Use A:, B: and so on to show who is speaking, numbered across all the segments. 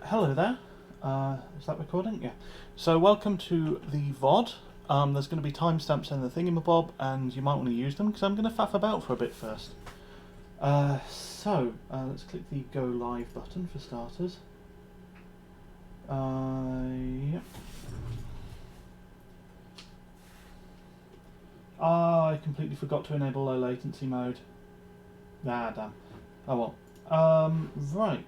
A: Hello there. Is that recording? Yeah. So welcome to the VOD. There's going to be timestamps in the thingamabob, and you might want to use them because I'm going to faff about for a bit first. Let's click the Go Live button for starters. Yep. I completely forgot to enable low latency mode. Ah, damn. Oh well. Right.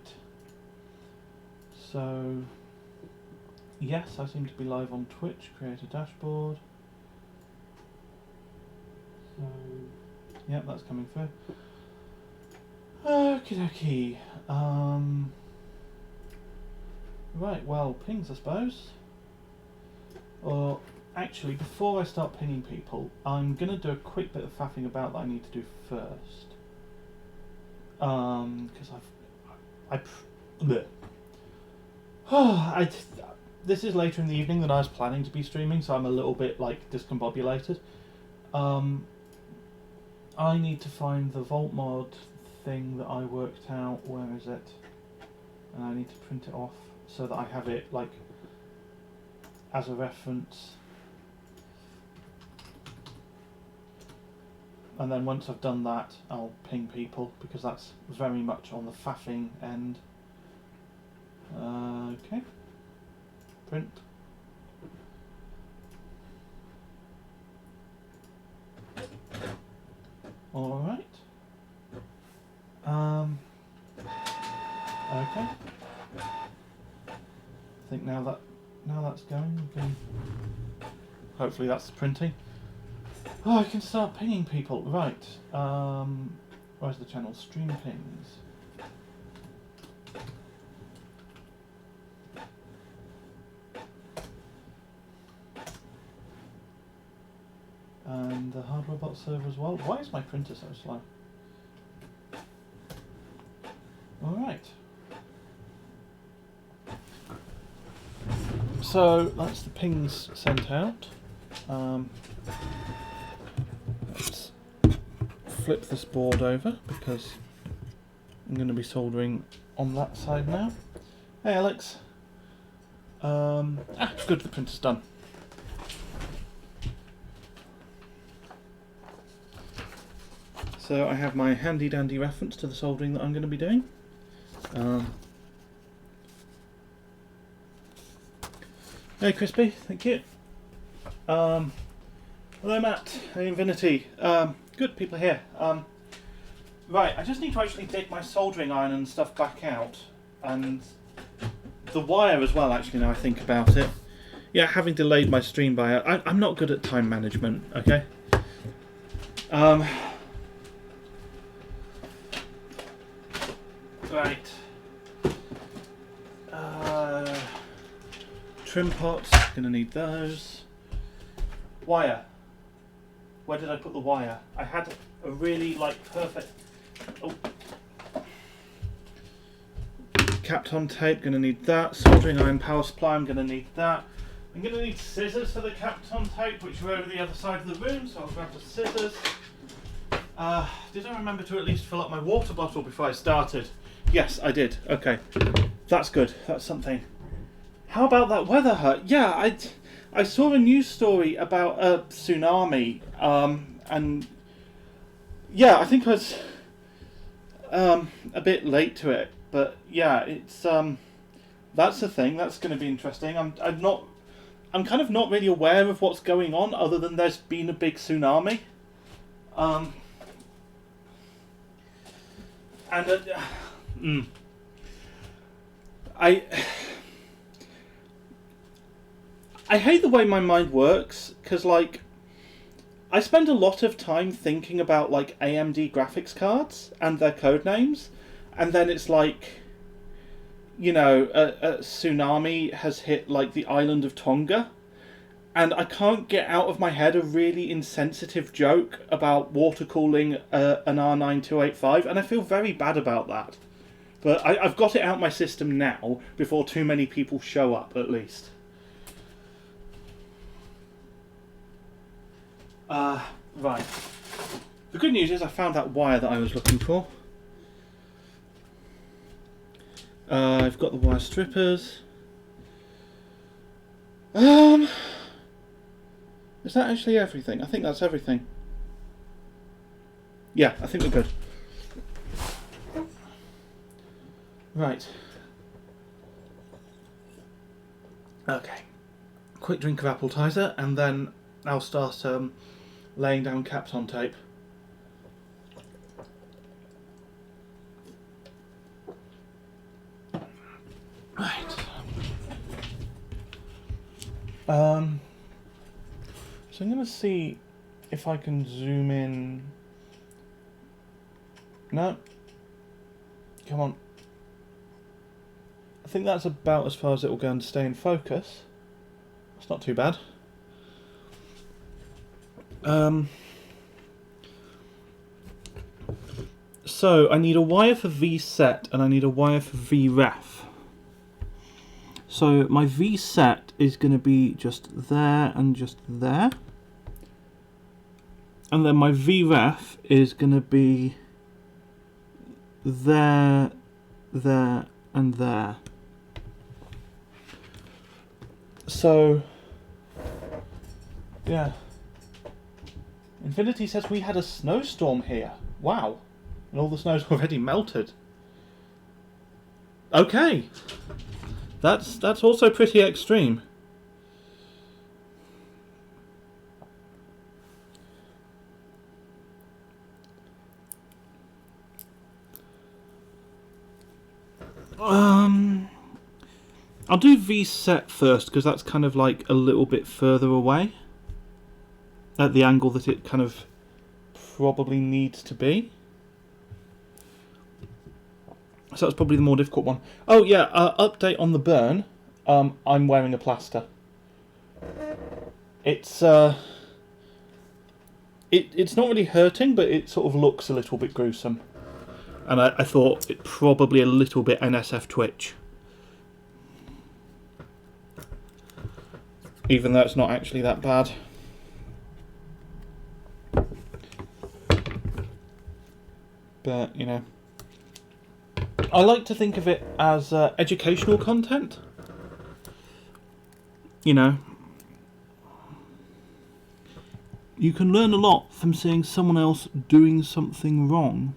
A: So, yes, I seem to be live on Twitch. Create a dashboard. So, yep, that's coming through. Okie dokie. Right, well, pings, I suppose. Or, actually, before I start pinging people, I'm going to do a quick bit of faffing about that I need to do first. Because this is later in the evening than I was planning to be streaming, so I'm a little bit like discombobulated. I need to find the Voltmod thing that I worked out. Where is it? And I need to print it off so that I have it like as a reference. And then once I've done that, I'll ping people because that's very much on the faffing end. Okay. Print. All right. Okay. I think now that's going, we can. Hopefully that's the printing. Oh, I can start pinging people. Right. Where's the channel? Stream pings. And the hardware bot server as well. Why is my printer so slow? Alright. So that's the pings sent out. Let's flip this board over because I'm going to be soldering on that side now. Hey Alex. Good, the printer's done. So I have my handy dandy reference to the soldering that I'm going to be doing. Hey Crispy, thank you. Hello Matt, hey Infinity. Good, people are here. Right, I just need to actually dig my soldering iron and stuff back out. And the wire as well, actually, now I think about it. Yeah, having delayed my stream by... I'm not good at time management, okay? Right. Trimpots, gonna need those. Wire. Where did I put the wire? I had a really perfect. Oh. Kapton tape, gonna need that. Soldering iron power supply, I'm gonna need that. I'm gonna need scissors for the Kapton tape, which are over the other side of the room, so I'll grab the scissors. Did I remember to at least fill up my water bottle before I started? Yes, I did. Okay. That's good. That's something. How about that weather hut? Yeah, I saw a news story about a tsunami, and yeah, I think I was a bit late to it, but yeah, it's that's a thing. That's going to be interesting. I'm kind of not really aware of what's going on, other than there's been a big tsunami. I hate the way my mind works, because I spend a lot of time thinking about AMD graphics cards and their code names, and then it's a tsunami has hit the island of Tonga, and I can't get out of my head a really insensitive joke about water cooling an R9285, and I feel very bad about that. But I've got it out my system now, before too many people show up, at least. Right. The good news is I found that wire that I was looking for. I've got the wire strippers. Is that actually everything? I think that's everything. Yeah, I think we're good. Right. Okay. Quick drink of appetizer, and then I'll start laying down Kapton tape. Right. So I'm going to see if I can zoom in. No. Come on. I think that's about as far as it will go and stay in focus. It's not too bad. So I need a wire for VSet and I need a wire for VREF. So my VSet is going to be just there and just there. And then my VREF is going to be there, there and there. So, yeah. Infinity says we had a snowstorm here. Wow. And all the snow's already melted. Okay. That's also pretty extreme. I'll do VSet first because that's kind of like a little bit further away at the angle that it kind of probably needs to be. So that's probably the more difficult one. Oh yeah, update on the burn. I'm wearing a plaster. It's it's not really hurting, but it sort of looks a little bit gruesome. And I thought it probably a little bit NSF twitch. Even though it's not actually that bad. But, you know. I like to think of it as educational content. You know. You can learn a lot from seeing someone else doing something wrong.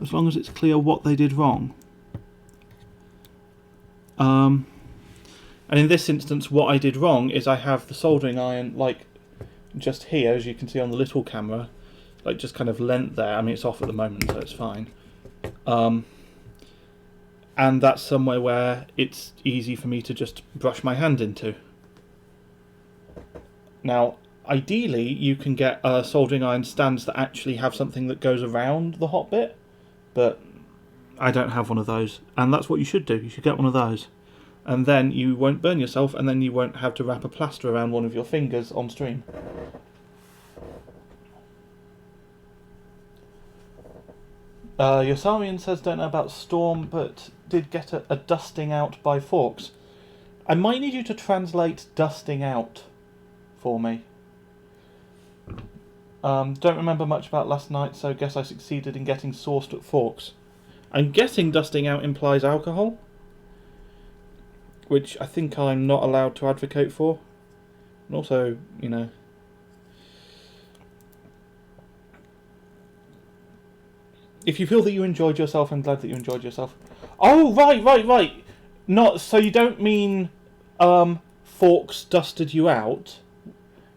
A: As long as it's clear what they did wrong. And in this instance, what I did wrong is I have the soldering iron, like, just here, as you can see on the little camera. Like, just kind of lent there. I mean, it's off at the moment, so it's fine. And that's somewhere where it's easy for me to just brush my hand into. Now, ideally, you can get soldering iron stands that actually have something that goes around the hot bit. But I don't have one of those. And that's what you should do. You should get one of those. And then you won't burn yourself, and then you won't have to wrap a plaster around one of your fingers on stream. Yosarian says, don't know about Storm, but did get a dusting out by Forks. I might need you to translate dusting out for me. Don't remember much about last night, so guess I succeeded in getting sourced at Forks. I'm guessing dusting out implies alcohol, which I think I'm not allowed to advocate for. And also, you know, if you feel that you enjoyed yourself, I'm glad that you enjoyed yourself. Oh, right. Not, so you don't mean Forks dusted you out.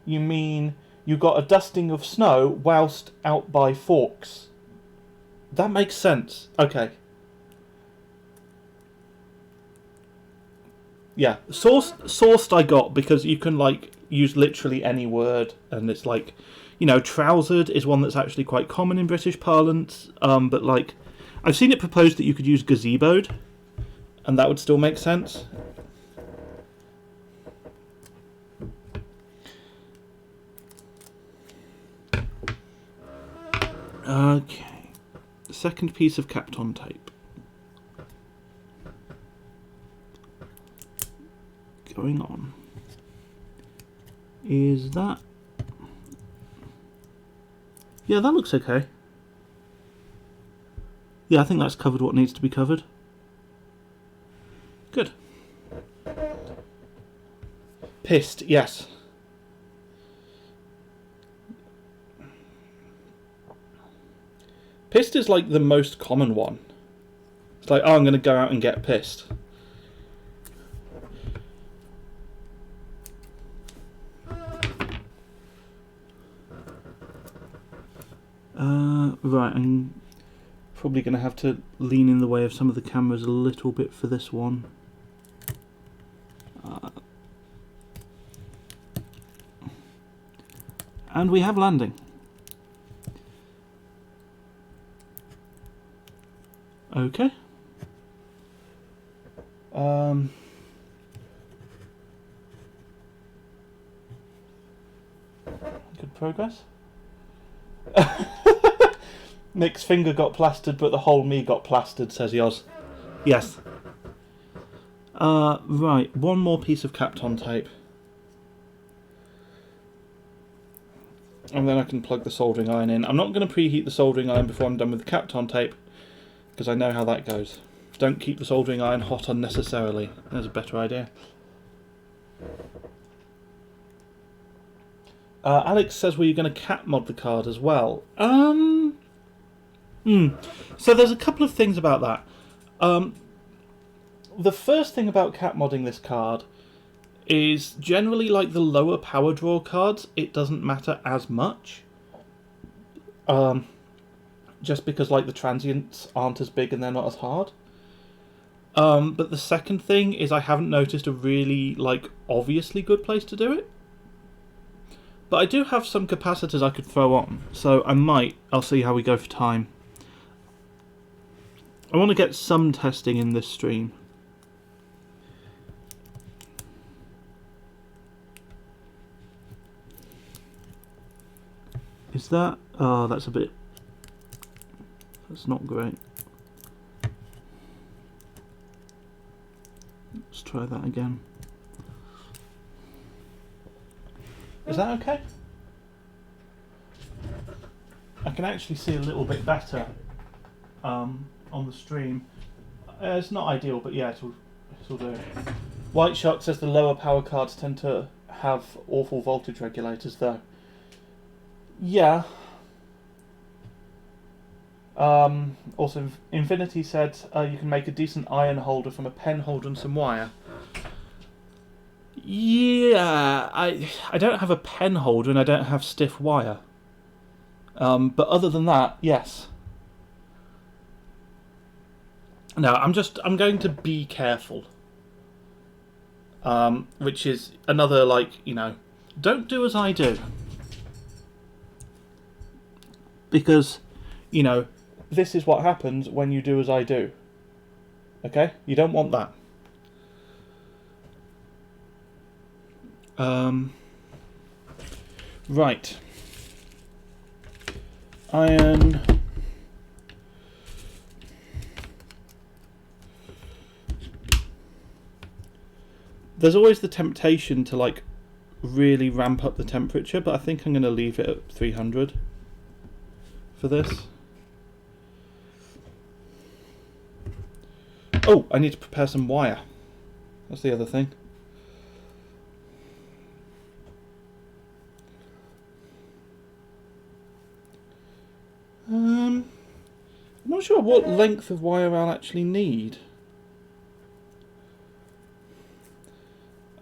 A: You mean you got a dusting of snow whilst out by Forks. That makes sense. Okay. Yeah, sourced I got because you can, like, use literally any word, and it's like, you know, trousered is one that's actually quite common in British parlance, but, like, I've seen it proposed that you could use gazeboed, and that would still make sense. Okay, second piece of Kapton tape. Going on. Is that... Yeah, that looks okay. Yeah, I think that's covered what needs to be covered. Good. Pissed, yes. Pissed is like the most common one. It's like, oh, I'm going to go out and get pissed. Right, I'm probably going to have to lean in the way of some of the cameras a little bit for this one. And we have landing. Okay. Good progress. Nick's finger got plastered, but the whole me got plastered, says Yoz. Yes. Right, one more piece of Kapton tape. And then I can plug the soldering iron in. I'm not going to preheat the soldering iron before I'm done with the Kapton tape, because I know how that goes. Don't keep the soldering iron hot unnecessarily. That's a better idea. Alex says, were you going to cat mod the card as well? So there's a couple of things about that. The first thing about cat modding this card is generally like the lower power draw cards, it doesn't matter as much. Just because like the transients aren't as big and they're not as hard. But the second thing is I haven't noticed a really like obviously good place to do it. But I do have some capacitors I could throw on, so I'll see how we go for time. I want to get some testing in this stream. Is that... oh, that's a bit... that's not great. Let's try that again. Is that okay? I can actually see a little bit better on the stream. It's not ideal, but yeah, it'll do. White Shark says the lower power cards tend to have awful voltage regulators, though. Yeah. Also, Infinity said you can make a decent iron holder from a pen holder and some wire. Yeah, I don't have a pen holder and I don't have stiff wire. But other than that, yes. No, I'm going to be careful. Which is another, like, you know, don't do as I do. Because, you know, this is what happens when you do as I do. Okay? You don't want that. Right. Iron. There's always the temptation to, like, really ramp up the temperature, but I think I'm going to leave it at 300 for this. Oh, I need to prepare some wire. That's the other thing. I'm not sure what length of wire I'll actually need.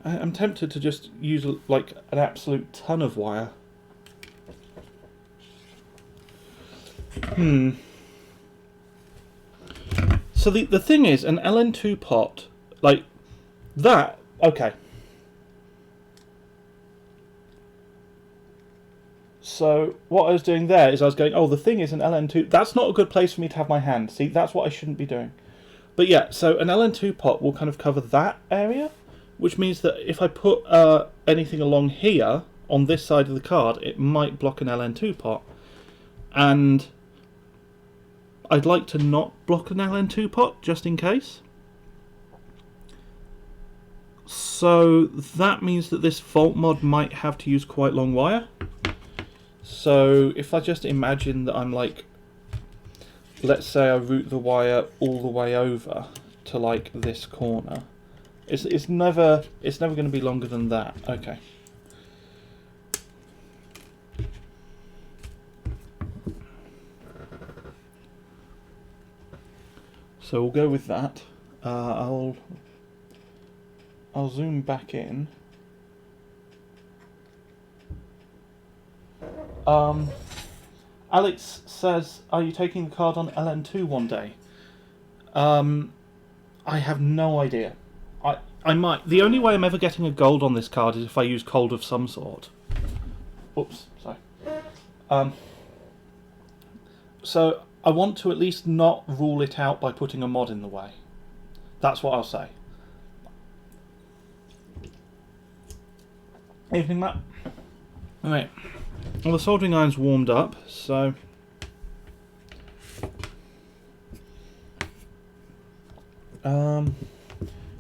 A: I'm tempted to just use like an absolute ton of wire. So the thing is, an LN2 pot, like that, okay. So what I was doing there is I was going, oh, the thing is an LN2, that's not a good place for me to have my hand. See, that's what I shouldn't be doing. But yeah, so an LN2 pot will kind of cover that area, which means that if I put anything along here, on this side of the card, it might block an LN2 pot. And I'd like to not block an LN2 pot, just in case. So that means that this Voltmod might have to use quite long wire. So if I just imagine that I'm like, let's say I route the wire all the way over to like this corner, It's never going to be longer than that. Okay. So we'll go with that. I'll zoom back in. Alex says, "Are you taking the card on LN2 one day?" I have no idea. I might. The only way I'm ever getting a gold on this card is if I use cold of some sort. Oops, sorry. So I want to at least not rule it out by putting a mod in the way. That's what I'll say. Evening, Matt. Alright. Well, the soldering iron's warmed up, so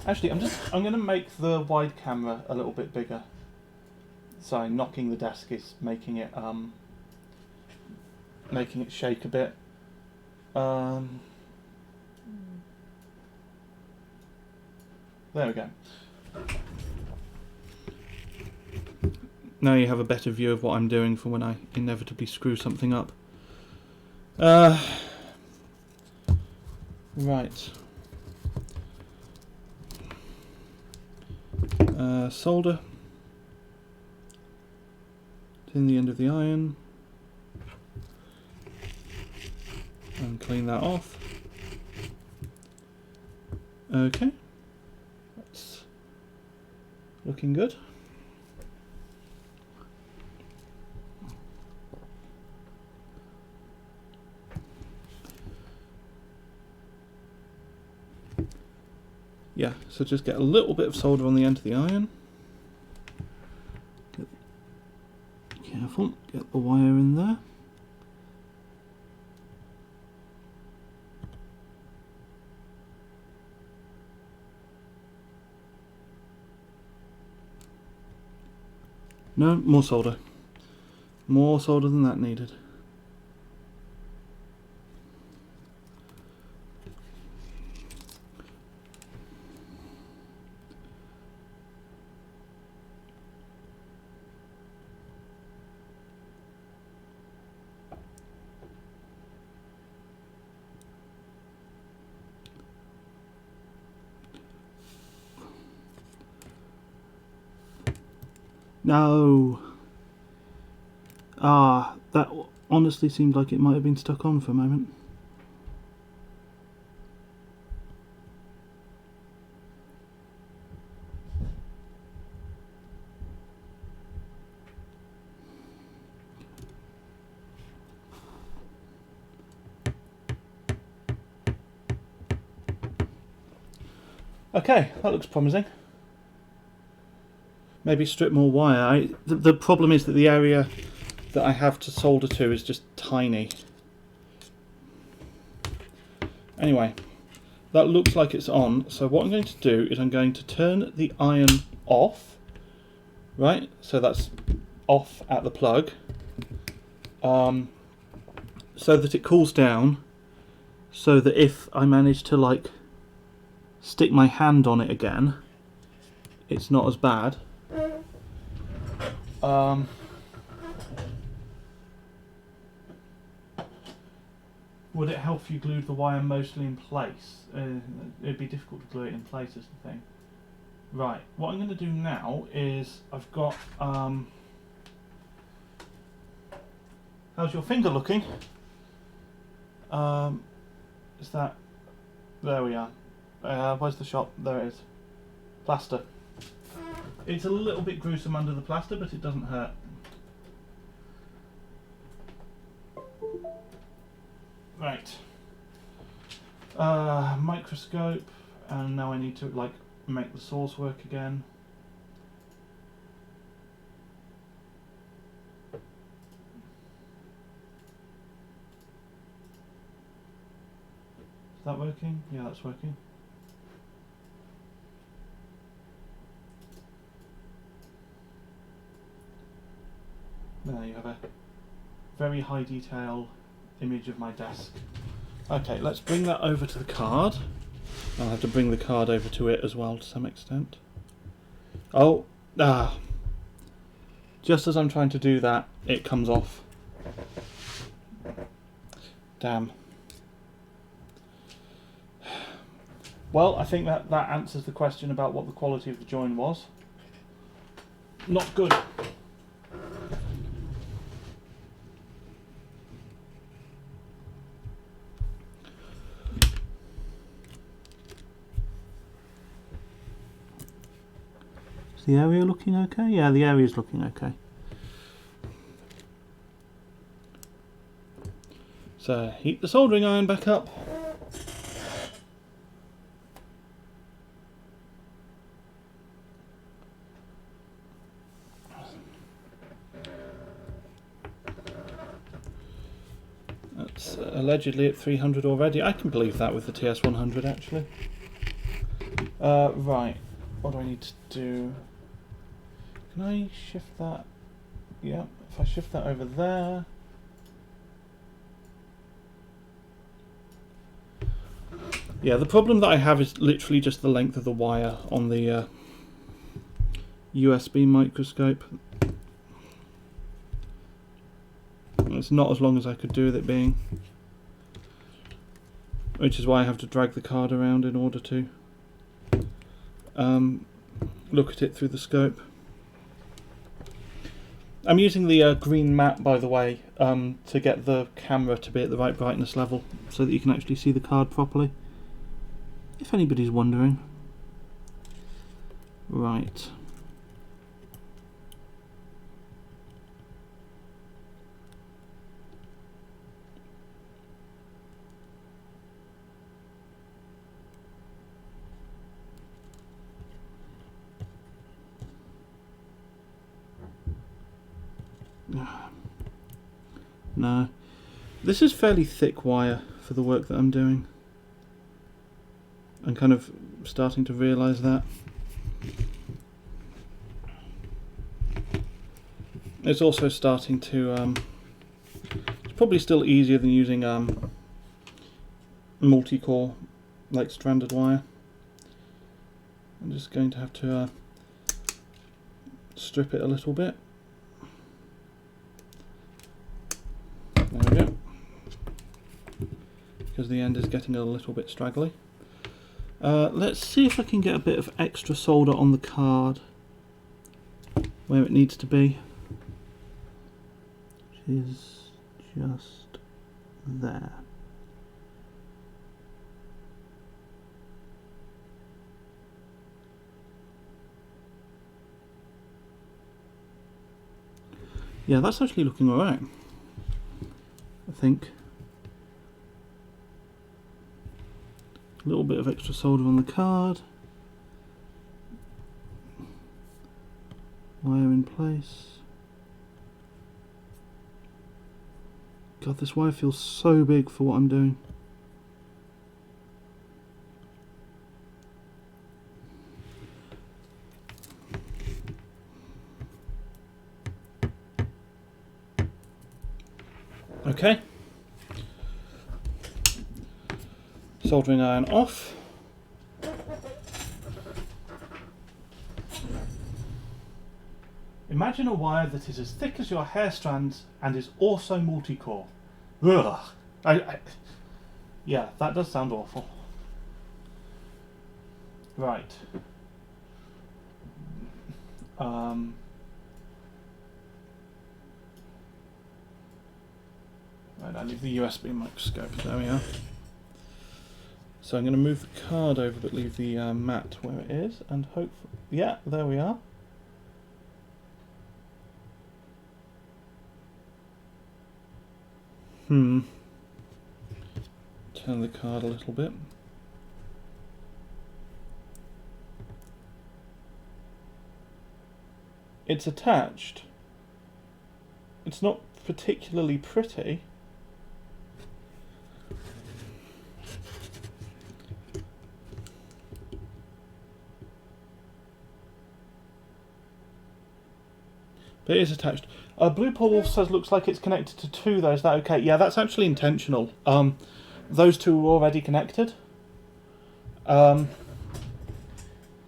A: actually I'm going to make the wide camera a little bit bigger. So knocking the desk is making it shake a bit. There we go. Now you have a better view of what I'm doing for when I inevitably screw something up. Right. Solder in the end of the iron and clean that off. Okay, that's looking good. Yeah, so just get a little bit of solder on the end of the iron. Careful, get the wire in there. No, more solder. More solder than that needed. No. That honestly seemed like it might have been stuck on for a moment. Okay, that looks promising. Maybe strip more wire. The problem is that the area that I have to solder to is just tiny. Anyway, that looks like it's on. So what I'm going to do is I'm going to turn the iron off. Right, so that's off at the plug. So that it cools down. So that if I manage to like stick my hand on it again, it's not as bad. Would it help if you glued the wire mostly in place? It'd be difficult to glue it in place, is the thing. Right, what I'm going to do now is I've got... how's your finger looking? Is that... There we are. Where's the shop? There it is. Plaster. It's a little bit gruesome under the plaster, but it doesn't hurt. Right. Microscope, and now I need to like make the source work again. Is that working? Yeah, that's working. There you have a very high detail image of my desk. Okay, let's bring that over to the card. I'll have to bring the card over to it as well to some extent. Oh, just as I'm trying to do that, it comes off. Damn. Well, I think that answers the question about what the quality of the join was. Not good. Is the area looking okay? Yeah, the area is looking okay. So, heat the soldering iron back up. That's allegedly at 300 already. I can believe that with the TS100 actually. Right, what do I need to do? Can I shift that? Yeah, if I shift that over there. Yeah, the problem that I have is literally just the length of the wire on the USB microscope. It's not as long as I could do with it being. Which is why I have to drag the card around in order to look at it through the scope. I'm using the green matte, by the way, to get the camera to be at the right brightness level so that you can actually see the card properly. If anybody's wondering. Right. No. This is fairly thick wire for the work that I'm doing. I'm kind of starting to realise that. It's also starting to it's probably still easier than using multi-core like stranded wire. I'm just going to have to strip it a little bit. There we go. Because the end is getting a little bit straggly. Let's see if I can get a bit of extra solder on the card where it needs to be. Which is just there. Yeah, that's actually looking alright, I think. A little bit of extra solder on the card. Wire in place. God, this wire feels so big for what I'm doing. Okay. Soldering iron off. Imagine a wire that is as thick as your hair strands and is also multi-core. Ugh. Yeah, that does sound awful. Right. Right, I need the USB microscope. There we are. So I'm going to move the card over but leave the mat where it is and hope... Yeah, there we are. Turn the card a little bit. It's attached. It's not particularly pretty. But it is attached. Blue Paul Wolf says looks like it's connected to two though, is that okay? Yeah, that's actually intentional. Those two are already connected.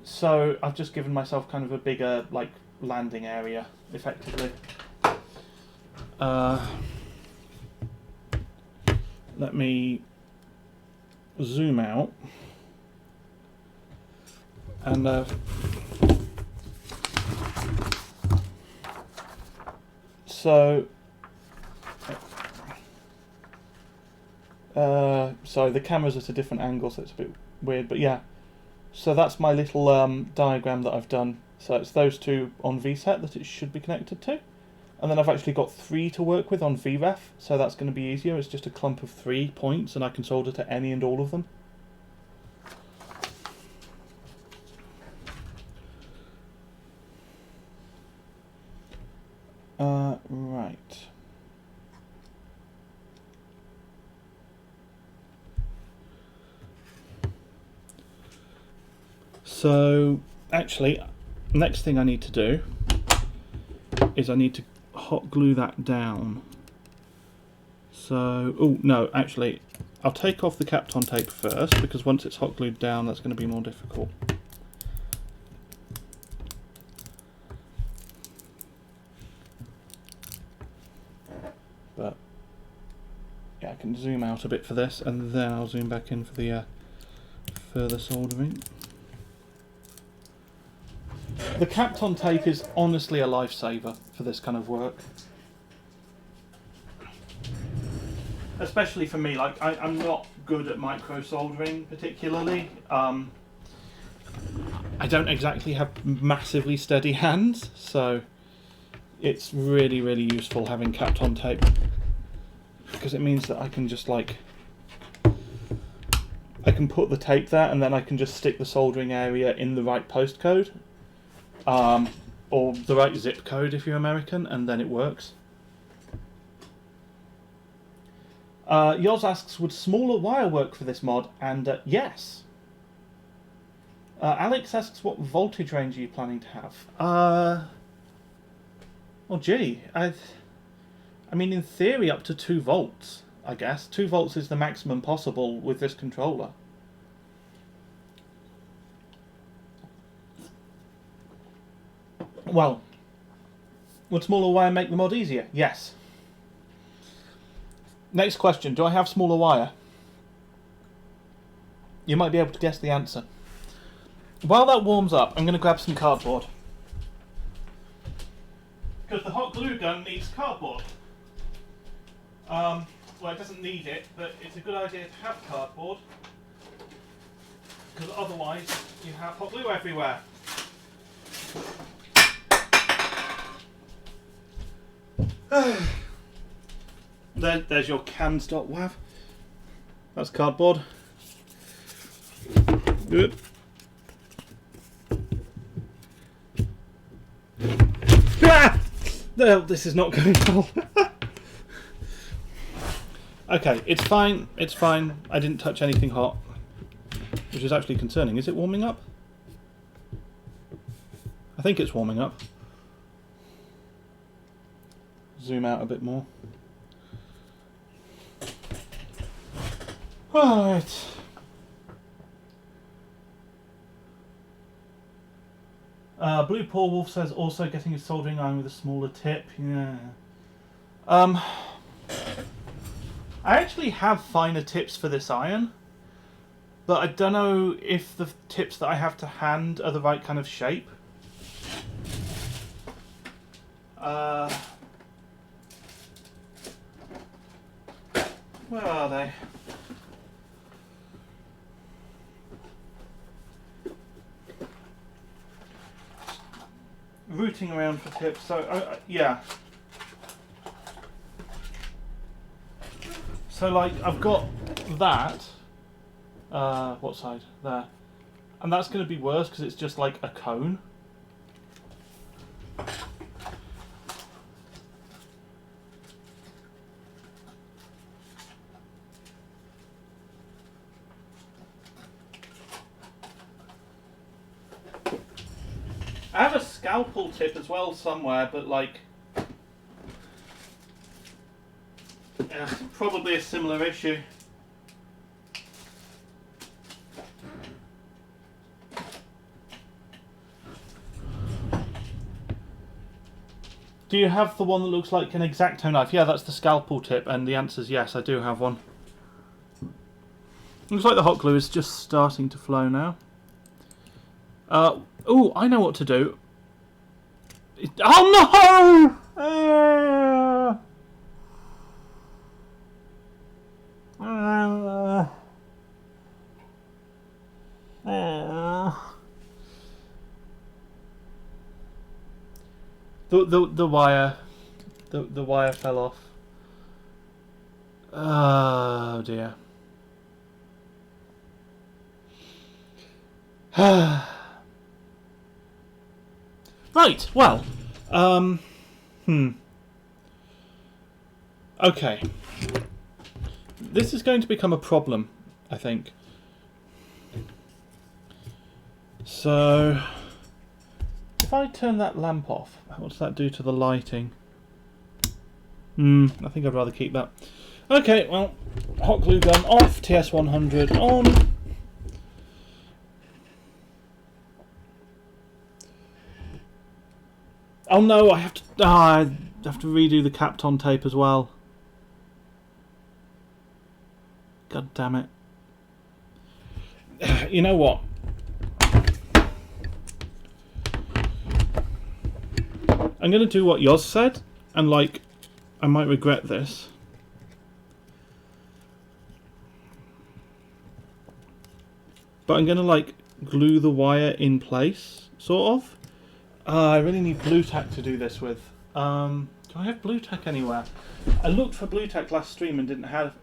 A: So I've just given myself kind of a bigger like landing area, effectively. Let me zoom out and sorry, the camera's at a different angle, so it's a bit weird, but yeah. So that's my little diagram that I've done. So it's those two on VSET that it should be connected to. And then I've actually got 3 to work with on VREF, so that's going to be easier. It's just a clump of 3 points, and I can solder to any and all of them. Right. So, actually, next thing I need to do is I need to hot glue that down. So, oh no, actually, I'll take off the Kapton tape first, because once it's hot glued down, that's going to be more difficult. But yeah, I can zoom out a bit for this, and then I'll zoom back in for the further soldering. The Kapton tape is honestly a lifesaver for this kind of work. Especially for me, like I'm not good at micro soldering particularly. I don't exactly have massively steady hands, so it's really, really useful having Kapton tape, because it means that I can just like, I can put the tape there and then I can just stick the soldering area in the right postcode, or the right zip code if you're American, and then it works. Yoz asks, would smaller wire work for this mod? And yes. Alex asks, what voltage range are you planning to have? Well, gee, I mean, in theory, up to 2 volts, I guess. 2 volts is the maximum possible with this controller. Well, would smaller wire make the mod easier? Yes. Next question, do I have smaller wire? You might be able to guess the answer. While that warms up, I'm going to grab some cardboard. Because the hot glue gun needs cardboard. Well, it doesn't need it, but it's a good idea to have cardboard. Because otherwise, you have hot glue everywhere. There's your cans.wav. That's cardboard. Good. Ah! No, this is not going well. Okay, it's fine. It's fine. I didn't touch anything hot, which is actually concerning. Is it warming up? I think it's warming up. Zoom out a bit more. Right. Blue Paul Wolf says also getting a soldering iron with a smaller tip. Yeah. I actually have finer tips for this iron, but I don't know if the tips that I have to hand are the right kind of shape. Where are they? Rooting around for tips, so yeah. So like I've got that. What side? There, and that's going to be worse because it's just like a cone. I have a scalpel tip as well somewhere, but like probably a similar issue. Do you have the one that looks like an X-Acto knife? Yeah, that's the scalpel tip, and the answer is yes, I do have one. Looks like the hot glue is just starting to flow now. Oh, I know what to do. Oh no! The wire fell off. Oh dear. Right, well, okay. This is going to become a problem, I think. So, if I turn that lamp off, what does that do to the lighting? I think I'd rather keep that. Okay, well, hot glue gun off, TS100 on. Oh no, I have to redo the Kapton tape as well. God damn it. You know what? I'm going to do what Yoz said, and like, I might regret this. But I'm going to like glue the wire in place, sort of. I really need blue tack to do this with. Do I have blue tack anywhere? I looked for blue tack last stream and didn't have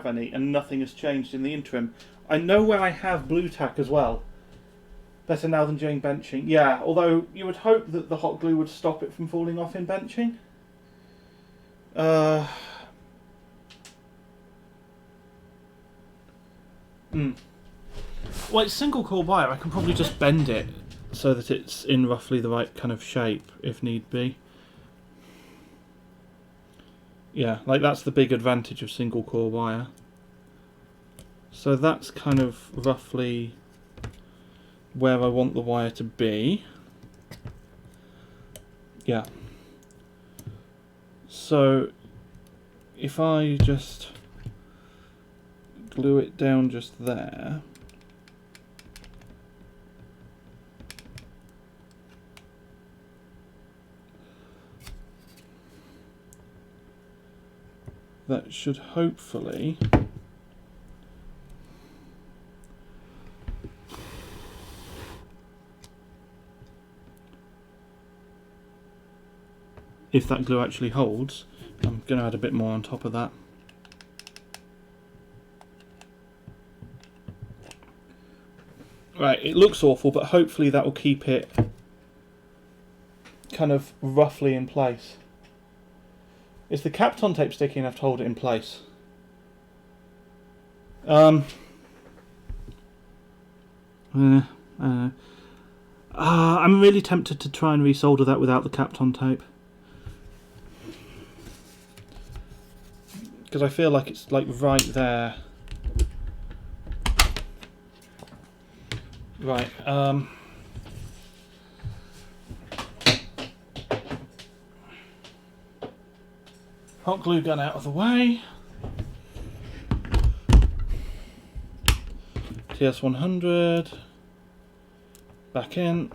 A: any, and nothing has changed in the interim. I know where I have blue tack as well. Better now than during benching. Yeah, although you would hope that the hot glue would stop it from falling off in benching. Well, it's single core wire. I can probably just bend it so that it's in roughly the right kind of shape, if need be. Yeah, like that's the big advantage of single core wire. So that's kind of roughly where I want the wire to be. Yeah. So if I just glue it down just there, that should hopefully if that glue actually holds. I'm going to add a bit more on top of that. Right, it looks awful, but hopefully that will keep it kind of roughly in place. Is the Kapton tape sticky enough to hold it in place? I'm really tempted to try and resolder that without the Kapton tape, because I feel like it's like right there. Right. Hot glue gun out of the way. TS100 back in.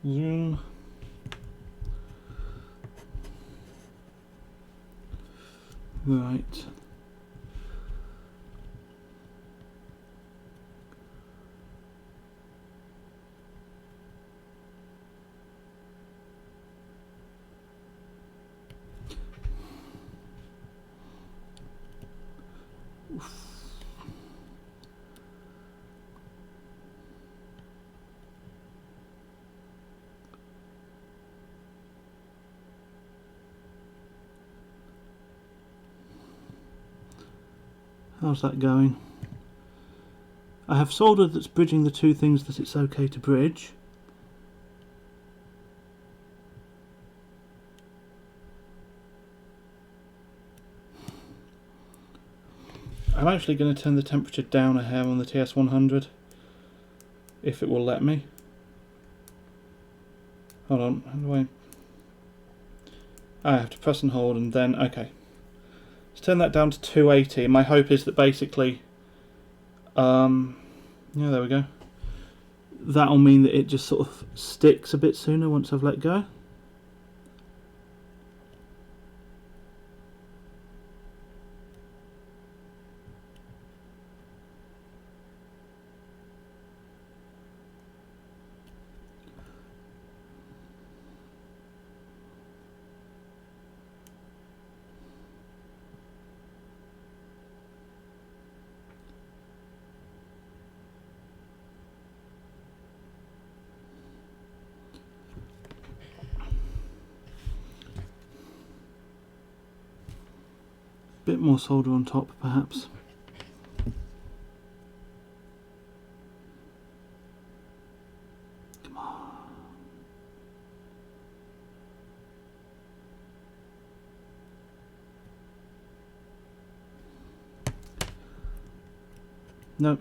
A: Zoom. Right. How's that going? I have solder that's bridging the two things that it's okay to bridge. I'm actually going to turn the temperature down a hair on the TS100, if it will let me. Hold on, how do I have to press and hold and then, okay. Let's turn that down to 280. My hope is that basically, yeah, there we go. That'll mean that it just sort of sticks a bit sooner once I've let go. Bit more solder on top, perhaps. Come on. Nope.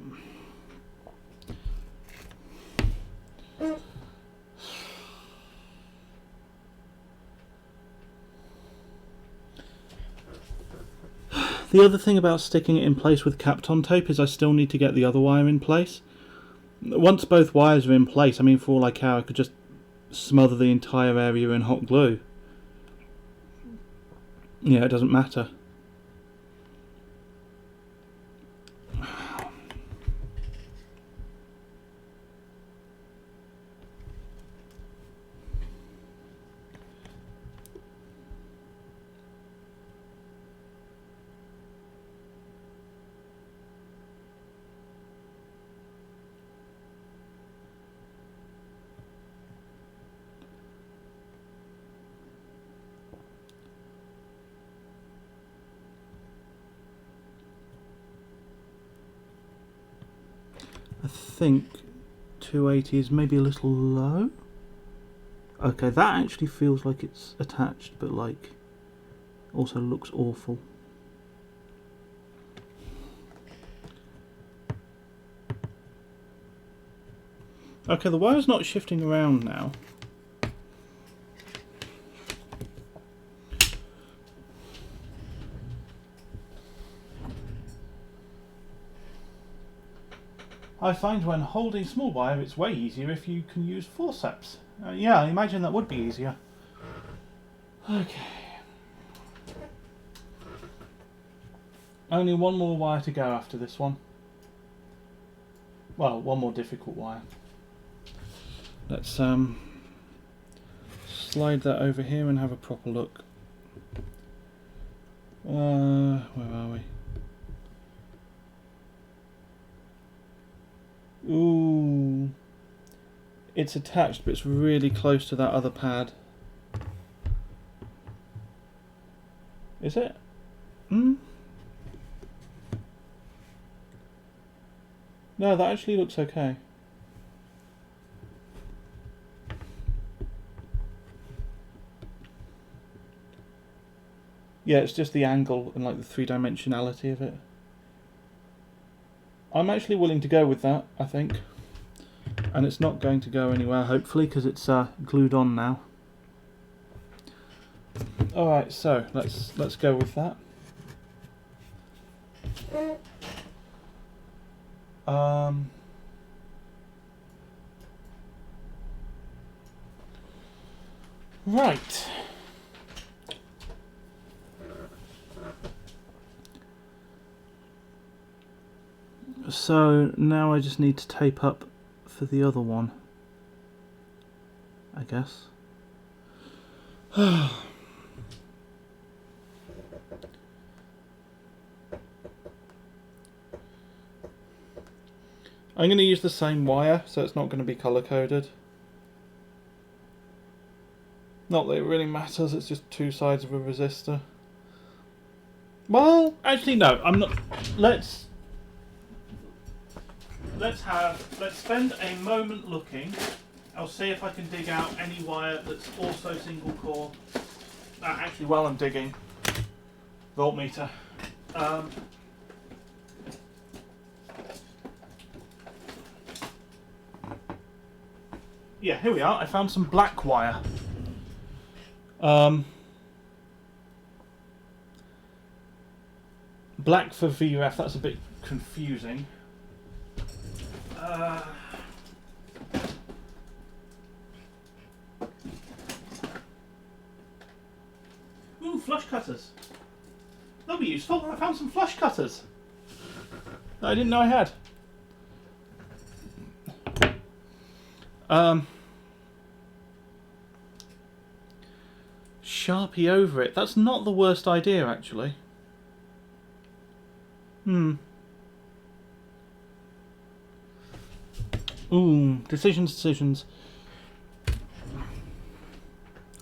A: The other thing about sticking it in place with Kapton tape is I still need to get the other wire in place. Once both wires are in place, I mean, for all I care, I could just smother the entire area in hot glue. Yeah, it doesn't matter. I think 280 is maybe a little low. Okay, that actually feels like it's attached, but like also looks awful. Okay, the wire's not shifting around now. I find when holding small wire it's way easier if you can use forceps. Yeah, I imagine that would be easier. Okay. Only one more wire to go after this one. Well, one more difficult wire. Let's slide that over here and have a proper look. Where are we? Ooh, it's attached, but it's really close to that other pad. Is it? No, that actually looks okay. Yeah, it's just the angle and like the three-dimensionality of it. I'm actually willing to go with that, I think. And it's not going to go anywhere, hopefully, because it's glued on now. Alright, so let's go with that. Right. So now I just need to tape up for the other one, I guess. I'm going to use the same wire, so it's not going to be colour coded. Not that it really matters, it's just two sides of a resistor. Well, actually no, I'm not. Let's spend a moment looking. I'll see if I can dig out any wire that's also single core. Actually, while I'm digging, voltmeter. Yeah, here we are. I found some black wire. Black for VRF, that's a bit confusing. Ooh, flush cutters. That'll be useful. I found some flush cutters that I didn't know I had. Sharpie over it. That's not the worst idea, actually. Ooh, decisions.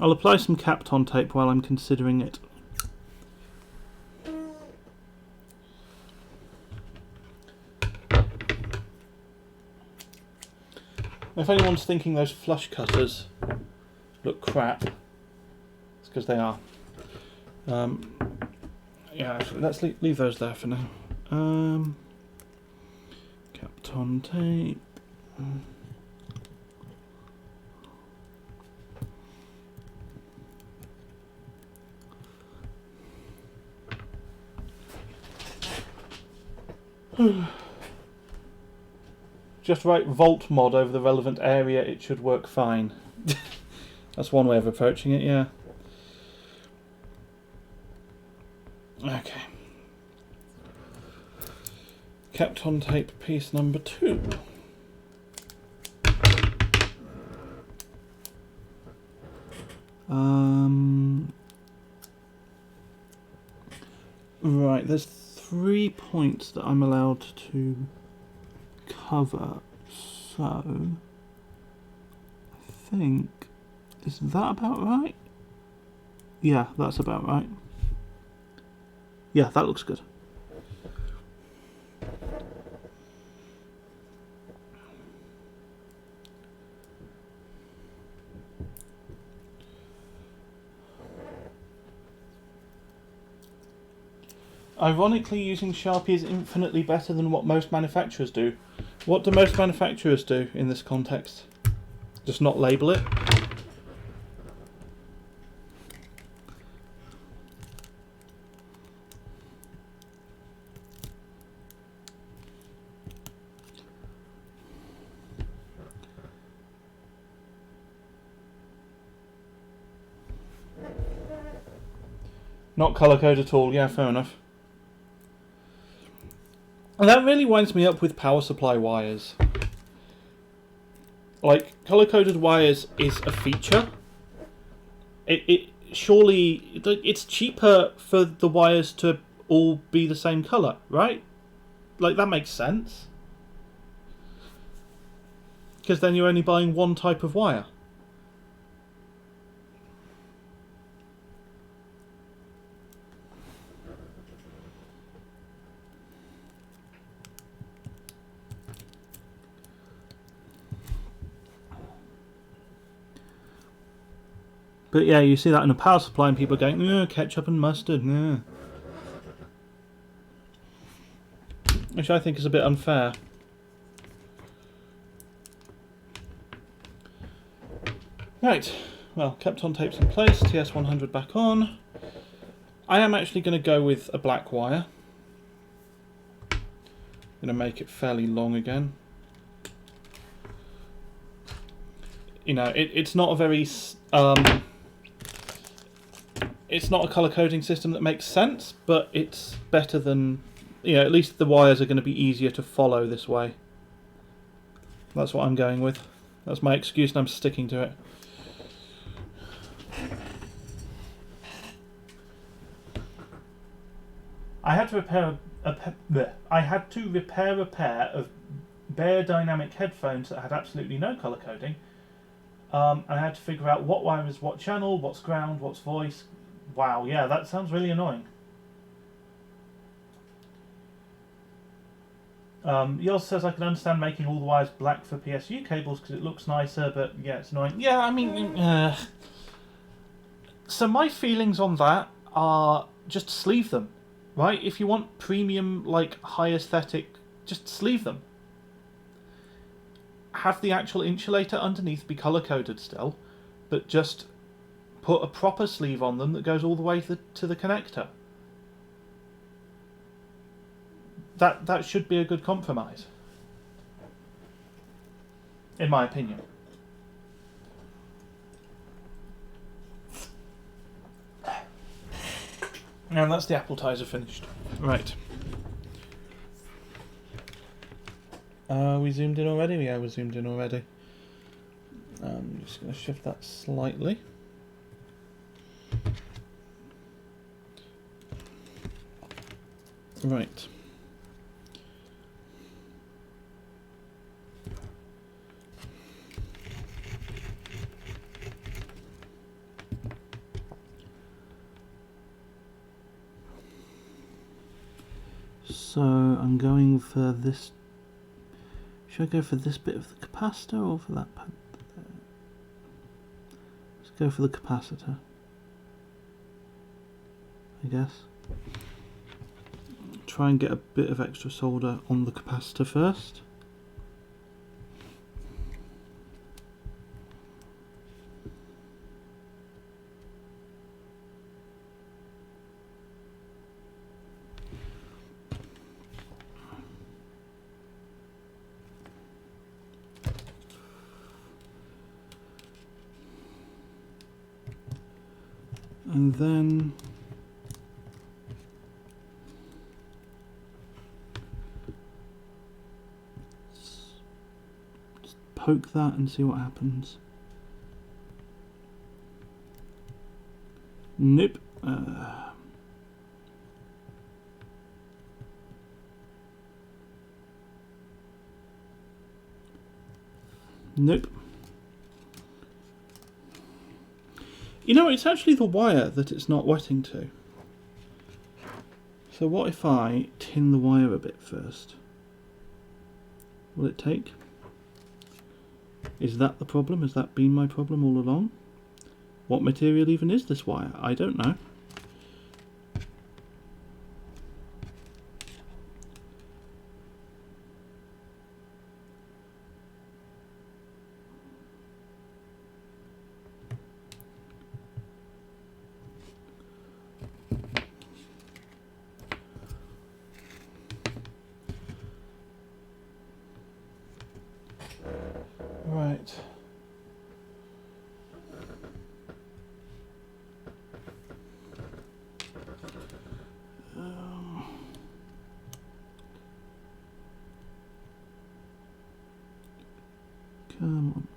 A: I'll apply some Kapton tape while I'm considering it. If anyone's thinking those flush cutters look crap, it's because they are. Yeah, let's leave those there for now. Kapton tape. Just write Voltmod over the relevant area, it should work fine. That's one way of approaching it, yeah. Okay. Kapton tape piece number 2. Right, there's 3 points that I'm allowed to cover, so I think, is that about right? Yeah, that's about right. Yeah, that looks good. Ironically, using Sharpie is infinitely better than what most manufacturers do. What do most manufacturers do in this context? Just not label it? Not colour code at all, yeah, fair enough. And that really winds me up with power supply wires. Like, colour-coded wires is a feature. Surely it's cheaper for the wires to all be the same colour, right? Like, that makes sense. Because then you're only buying one type of wire. But yeah, you see that in a power supply and people are going, ketchup and mustard, which I think is a bit unfair. Right, well, Kapton tape's in place, TS100 back on. I am actually going to go with a black wire. I'm going to make it fairly long again. You know, it's not a very... it's not a colour coding system that makes sense, but it's better than... You know, at least the wires are going to be easier to follow this way. That's what I'm going with. That's my excuse and I'm sticking to it. I had to repair a pair of bare dynamic headphones that had absolutely no colour coding. And I had to figure out what wire is what channel, what's ground, what's voice. Wow, yeah, that sounds really annoying. Yours says I can understand making all the wires black for PSU cables because it looks nicer, but yeah, it's annoying. Yeah, I mean, so my feelings on that are just sleeve them, right? If you want premium, like high aesthetic, just sleeve them. Have the actual insulator underneath be color coded still, but just put a proper sleeve on them that goes all the way to the connector. That should be a good compromise, in my opinion. And that's the appetizer finished. Right. We zoomed in already? Yeah, we're zoomed in already. I'm just going to shift that slightly. Right. So I'm going for this. Should I go for this bit of the capacitor or for that? Let's go for the capacitor, I guess. Try and get a bit of extra solder on the capacitor first. And then just poke that and see what happens. Nope. Nope. You know, it's actually the wire that it's not wetting to. So what if I tin the wire a bit first? Will it take? Is that the problem? Has that been my problem all along? What material even is this wire? I don't know. Right. Come on.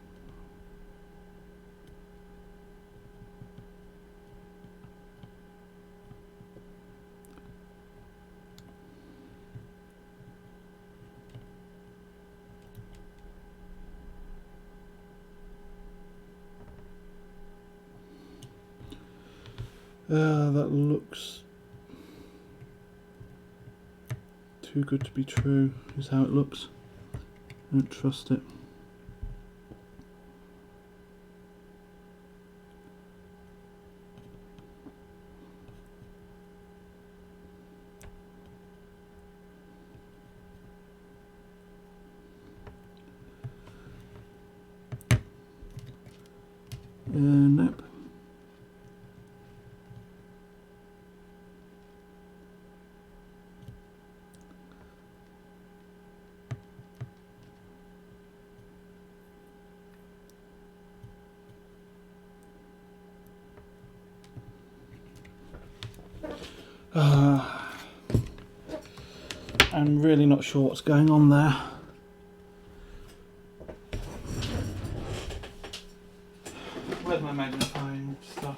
A: That looks too good to be true, is how it looks. I don't trust it. Nope. I'm really not sure what's going on there. Where's my magnifying stuff?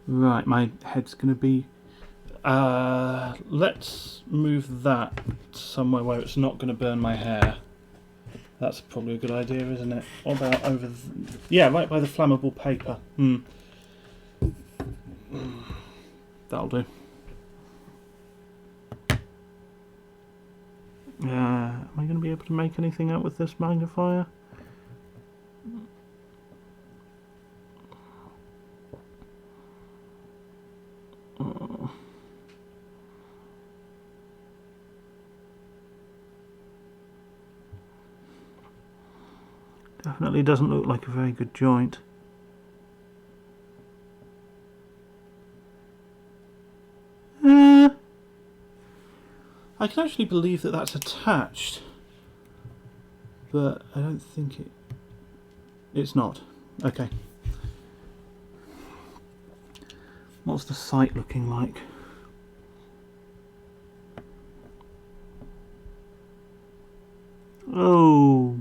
A: Right, my head's going to be... let's move that somewhere where it's not going to burn my hair. That's probably a good idea, isn't it? What about over yeah, right by the flammable paper. That'll do. Am I going to be able to make anything out with this magnifier? Definitely doesn't look like a very good joint. I can actually believe that that's attached, but I don't think it's not. Okay. What's the sight looking like? Oh.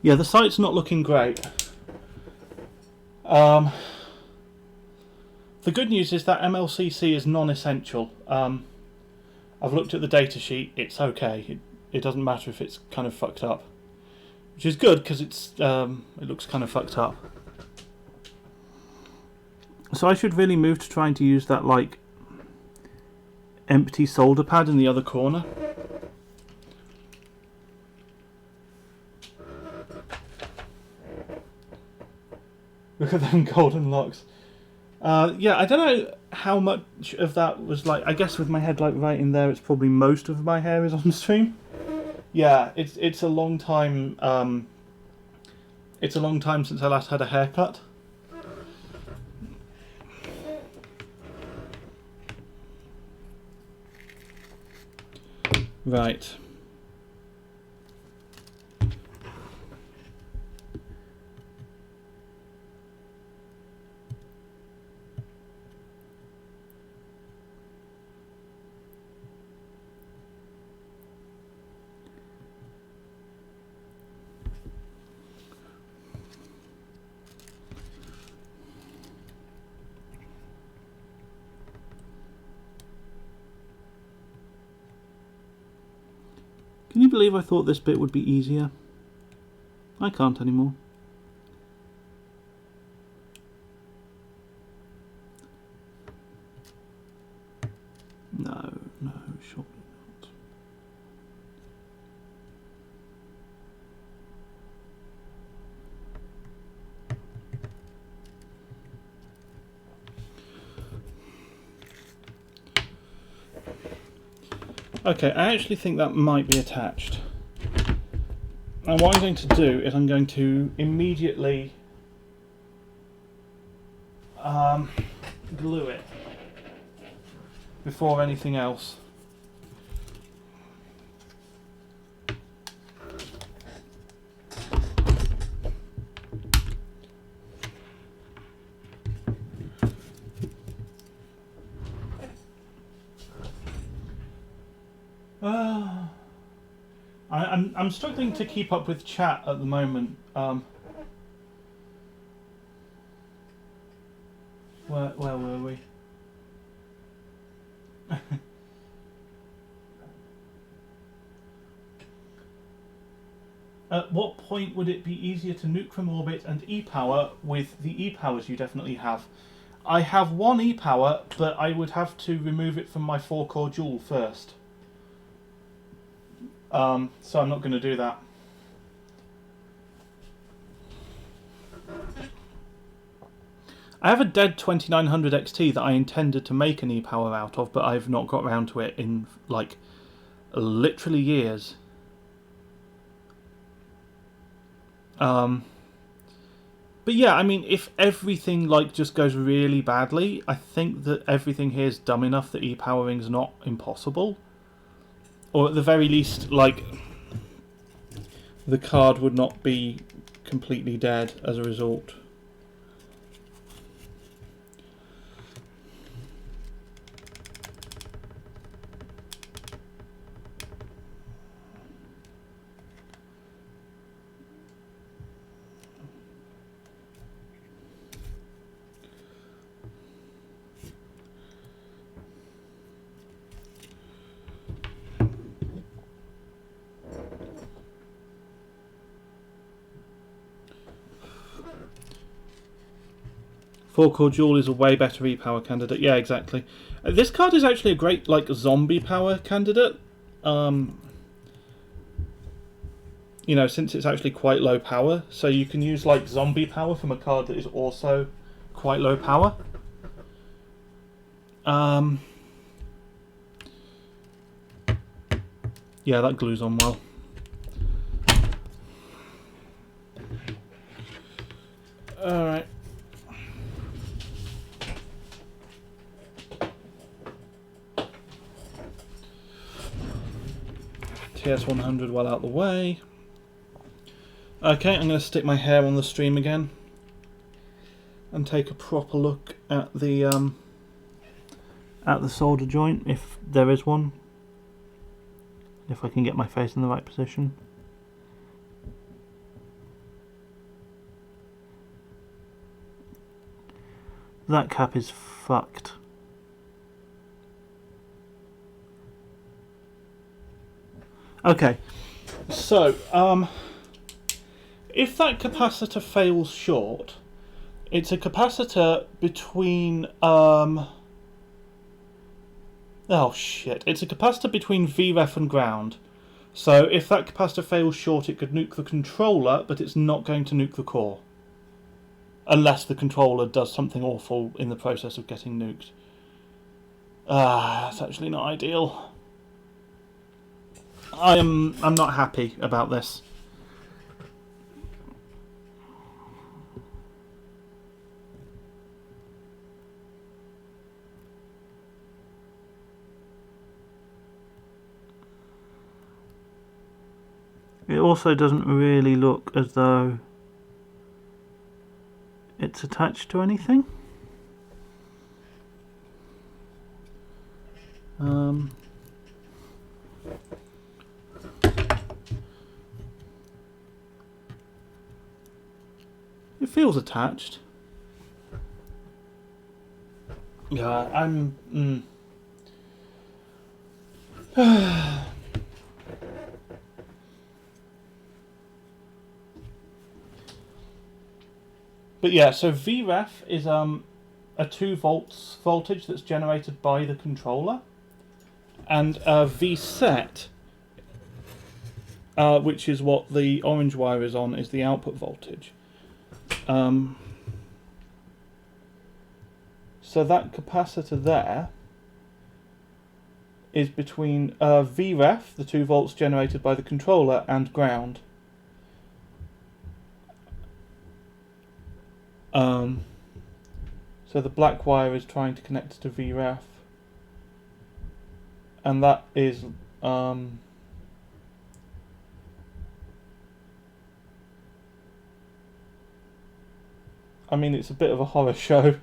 A: Yeah, the sight's not looking great. The good news is that MLCC is non-essential. I've looked at the datasheet, it's okay. It doesn't matter if it's kind of fucked up. Which is good, because it looks kind of fucked up. So I should really move to trying to use that, like, empty solder pad in the other corner. Look at them golden locks. Yeah, I don't know how much of that was like. I guess with my headlight right in there, it's probably most of my hair is on stream. Yeah, it's a long time. It's a long time since I last had a haircut. Right. Can you believe I thought this bit would be easier? I can't anymore. No, surely not. Okay, I actually think that might be attached. And what I'm going to do is I'm going to immediately glue it before anything else. I'm struggling to keep up with chat at the moment. Where were we? At what point would it be easier to nuke from orbit and E-power with the E-powers you definitely have? I have one E-power, but I would have to remove it from my 4-core dual first. So I'm not going to do that. I have a dead 2900 XT that I intended to make an E-power out of, but I've not got around to it in, like, literally years. But yeah, I mean, if everything, like, just goes really badly, I think that everything here is dumb enough that E-powering's not impossible. Or at the very least, like, the card would not be completely dead as a result. 4-core dual is a way better e-power candidate. Yeah, exactly. This card is actually a great like zombie power candidate. You know, since it's actually quite low power, so you can use like zombie power from a card that is also quite low power. Yeah, that glues on well. Alright. TS100 well out the way. Okay, I'm going to stick my hair on the stream again and take a proper look at the solder joint, if there is one. If I can get my face in the right position. That cap is fucked. Okay, so if that capacitor fails short, it's a capacitor between oh shit, it's a capacitor between VREF and ground. So if that capacitor fails short, it could nuke the controller, but it's not going to nuke the core. Unless the controller does something awful in the process of getting nuked. That's actually not ideal. I'm not happy about this. It also doesn't really look as though it's attached to anything. It feels attached. Yeah, But yeah, so VREF is a 2 volts voltage that's generated by the controller, and VSET, which is what the orange wire is on, is the output voltage. So that capacitor there is between VREF, the 2 volts generated by the controller, and ground. So the black wire is trying to connect to VREF, and that is I mean, it's a bit of a horror show.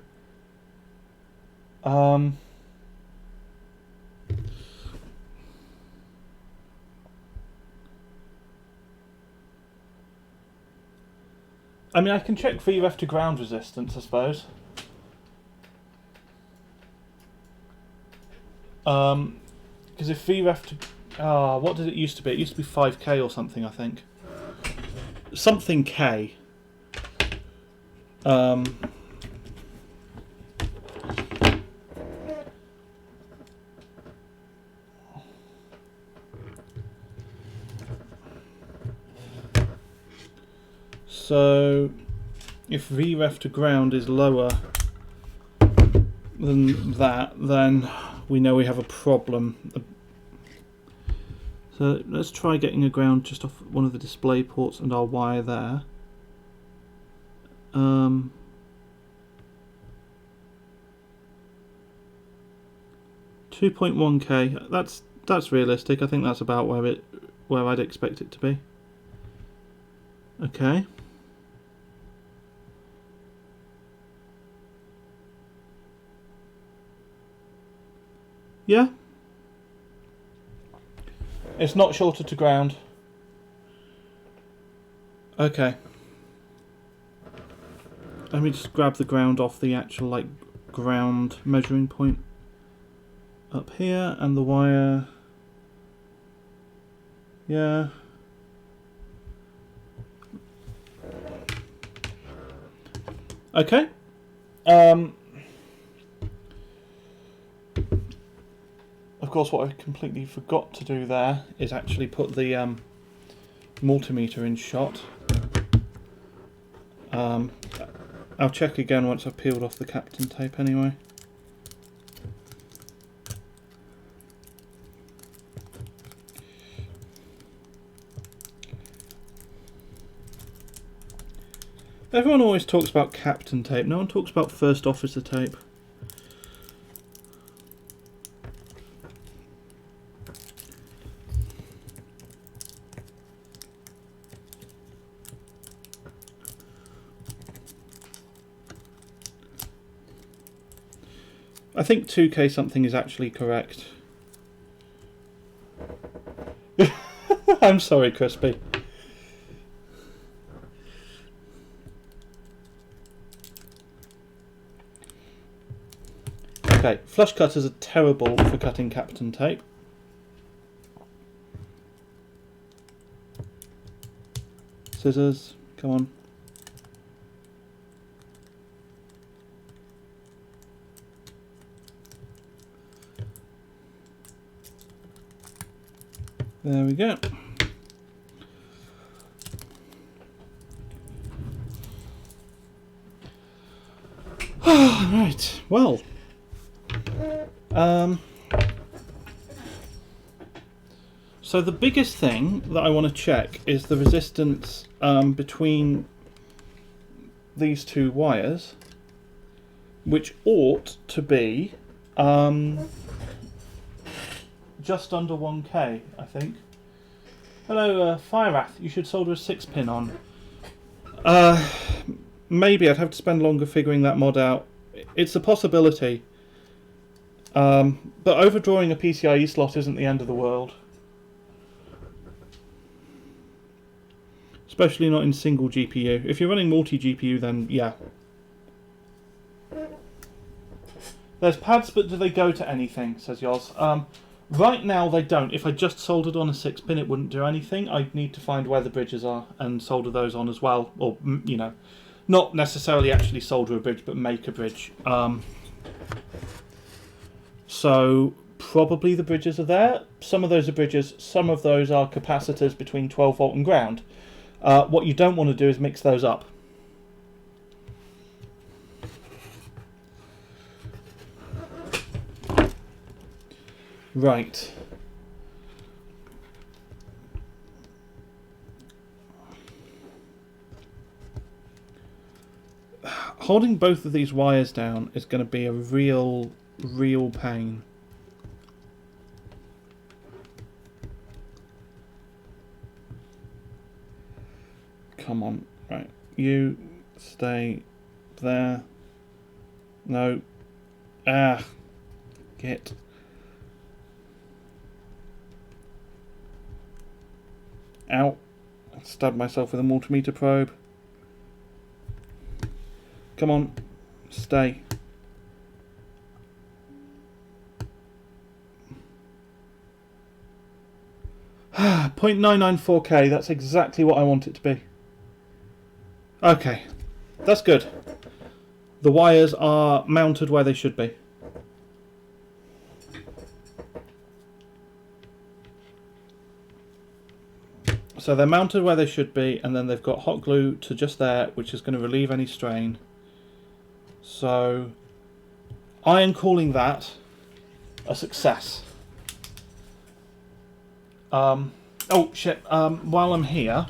A: I mean, I can check VREF to ground resistance, I suppose. Because if VREF to... what did it used to be? It used to be 5k or something, I think. Something K. So, if VREF to ground is lower than that, then we know we have a problem. So let's try getting a ground just off one of the display ports and our wire there. 2.1k. That's realistic. I think that's about where I'd expect it to be. Okay. Yeah. It's not shorted to ground. Okay. Let me just grab the ground off the actual like ground measuring point up here, and the wire. Yeah. Okay. Of course, what I completely forgot to do there is actually put the multimeter in shot. I'll check again once I've peeled off the Kapton tape anyway. Everyone always talks about Kapton tape, no one talks about first officer tape. I think 2K something is actually correct. I'm sorry, Crispy. Okay, flush cutters are terrible for cutting Kapton tape. Scissors, come on. There we go. Right, well. So the biggest thing that I want to check is the resistance between these two wires, which ought to be just under 1K, I think. Hello, Firewrath, you should solder a 6-pin on. Maybe I'd have to spend longer figuring that mod out. It's a possibility. But overdrawing a PCIe slot isn't the end of the world. Especially not in single GPU. If you're running multi-GPU, then yeah. There's pads, but do they go to anything, says Yoz. Right now they don't. If I just soldered on a 6-pin, it wouldn't do anything. I'd need to find where the bridges are and solder those on as well. Or, you know, not necessarily actually solder a bridge, but make a bridge. So probably the bridges are there. Some of those are bridges. Some of those are capacitors between 12 volt and ground. What you don't want to do is mix those up. Right. Holding both of these wires down is going to be a real pain. Come on. Right. You stay there. No. Ah. Get. Ow. I stabbed myself with a multimeter probe. Come on. Stay. .994K, that's exactly what I want it to be. Okay, that's good. The wires are mounted where they should be. So they're mounted where they should be, and then they've got hot glue to just there, which is going to relieve any strain. So I am calling that a success. Oh shit, while I'm here,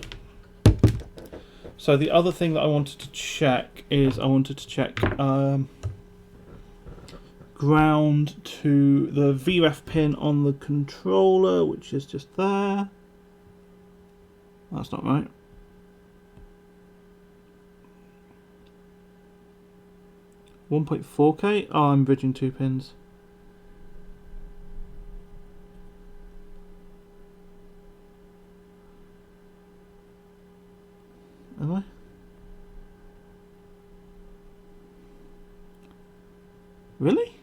A: so the other thing that I wanted to check is I wanted to check ground to the VREF pin on the controller, which is just there. That's not right. .4K? Oh, I'm bridging 2 pins. Am I? Really?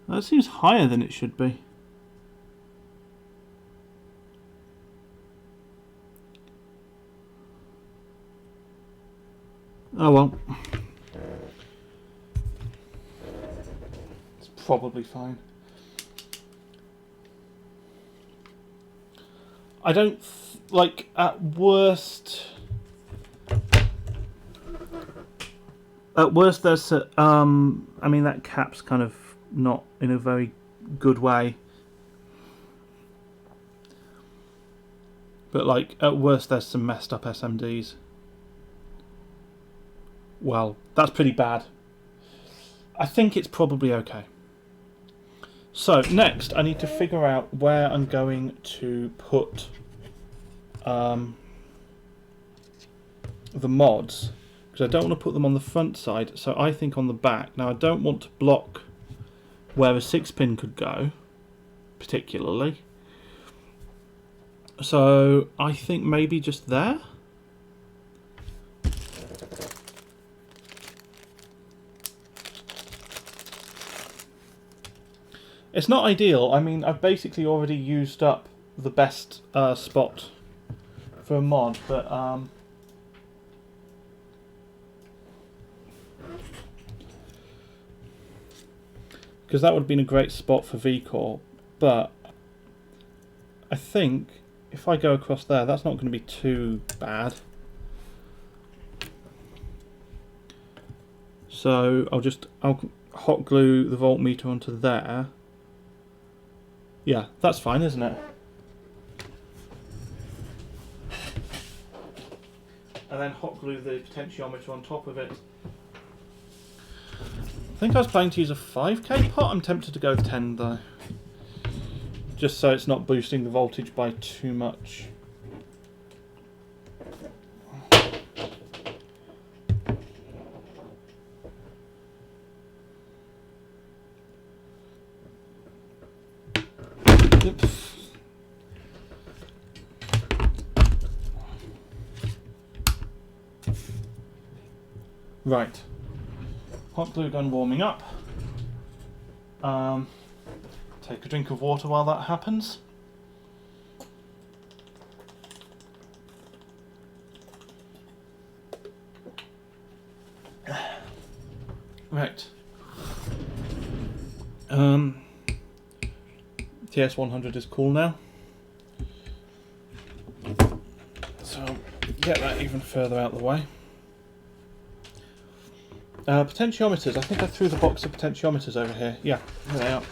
A: That seems higher than it should be. Oh well. probably fine. I don't like, at worst there's I mean, that cap's kind of not in a very good way, but like at worst there's some messed up SMDs. Well, that's pretty bad. I think it's probably okay. So next I need to figure out where I'm going to put the mods, because I don't want to put them on the front side, so I think on the back. Now I don't want to block where a 6-pin could go particularly, so I think maybe just there. It's not ideal. I mean, I've basically already used up the best spot for a mod, but because that would have been a great spot for Vcore, but I think if I go across there, that's not going to be too bad. So I'll hot glue the voltmeter onto there. Yeah, that's fine, isn't it? And then hot glue the potentiometer on top of it. I think I was planning to use a 5k pot. I'm tempted to go with 10 though, just so it's not boosting the voltage by too much. Oops. Right, hot glue gun warming up. Take a drink of water while that happens. Right. TS100 is cool now, so get that even further out of the way. Potentiometers. I think I threw the box of potentiometers over here. Yeah, here they are.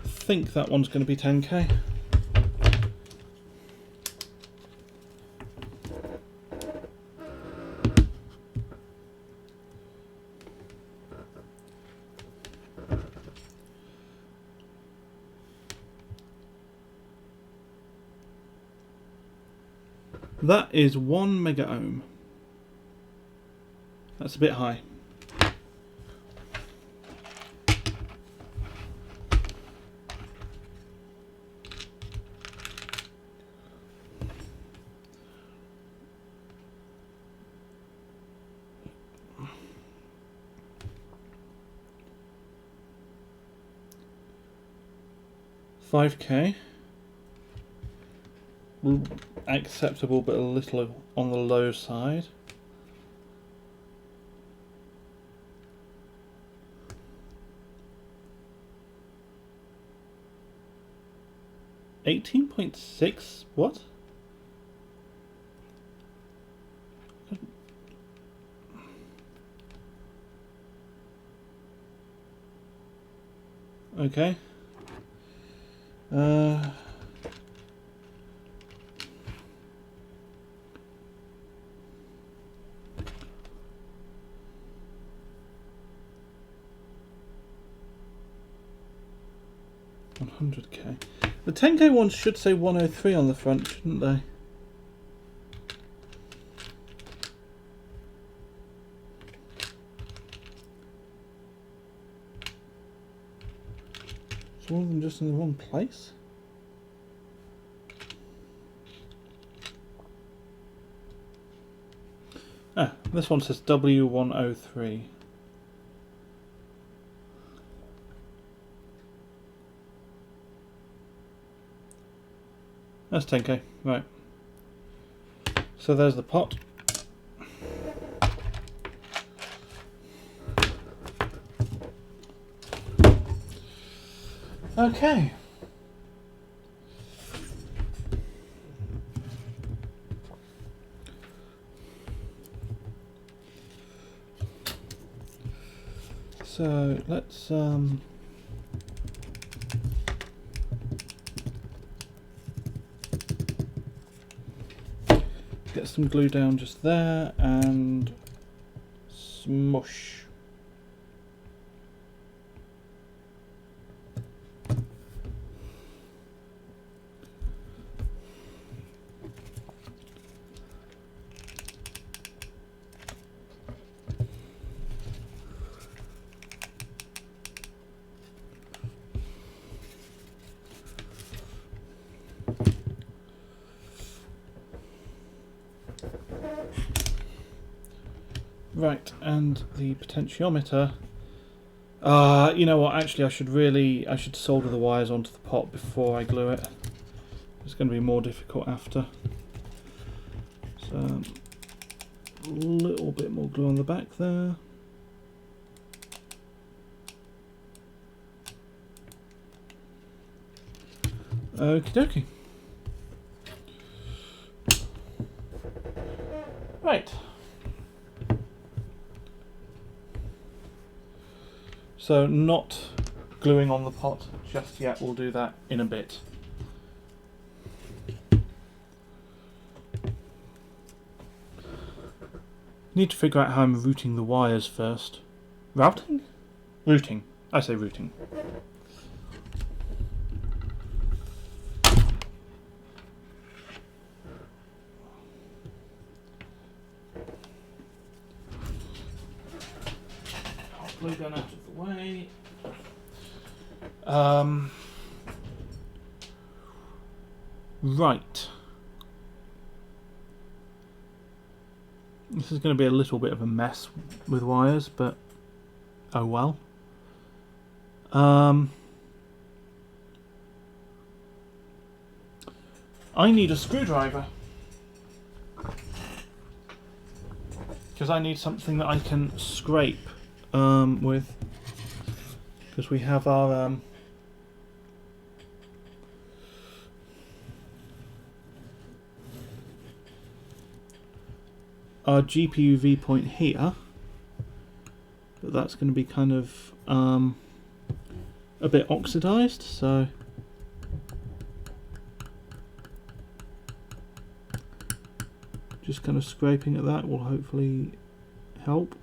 A: I think that one's going to be 10k. That is 1 mega ohm. That's a bit high. $5K. Acceptable, but a little on the low side. $18.6? What? Okay. $100K. The 10K ones should say 103 on the front, shouldn't they? Is one of them just in the wrong place? Ah, this one says W103. That's 10k, right. So there's the pot. Okay. So let's get some glue down just there and smush. Right, and the potentiometer. You know what? Actually, I should solder the wires onto the pot before I glue it. It's going to be more difficult after. So a little bit more glue on the back there. Okie dokie. Right. So not gluing on the pot just yet, we'll do that in a bit. Need to figure out how I'm routing the wires first. Routing? Routing. I say routing. Glue gun out of the way. Right. This is going to be a little bit of a mess with wires, but oh well. I need a screwdriver. Because I need something that I can scrape with, because we have our GPU V point here, but that's going to be kind of a bit oxidized, so just kind of scraping at that will hopefully help.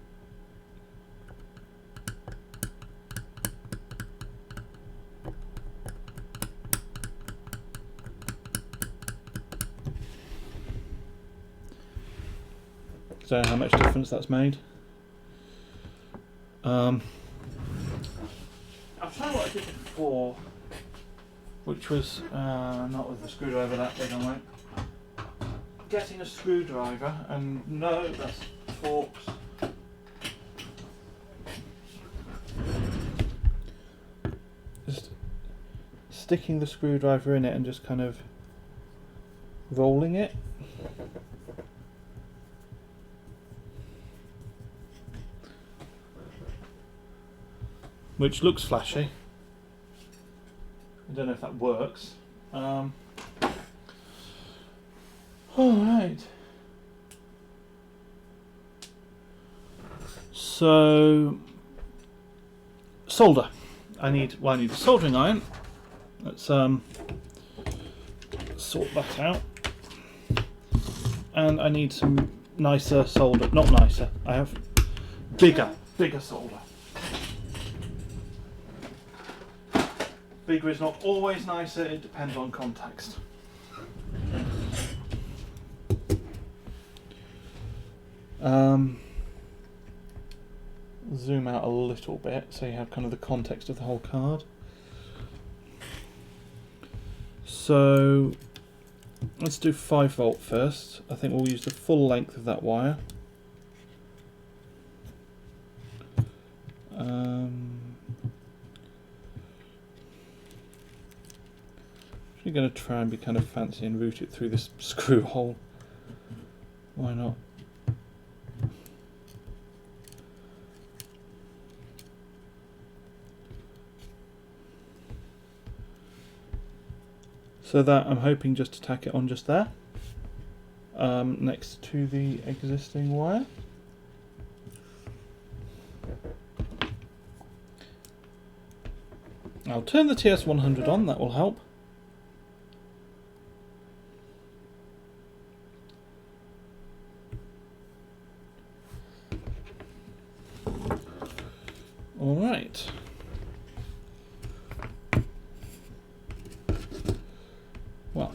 A: Don't know how much difference that's made. I'll try what I did before, which was not with the screwdriver that big on it. Getting a screwdriver, and no, that's forks. Just sticking the screwdriver in it and just kind of rolling it. Which looks flashy. I don't know if that works. Alright. So, solder. I need a soldering iron. Let's sort that out. And I need some nicer solder. Not nicer. I have bigger solder. Bigger is not always nicer, it depends on context. Zoom out a little bit so you have kind of the context of the whole card. So let's do 5 volt first. I think we'll use the full length of that wire. We're going to try and be kind of fancy and route it through this screw hole. Why not? So that I'm hoping just to tack it on just there, next to the existing wire. I'll turn the TS100 on, that will help. All right. Well.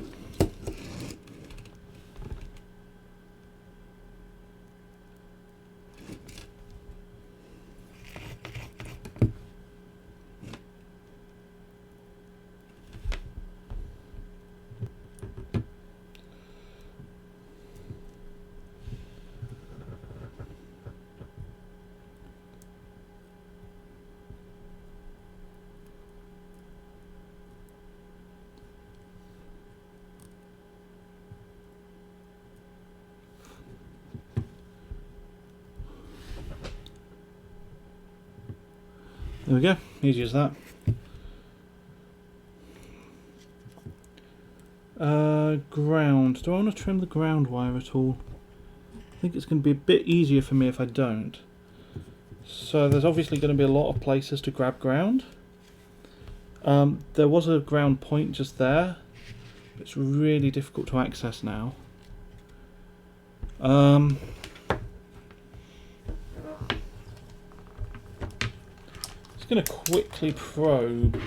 A: There we go, easy as that. Ground. Do I want to trim the ground wire at all? I think it's going to be a bit easier for me if I don't. So there's obviously going to be a lot of places to grab ground. There was a ground point just there. It's really difficult to access now. Just going to quickly probe.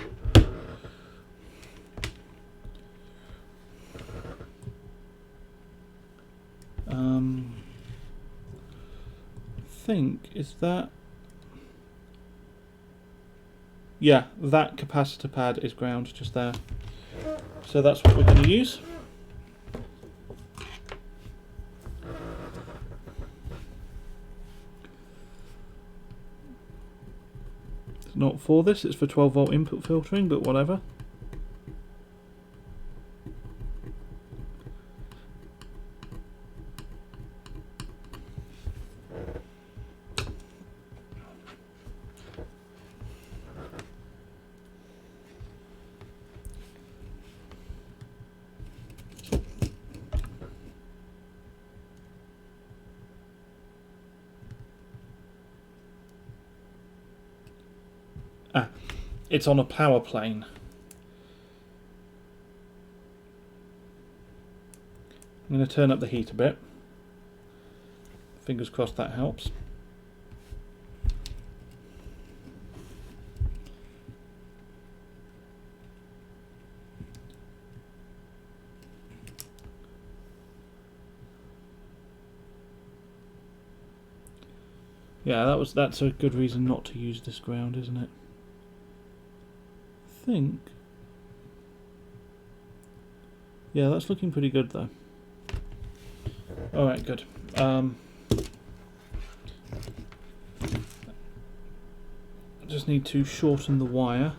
A: I think, is that... Yeah, that capacitor pad is ground just there. So that's what we're going to use. It's not for this, it's for 12 volt input filtering, but whatever. It's on a power plane. I'm going to turn up the heat a bit. Fingers crossed that helps. Yeah, that's a good reason not to use this ground, isn't it? Think. Yeah, that's looking pretty good though. Alright, good. I just need to shorten the wire.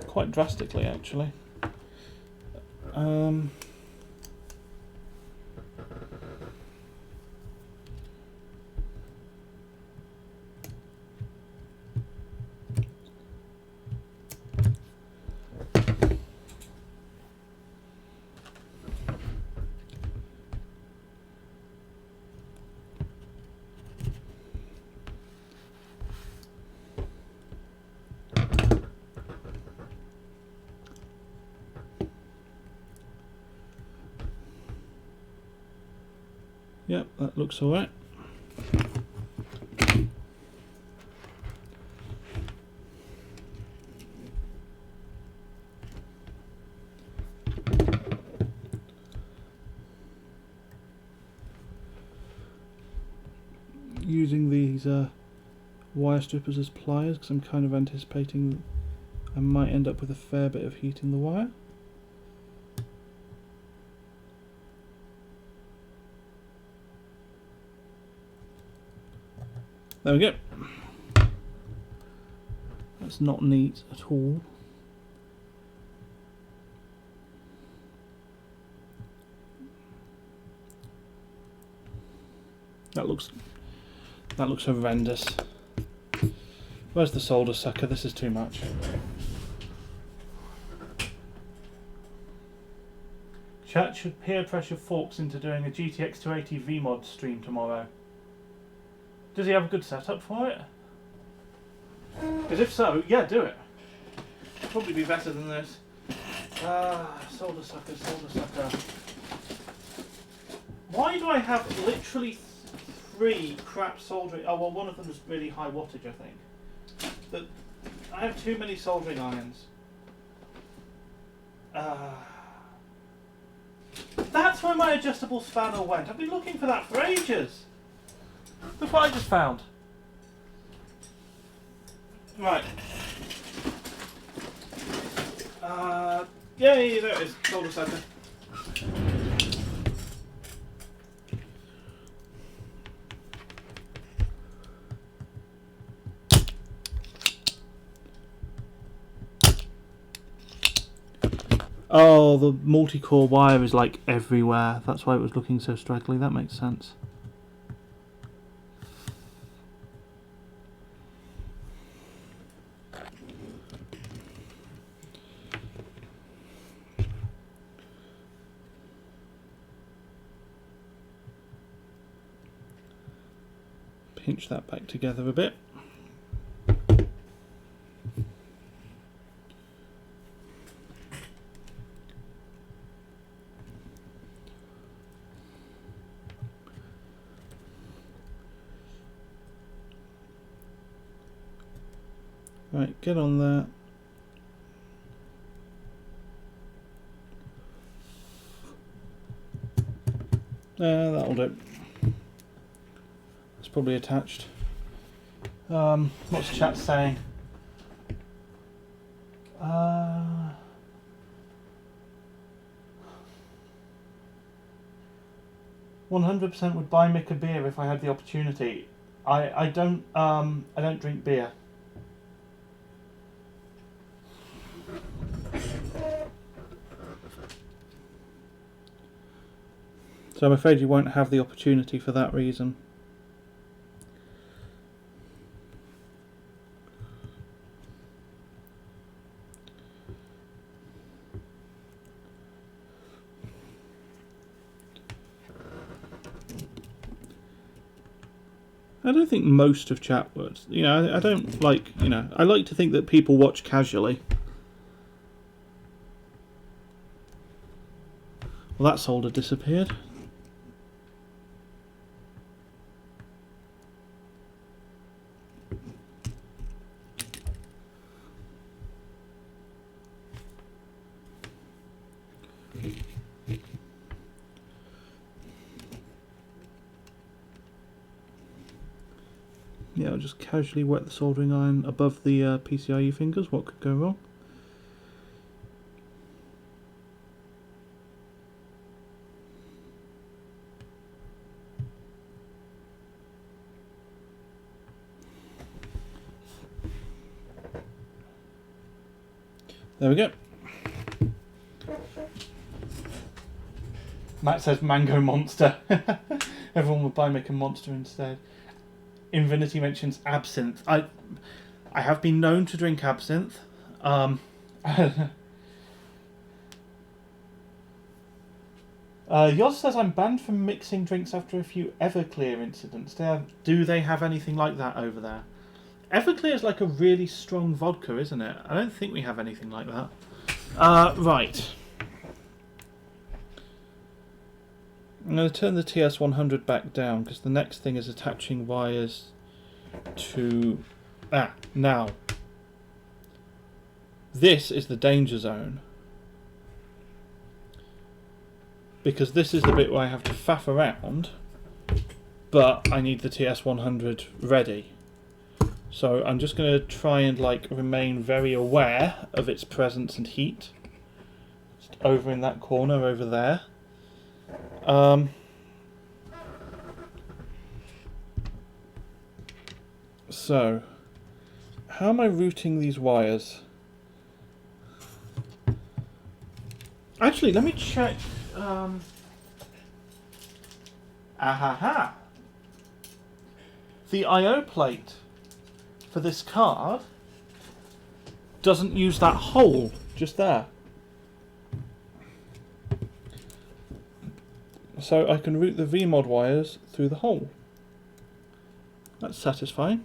A: Quite drastically, actually. Yep, that looks alright. Using these wire strippers as pliers because I'm kind of anticipating I might end up with a fair bit of heat in the wire. There we go. That's not neat at all. That looks horrendous. Where's the solder sucker? This is too much. Chat should peer pressure Forks into doing a GTX 280 Vmod stream tomorrow. Does he have a good setup for it? Because if so, yeah, do it. It'll probably be better than this. Solder sucker, solder sucker. Why do I have literally 3 crap soldering? Oh well, one of them is really high wattage, I think. But I have too many soldering irons. That's where my adjustable spanner went. I've been looking for that for ages. Look what I just found. Right. Yay, there it is. Solder sucker. Oh, the multi-core wire is like everywhere. That's why it was looking so straggly. That makes sense. Pinch that back together a bit. Right, get on there. That'll do. It's probably attached. What's chat saying? 100% would buy Mick a beer if I had the opportunity. I don't drink beer. So I'm afraid you won't have the opportunity for that reason. I don't think most of chat would. You know, I don't like, you know, I like to think that people watch casually. Well, that solder disappeared. Yeah, I'll just casually wet the soldering iron above the PCIe fingers. What could go wrong? There we go. Matt says mango monster. Everyone would buy Mick a monster instead. Infinity mentions absinthe. I have been known to drink absinthe. Yoz says I'm banned from mixing drinks after a few Everclear incidents. Do they have anything like that over there? Everclear is like a really strong vodka, isn't it? I don't think we have anything like that. Right. I'm going to turn the TS100 back down because the next thing is attaching wires to... now. This is the danger zone. Because this is the bit where I have to faff around, but I need the TS100 ready. So I'm just going to try and like remain very aware of its presence and heat. Just over in that corner over there. So, how am I routing these wires? Actually, let me check. Ahaha. the I/O plate for this card doesn't use that hole just there. So I can route the VMod wires through the hole. That's satisfying.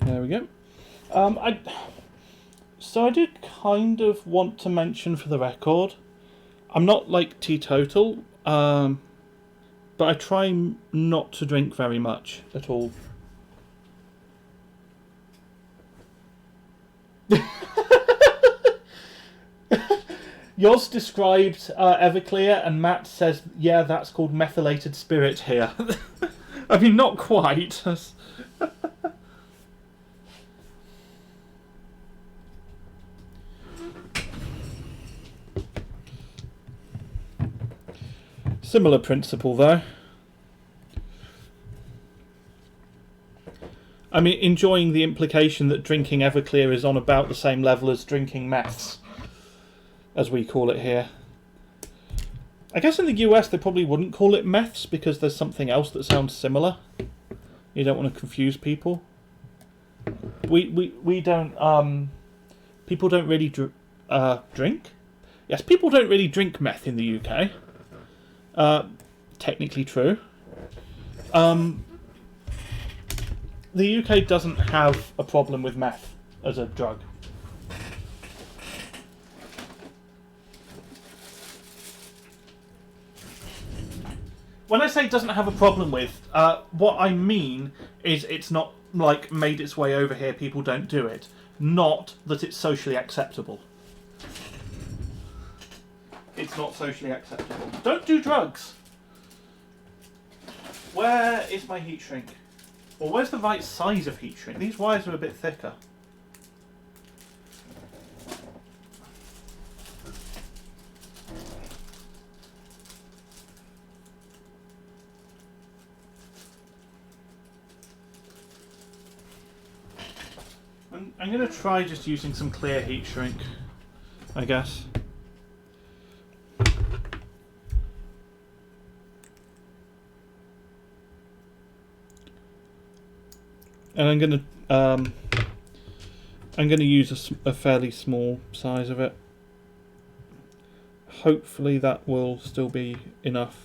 A: There we go. So I do kind of want to mention for the record, I'm not like teetotal, but I try not to drink very much at all. Yours described Everclear, and Matt says, yeah, that's called methylated spirit here. I mean, not quite. Similar principle, though. I mean, enjoying the implication that drinking Everclear is on about the same level as drinking meths, as we call it here. I guess in the US they probably wouldn't call it meths because there's something else that sounds similar. You don't want to confuse people. We don't. People don't really drink. Yes, people don't really drink meth in the UK. Technically true. The UK doesn't have a problem with meth as a drug. When I say it doesn't have a problem with, what I mean is it's not like made its way over here, people don't do it. Not that it's socially acceptable. It's not socially acceptable. Don't do drugs. Where is my heat shrink? Or where's the right size of heat shrink? These wires are a bit thicker. I'm going to try just using some clear heat shrink, I guess. And I'm going to use a fairly small size of it. Hopefully that will still be enough.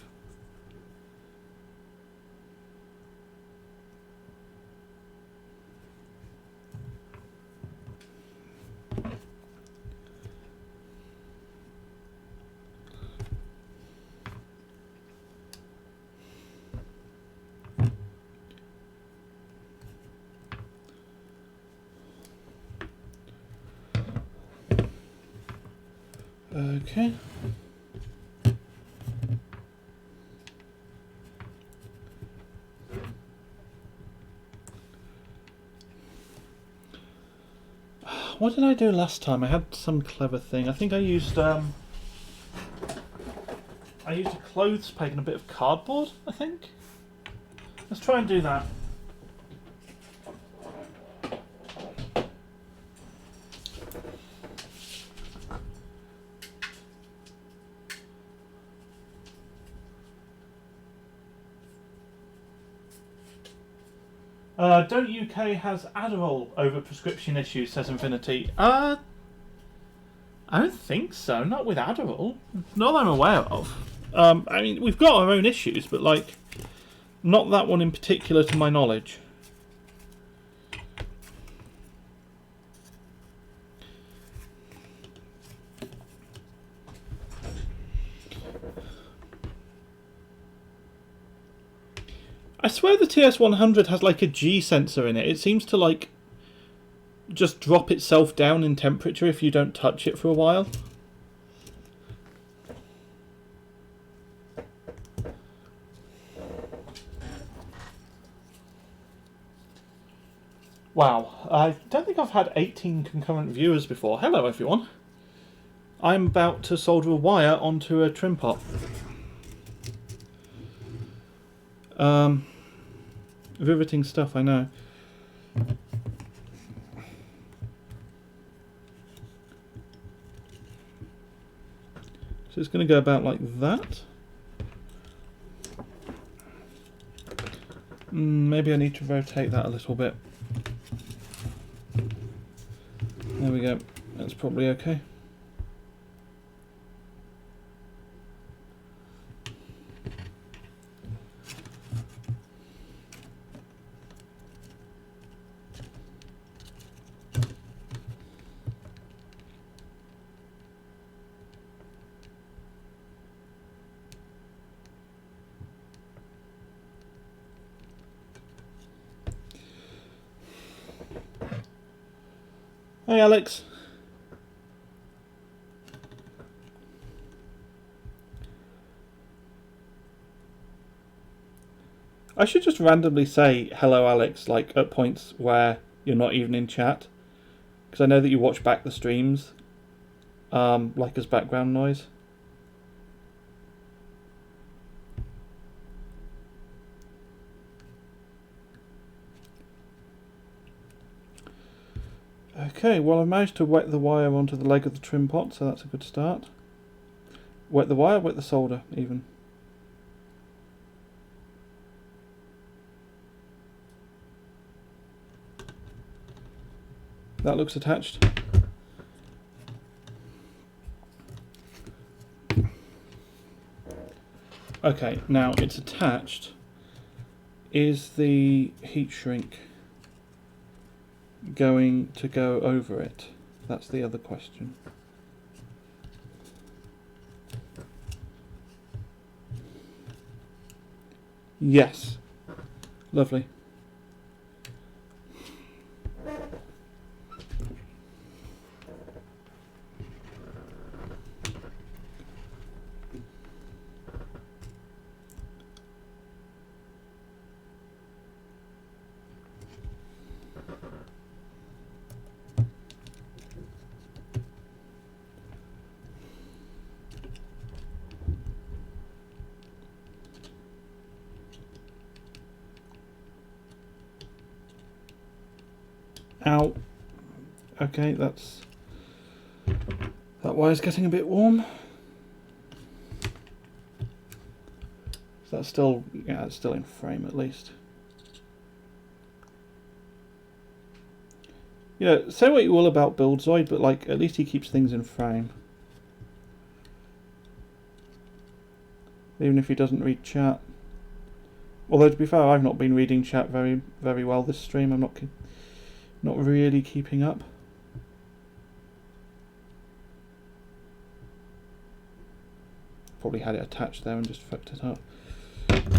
A: Okay. What did I do last time? I had some clever thing. I think I used a clothes peg and a bit of cardboard, I think. Let's try and do that. Don't UK has Adderall over prescription issues, says Infinity. I don't think so. Not with Adderall. Not that I'm aware of. I mean, we've got our own issues, but like, not that one in particular to my knowledge. I swear the TS100 has like a G sensor in it. It seems to like just drop itself down in temperature if you don't touch it for a while. Wow, I don't think I've had 18 concurrent viewers before. Hello everyone. I'm about to solder a wire onto a Trimpot. Riveting stuff, I know. So it's going to go about like that. Maybe I need to rotate that a little bit. There we go. That's probably okay. Hey Alex. I should just randomly say hello Alex like at points where you're not even in chat, because I know that you watch back the streams like as background noise. Okay, well I've managed to wet the wire onto the leg of the Trimpot, so that's a good start. Wet the wire, wet the solder even. That looks attached. Okay, now it's attached. Is the heat shrink going to go over it? That's the other question. Yes. Lovely. Ow. Okay, that wire's getting a bit warm. So that's still, yeah, it's still in frame at least. You know, say what you will about Buildzoid, but like at least he keeps things in frame. Even if he doesn't read chat. Although to be fair, I've not been reading chat very well this stream. I'm not really keeping up. Probably had it attached there and just fucked it up.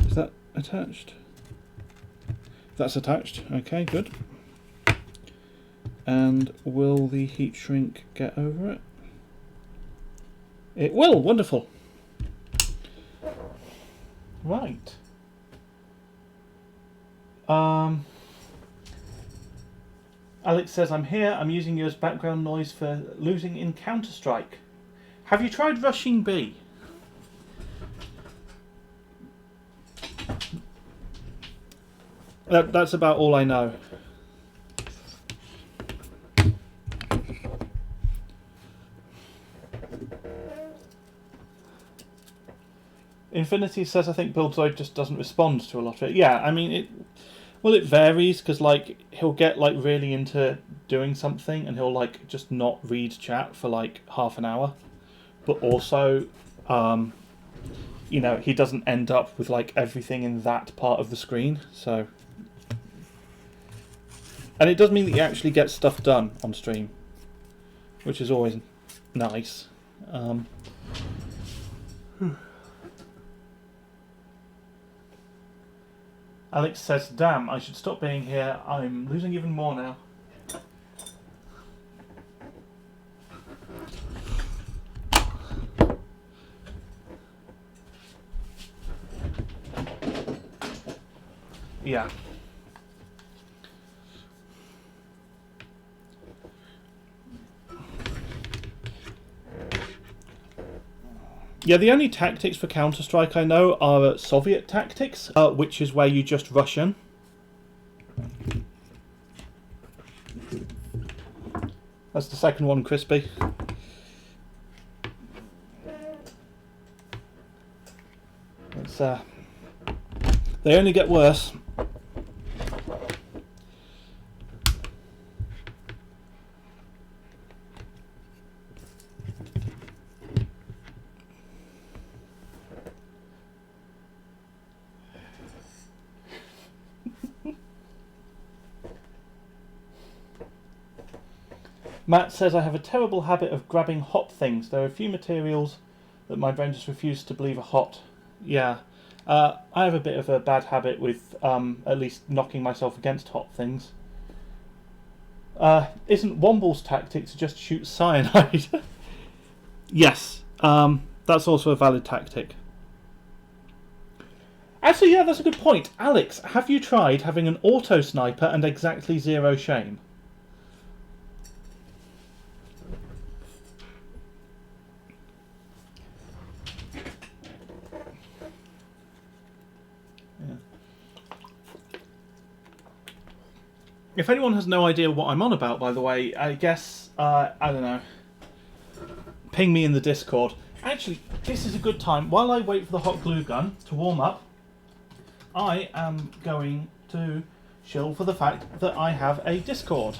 A: Is that attached? That's attached. Okay, good. And will the heat shrink get over it? It will. Wonderful. Right. Alex says, I'm here. I'm using you as background noise for losing in Counter-Strike. Have you tried rushing B? That's about all I know. Infinity says, I think Buildzoid just doesn't respond to a lot of it. Yeah, I mean, it varies, because like he'll get like really into doing something and he'll like just not read chat for like half an hour, but also you know, he doesn't end up with like everything in that part of the screen. So, and it does mean that he actually gets stuff done on stream, which is always nice. Alex says, damn, I should stop being here. I'm losing even more now. Yeah. Yeah, the only tactics for Counter-Strike I know are Soviet tactics, which is where you just rush in. That's the second one, crispy. It's, they only get worse. Matt says, I have a terrible habit of grabbing hot things. There are a few materials that my brain just refuses to believe are hot. Yeah. I have a bit of a bad habit with at least knocking myself against hot things. Isn't Womble's tactic to just shoot cyanide? Yes. That's also a valid tactic. Actually, yeah, that's a good point. Alex, have you tried having an auto sniper and exactly zero shame? If anyone has no idea what I'm on about, by the way, I guess, I don't know, ping me in the Discord. Actually, this is a good time. While I wait for the hot glue gun to warm up, I am going to shill for the fact that I have a Discord.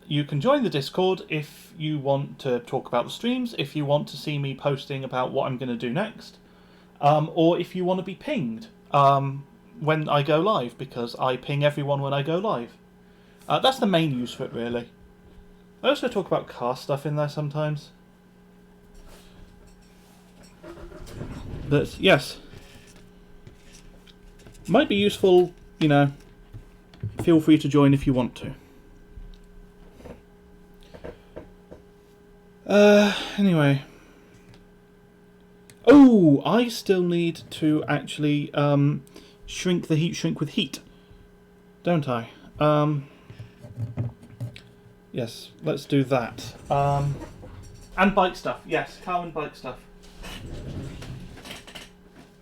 A: You can join the Discord if you want to talk about the streams, if you want to see me posting about what I'm going to do next, or if you want to be pinged when I go live, because I ping everyone when I go live. That's the main use for it, really. I also talk about car stuff in there sometimes. But, yes. Might be useful, you know. Feel free to join if you want to. Anyway. Oh, I still need to actually shrink the heat shrink with heat. Don't I? Yes, let's do that. And bike stuff. Yes, car and bike stuff.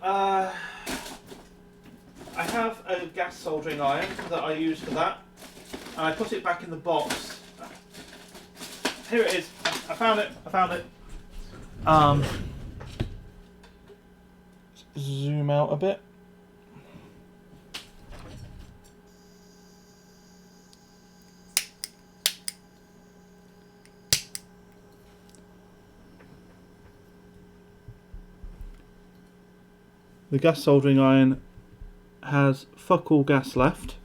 A: I have a gas soldering iron that I use for that. And I put it back in the box. Here it is. I found it. Zoom out a bit. The gas soldering iron has fuck all gas left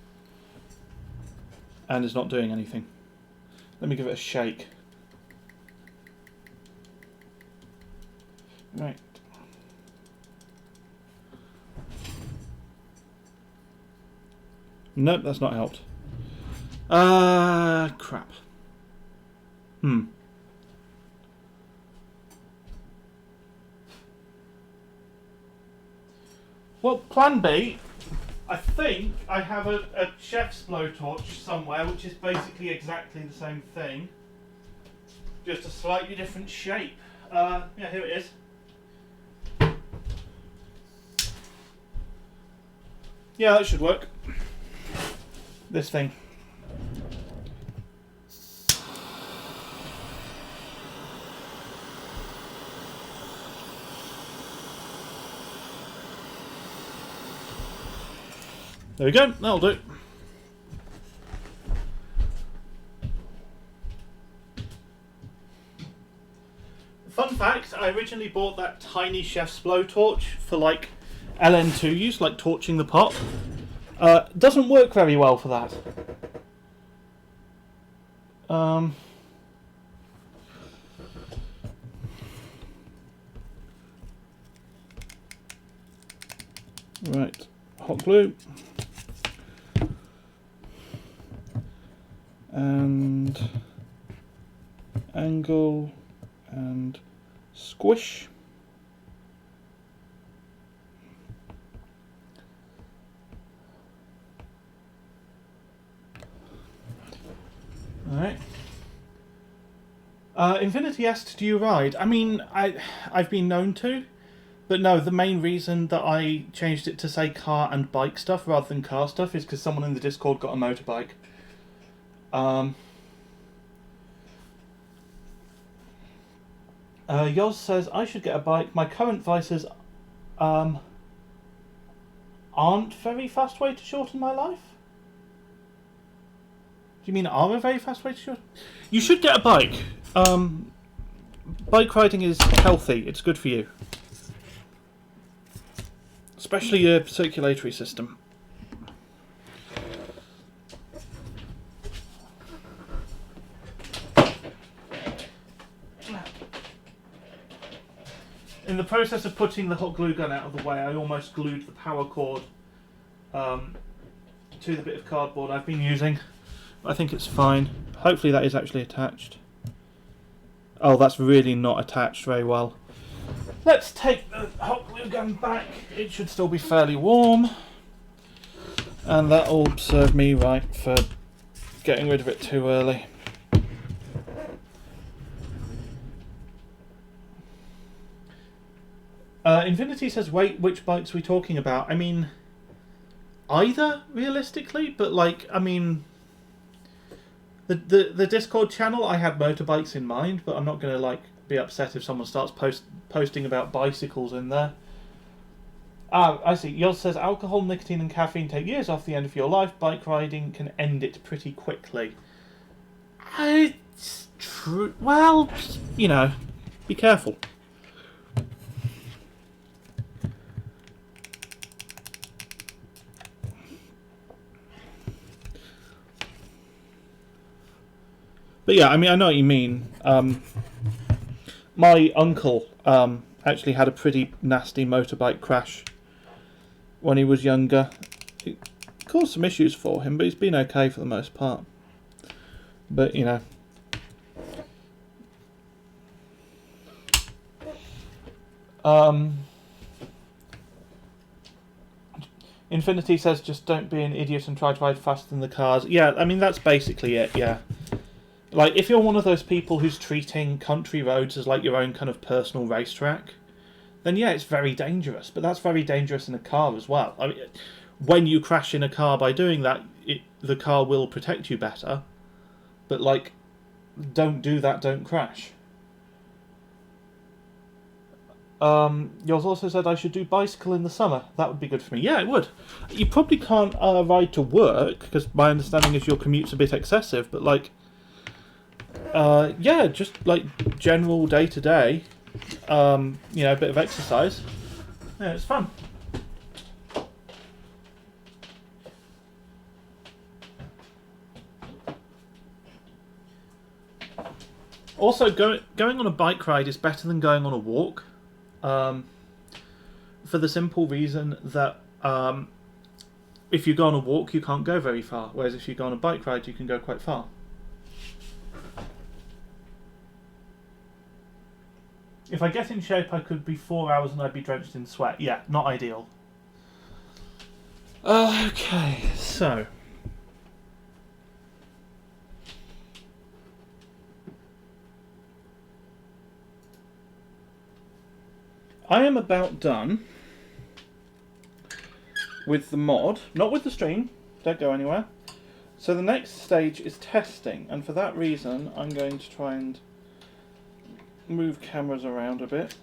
A: and is not doing anything. Let me give it a shake. Right. Nope, that's not helped. Crap. Well, plan B, I think I have a chef's blowtorch somewhere, which is basically exactly the same thing, just a slightly different shape. Yeah, here it is. Yeah, that should work. This thing. There we go, that'll do. Fun fact, I originally bought that tiny chef's blowtorch for like LN2 use, like torching the pot. Doesn't work very well for that. Right, hot glue. And angle and squish. Alright. Infinity asked, do you ride? I mean, I've been known to, but no, the main reason that I changed it to say car and bike stuff rather than car stuff is because someone in the Discord got a motorbike. Yoz says, I should get a bike. My current vices aren't very fast way to shorten my life? Do you mean are a very fast way to shorten? You should get a bike. Bike riding is healthy. It's good for you. Especially your circulatory system. In the process of putting the hot glue gun out of the way, I almost glued the power cord to the bit of cardboard I've been using. I think it's fine. Hopefully that is actually attached. Oh, that's really not attached very well. Let's take the hot glue gun back. It should still be fairly warm. And that'll serve me right for getting rid of it too early. Infinity says, wait, which bikes are we talking about? I mean, either, realistically, but like, I mean, the Discord channel, I had motorbikes in mind, but I'm not going to like be upset if someone starts posting about bicycles in there. Ah, I see. Yoz says, alcohol, nicotine and caffeine take years off the end of your life. Bike riding can end it pretty quickly. It's true. Well, you know, be careful. But yeah, I mean, I know what you mean. My uncle actually had a pretty nasty motorbike crash when he was younger. It caused some issues for him, but he's been okay for the most part. But, you know. Infinity says, just don't be an idiot and try to ride faster than the cars. Yeah, I mean, that's basically it, yeah. Like, if you're one of those people who's treating country roads as like your own kind of personal racetrack, then yeah, it's very dangerous. But that's very dangerous in a car as well. I mean, when you crash in a car by doing that, the car will protect you better. But like, don't do that, don't crash. Yours also said I should do bicycle in the summer. That would be good for me. Yeah, it would. You probably can't ride to work, because my understanding is your commute's a bit excessive, but like, yeah, just like general day-to-day, you know, a bit of exercise. Yeah, it's fun. Also, going on a bike ride is better than going on a walk, for the simple reason that if you go on a walk, you can't go very far, whereas if you go on a bike ride, you can go quite far. If I get in shape, I could be 4 hours and I'd be drenched in sweat. Yeah, not ideal. Okay, so... I am about done with the mod, not with the stream, don't go anywhere. So the next stage is testing, and for that reason I'm going to try and move cameras around a bit.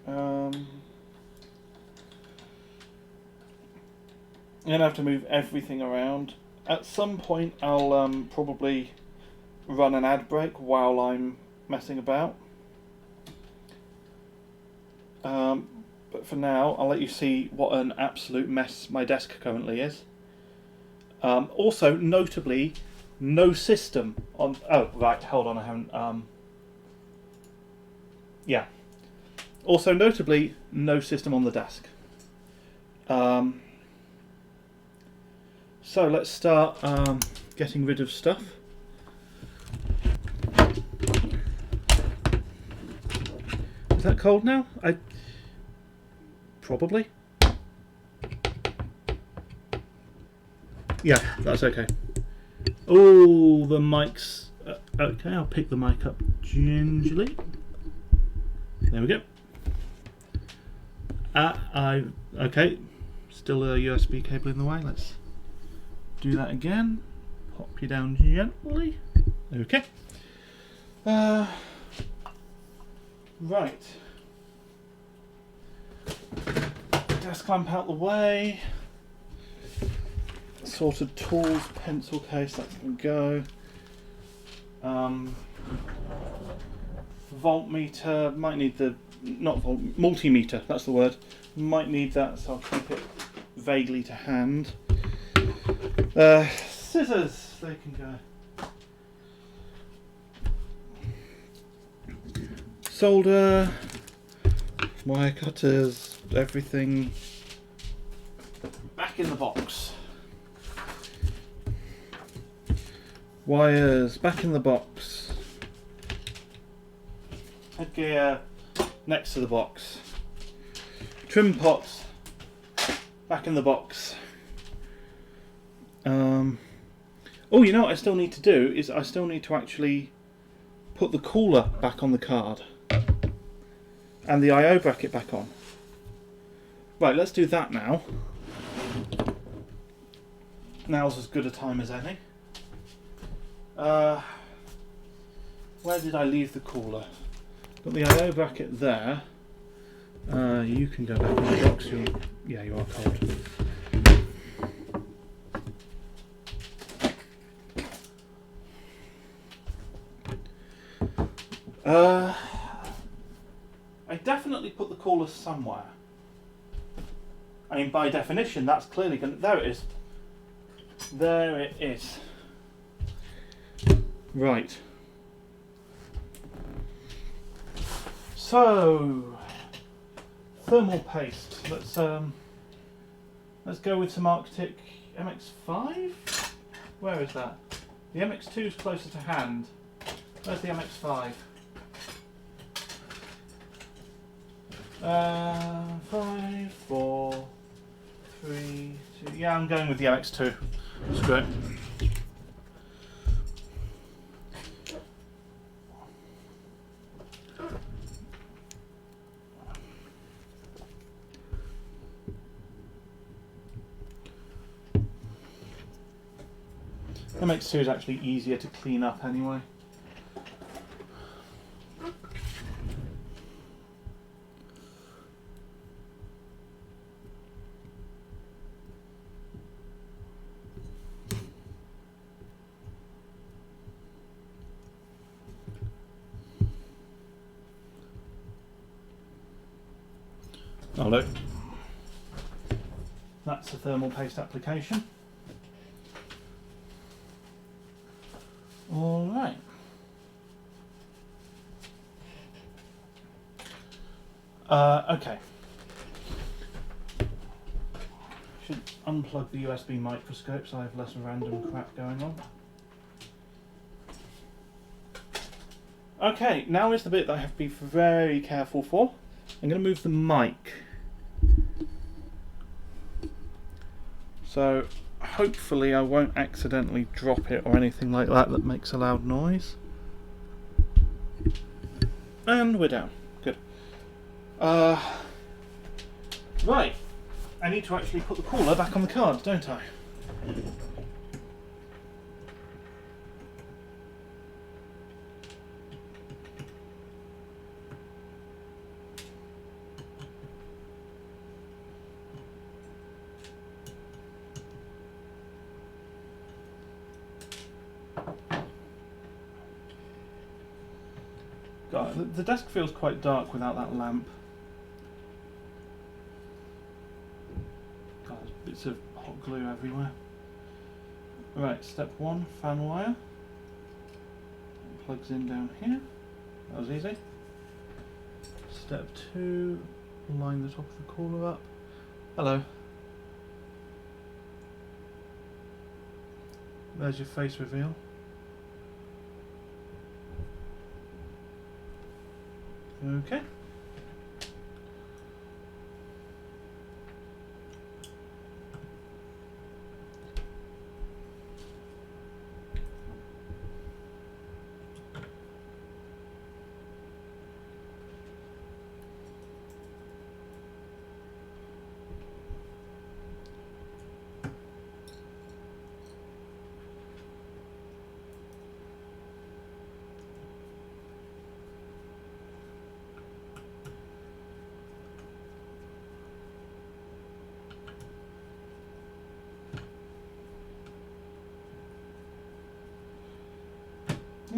A: I'm going to have to move everything around. At some point I'll probably run an ad break while I'm messing about. But for now I'll let you see what an absolute mess my desk currently is. Also, notably, no system on... Oh, right, hold on, I haven't... Yeah. Also, notably, no system on the desk. So, let's start getting rid of stuff. Is that cold now? Probably. Yeah, that's okay. Oh, the mic's... okay, I'll pick the mic up gingerly. There we go. Okay, still a USB cable in the way. Let's do that again. Pop you down gently. Okay. Right. Desk lamp out the way. Sorted tools, pencil case, that can go. Voltmeter, might need the, not volt, multimeter, that's the word. Might need that, so I'll keep it vaguely to hand. Scissors, they can go. Solder, wire cutters, everything back in the box. Wires back in the box. Headgear next to the box. Trimpots back in the box. Oh, you know what I still need to do is I still need to actually put the cooler back on the card and the I/O bracket back on. Right, let's do that now. Now's as good a time as any. Where did I leave the cooler? Got the I/O bracket there. You can go back in the box. Yeah, you are cold. I definitely put the cooler somewhere. I mean, by definition, that's clearly going to... There it is. There it is. Right. So, thermal paste. Let's go with some Arctic MX5. Where is that? The MX2 is closer to hand. Where's the MX5? 5, 4, 3, 2. Yeah, I'm going with the MX2. That's great. MX2 is actually easier to clean up anyway. Oh look, that's a thermal paste application. All right. Okay. Should unplug the USB microscope so I have less random crap going on. Okay, now is the bit that I have to be very careful for. I'm going to move the mic. So hopefully I won't accidentally drop it or anything like that that makes a loud noise. And we're down. Good. Right. I need to actually put the cooler back on the card, don't I? God, the desk feels quite dark without that lamp. God, there's bits of hot glue everywhere. Right, step 1, fan wire. It plugs in down here. That was easy. Step 2, line the top of the cooler up. Hello. There's your face reveal. Okay.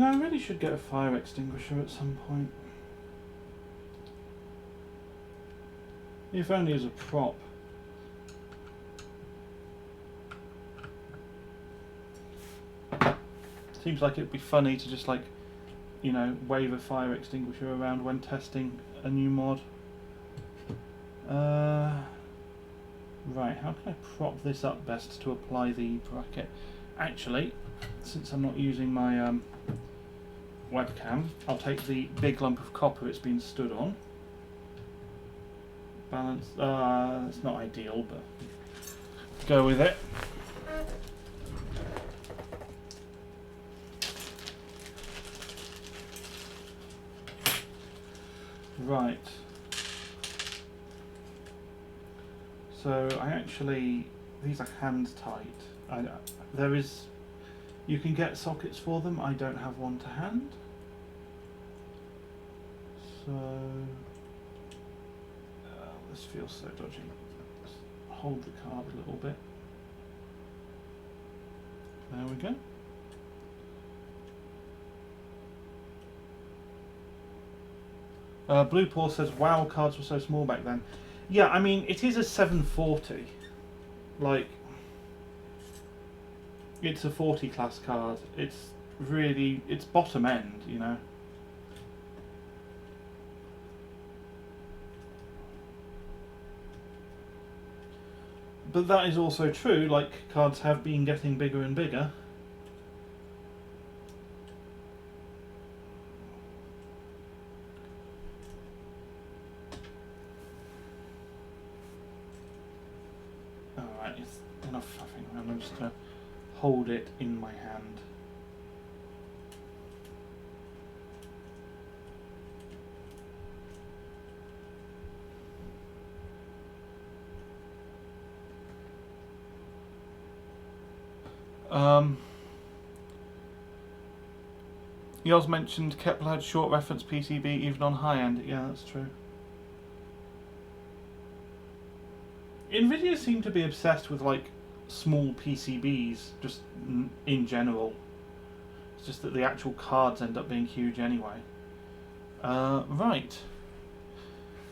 A: You know, I really should get a fire extinguisher at some point. If only as a prop. Seems like it'd be funny to just, like, you know, wave a fire extinguisher around when testing a new mod. Right, how can I prop this up best to apply the bracket? Actually, since I'm not using my webcam, I'll take the big lump of copper it's been stood on. Balance, it's not ideal, but go with it. Right. So I actually, these are hand tight. You can get sockets for them. I don't have one to hand. So this feels so dodgy. Let's hold the card a little bit. There we go. Blue Paw says, wow, cards were so small back then. Yeah, I mean, it is a 740. Like, it's a 40 class card. It's really, it's bottom end, you know. But that is also true, like, cards have been getting bigger and bigger. Enough faffing around. I'm just going to hold it in my hand. Yoz mentioned Kepler had short reference PCB even on high end. Yeah, that's true. Nvidia seem to be obsessed with, like, small PCBs, just in general. It's just that the actual cards end up being huge anyway. Right.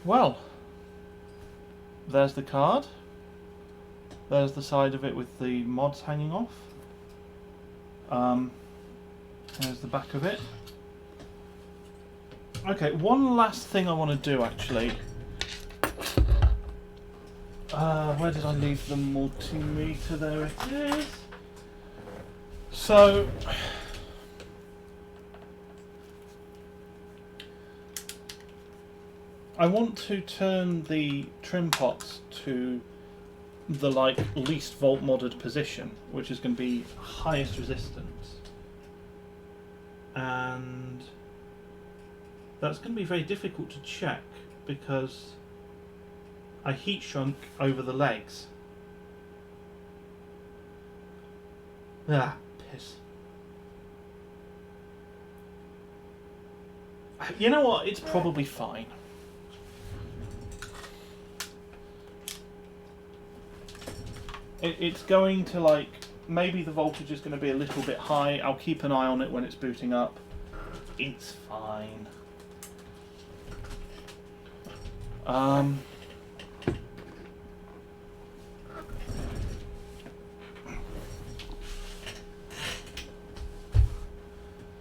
A: Well, there's the card. There's the side of it with the mods hanging off. There's the back of it. Okay, one last thing I want to do, actually. Where did I leave the multimeter? There it is. So, I want to turn the Trimpots to the, like, least Voltmodded position, which is going to be highest resistance. And that's going to be very difficult to check because I heat shrunk over the legs. Ah, piss. You know what? It's probably fine. It's going to, like, maybe the voltage is going to be a little bit high. I'll keep an eye on it when it's booting up. It's fine.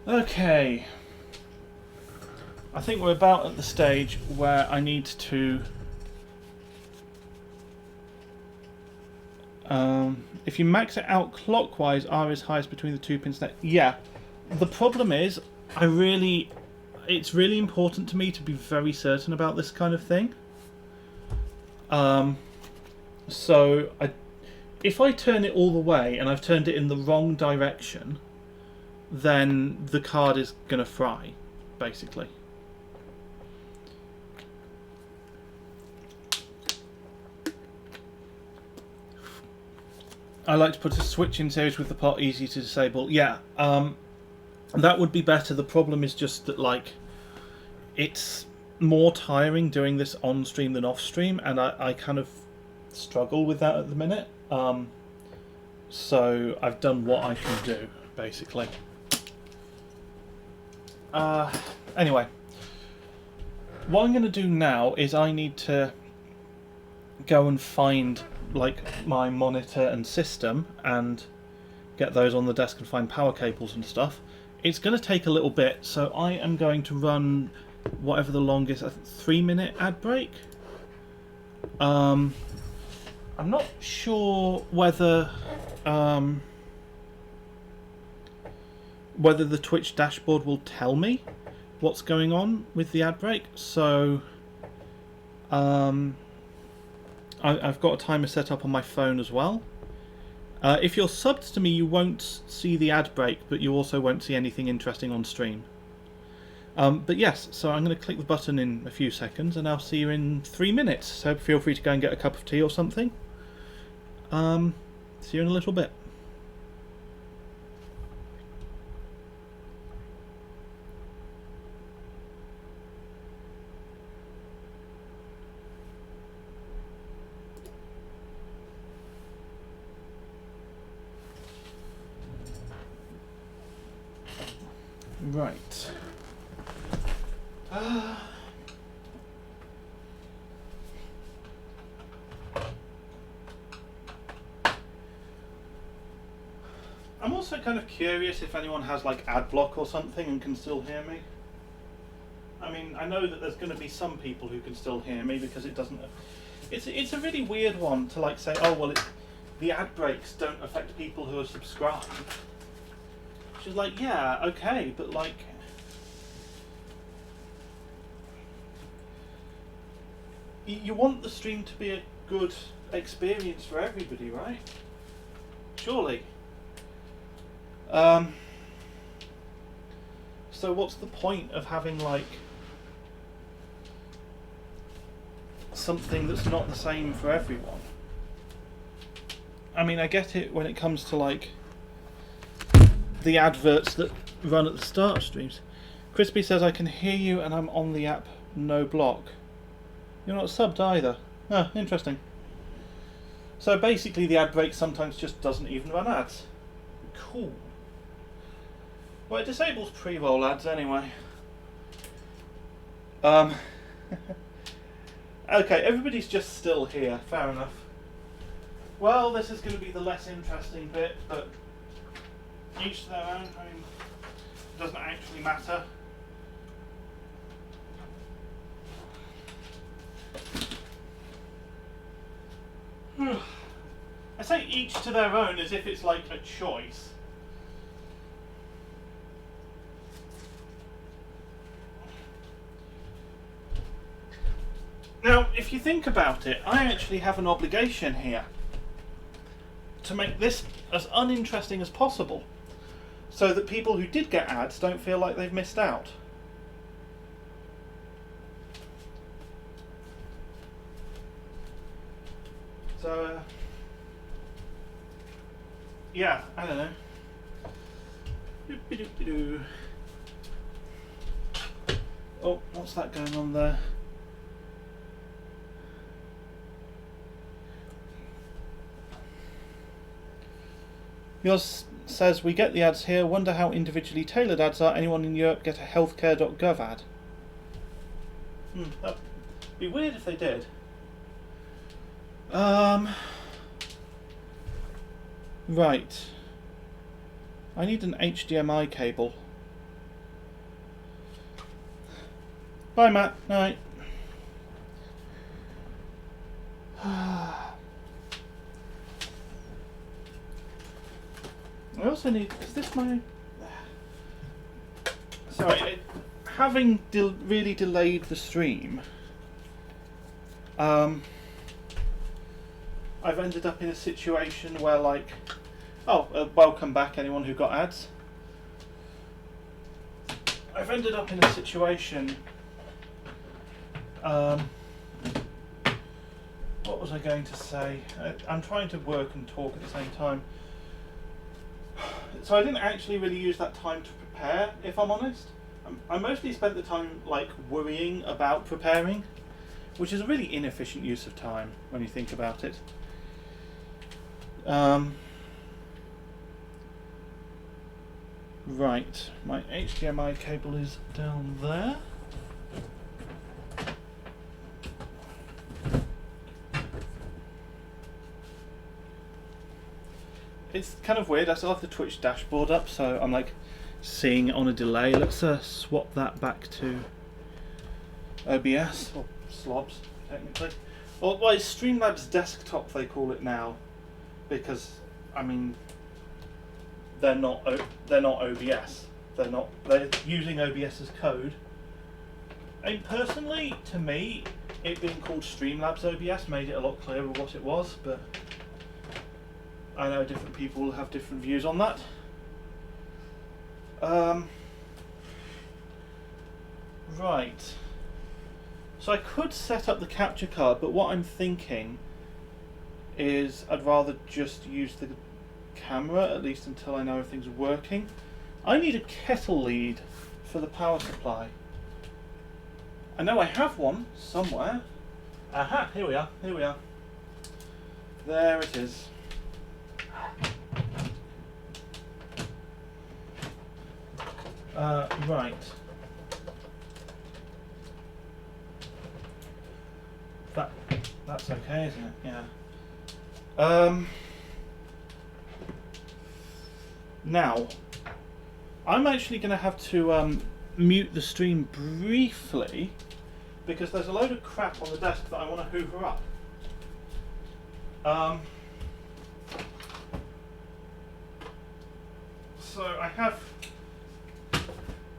A: Okay. I think we're about at the stage where I need to if you max it out clockwise, R is highest between the two pins. Yeah. The problem is, it's really important to me to be very certain about this kind of thing. So if I turn it all the way and I've turned it in the wrong direction, then the card is going to fry, basically. I like to put a switch in series with the pot, easy to disable. Yeah, that would be better. The problem is just that, like, it's more tiring doing this on stream than off stream, and I kind of struggle with that at the minute. So I've done what I can do, basically. Anyway, what I'm going to do now is I need to go and find like my monitor and system and get those on the desk and find power cables and stuff. It's going to take a little bit, so I am going to run whatever the longest 3-minute ad break. I'm not sure whether the Twitch dashboard will tell me what's going on with the ad break, so I've got a timer set up on my phone as well. If you're subbed to me, you won't see the ad break, but you also won't see anything interesting on stream. But yes, so I'm going to click the button in a few seconds, and I'll see you in 3 minutes. So feel free to go and get a cup of tea or something. See you in a little bit. Right. I'm also kind of curious if anyone has like ad block or something and can still hear me. I mean, I know that there's going to be some people who can still hear me because it doesn't. It's a really weird one to like say, oh well, the ad breaks don't affect people who are subscribed. Which is like, yeah, okay, but like, you want the stream to be a good experience for everybody, right? Surely. So what's the point of having like something that's not the same for everyone? I mean, I get it when it comes to like the adverts that run at the start of streams. Crispy says, I can hear you and I'm on the app, no block. You're not subbed either. Oh, interesting. So basically the ad break sometimes just doesn't even run ads. Cool. Well, it disables pre-roll ads anyway. Okay, everybody's just still here. Fair enough. Well, this is going to be the less interesting bit, but each to their own. I mean, it doesn't actually matter. I say each to their own as if it's like a choice. Now, if you think about it, I actually have an obligation here to make this as uninteresting as possible, so that people who did get ads don't feel like they've missed out. So, yeah, I don't know. Doop-a-doop-a-doo. Oh, what's that going on there? Yours says, we get the ads here, wonder how individually tailored ads are. Anyone in Europe get a healthcare.gov ad? That'd be weird if they did. Right. I need an HDMI cable. Bye, Matt. Night. I also need. Is this my? Sorry, having really delayed the stream. I've ended up in a situation where, like, welcome back, anyone who got ads. I've ended up in a situation. What was I going to say? I'm trying to work and talk at the same time. So I didn't actually really use that time to prepare, if I'm honest. I mostly spent the time like worrying about preparing, which is a really inefficient use of time when you think about it. Right, my HDMI cable is down there. It's kind of weird, I still have the Twitch dashboard up, so I'm like seeing it on a delay. Let's swap that back to OBS, or slobs technically. Or well, it's Streamlabs Desktop they call it now, because I mean they're not OBS. They're using OBS's code. And personally, to me, it being called Streamlabs OBS made it a lot clearer what it was, but I know different people have different views on that. Right. So I could set up the capture card, but what I'm thinking is I'd rather just use the camera, at least until I know if things are working. I need a kettle lead for the power supply. I know I have one somewhere. Aha, here we are, here we are. There it is. Right. That's okay, isn't it? Yeah. Now, I'm actually going to have to mute the stream briefly because there's a load of crap on the desk that I want to hoover up. So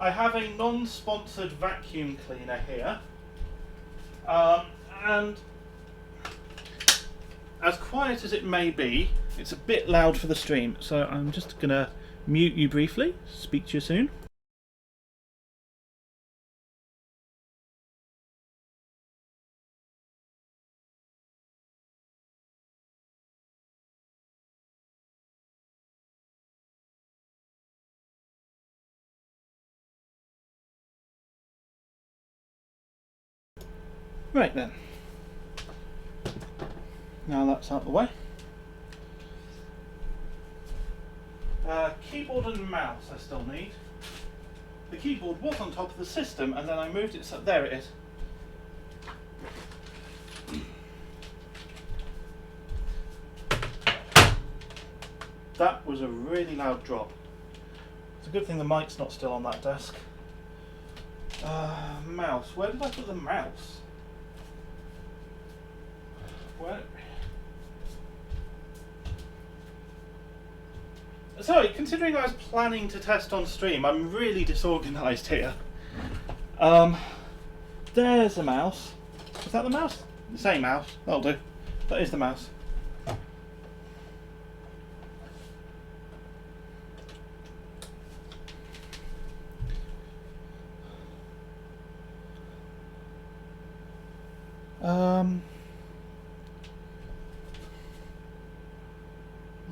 A: I have a non-sponsored vacuum cleaner here, and as quiet as it may be, it's a bit loud for the stream, so I'm just going to mute you briefly. Speak to you soon. Right then. Now that's out the way. Keyboard and mouse I still need. The keyboard was on top of the system and then I moved it, so there it is. That was a really loud drop. It's a good thing the mic's not still on that desk. Mouse. Where did I put the mouse? Where? Sorry, considering I was planning to test on stream, I'm really disorganised here. There's a mouse. Is that the mouse? The same mouse. That'll do. That is the mouse.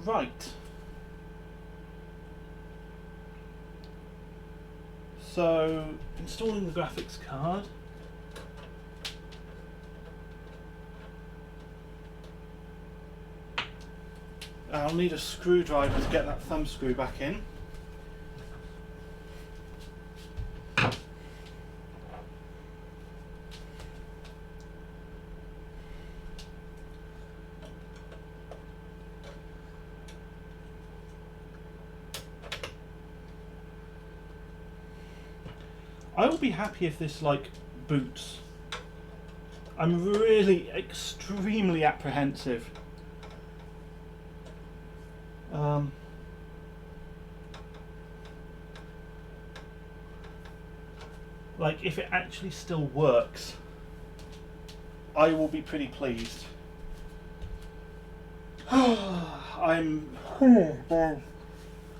A: Right. So, installing the graphics card. I'll need a screwdriver to get that thumb screw back in. I will be happy if this like boots. I'm really extremely apprehensive. Like if it actually still works, I will be pretty pleased. I'm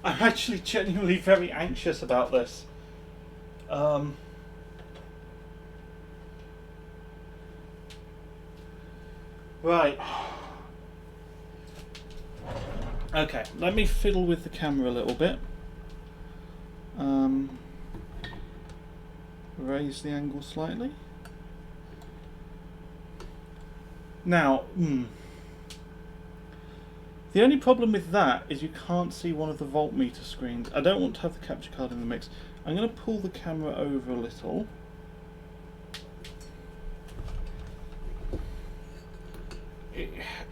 A: actually genuinely very anxious about this. Right. Okay, let me fiddle with the camera a little bit. Raise the angle slightly. Now, The only problem with that is you can't see one of the voltmeter screens. I don't want to have the capture card in the mix. I'm going to pull the camera over a little.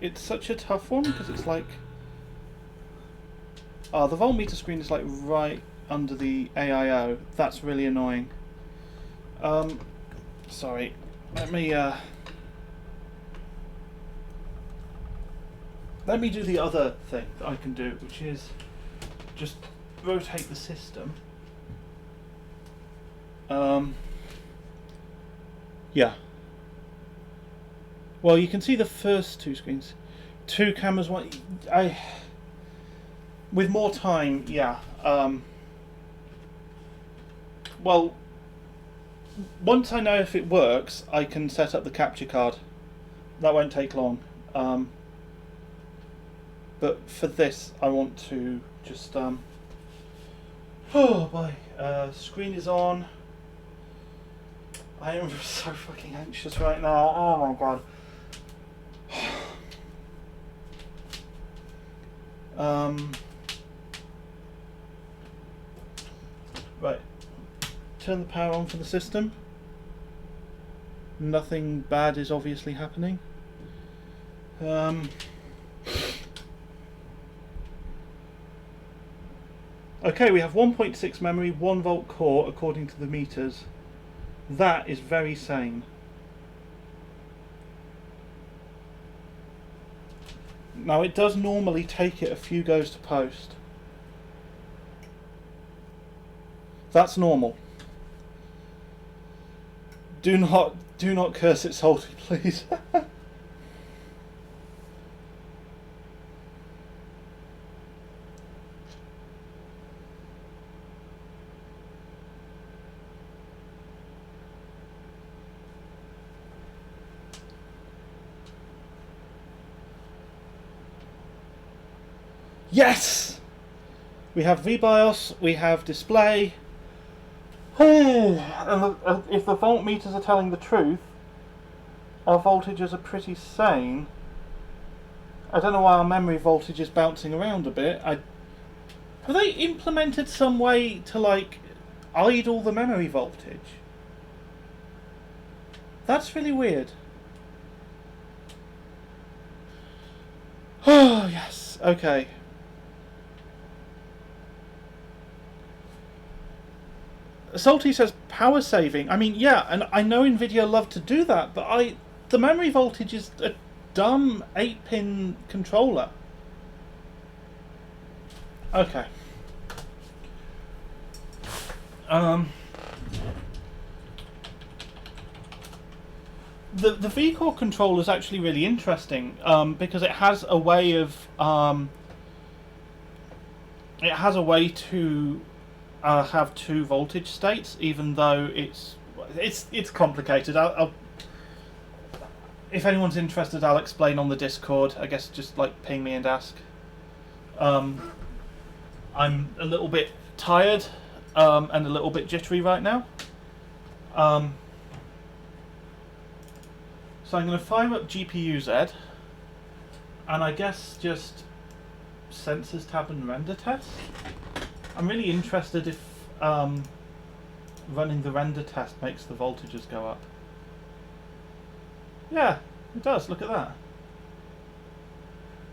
A: It's such a tough one because it's like... Oh, the voltmeter screen is like right under the AIO. That's really annoying. Sorry. Let me do the other thing that I can do, which is just rotate the system. Yeah. Well, you can see the first two screens. Two cameras, one... With more time, yeah. Well, once I know if it works, I can set up the capture card. That won't take long. But for this, I want to just... Oh boy, screen is on. I am so fucking anxious right now. Oh my god. Right. Turn the power on for the system. Nothing bad is obviously happening. Okay, we have 1.6 memory, 1 volt core according to the meters. That is very sane. Now it does normally take it a few goes to post. That's normal. Do not curse it salty, please. Yes! We have VBIOS, we have display. And if the voltmeters are telling the truth, our voltages are pretty sane. I don't know why our memory voltage is bouncing around a bit. Have they implemented some way to like idle the memory voltage? That's really weird. Oh yes, okay. Salty says power saving. I mean, yeah, and I know Nvidia love to do that, but the memory voltage is a dumb 8-pin controller. Okay. The Vcore controller is actually really interesting because it has a way of to have two voltage states, even though it's complicated. If anyone's interested, I'll explain on the Discord. I guess just like ping me and ask. I'm a little bit tired and a little bit jittery right now. So I'm going to fire up GPU-Z, and I guess just sensors tab and render test. I'm really interested if running the render test makes the voltages go up. Yeah, it does, look at that.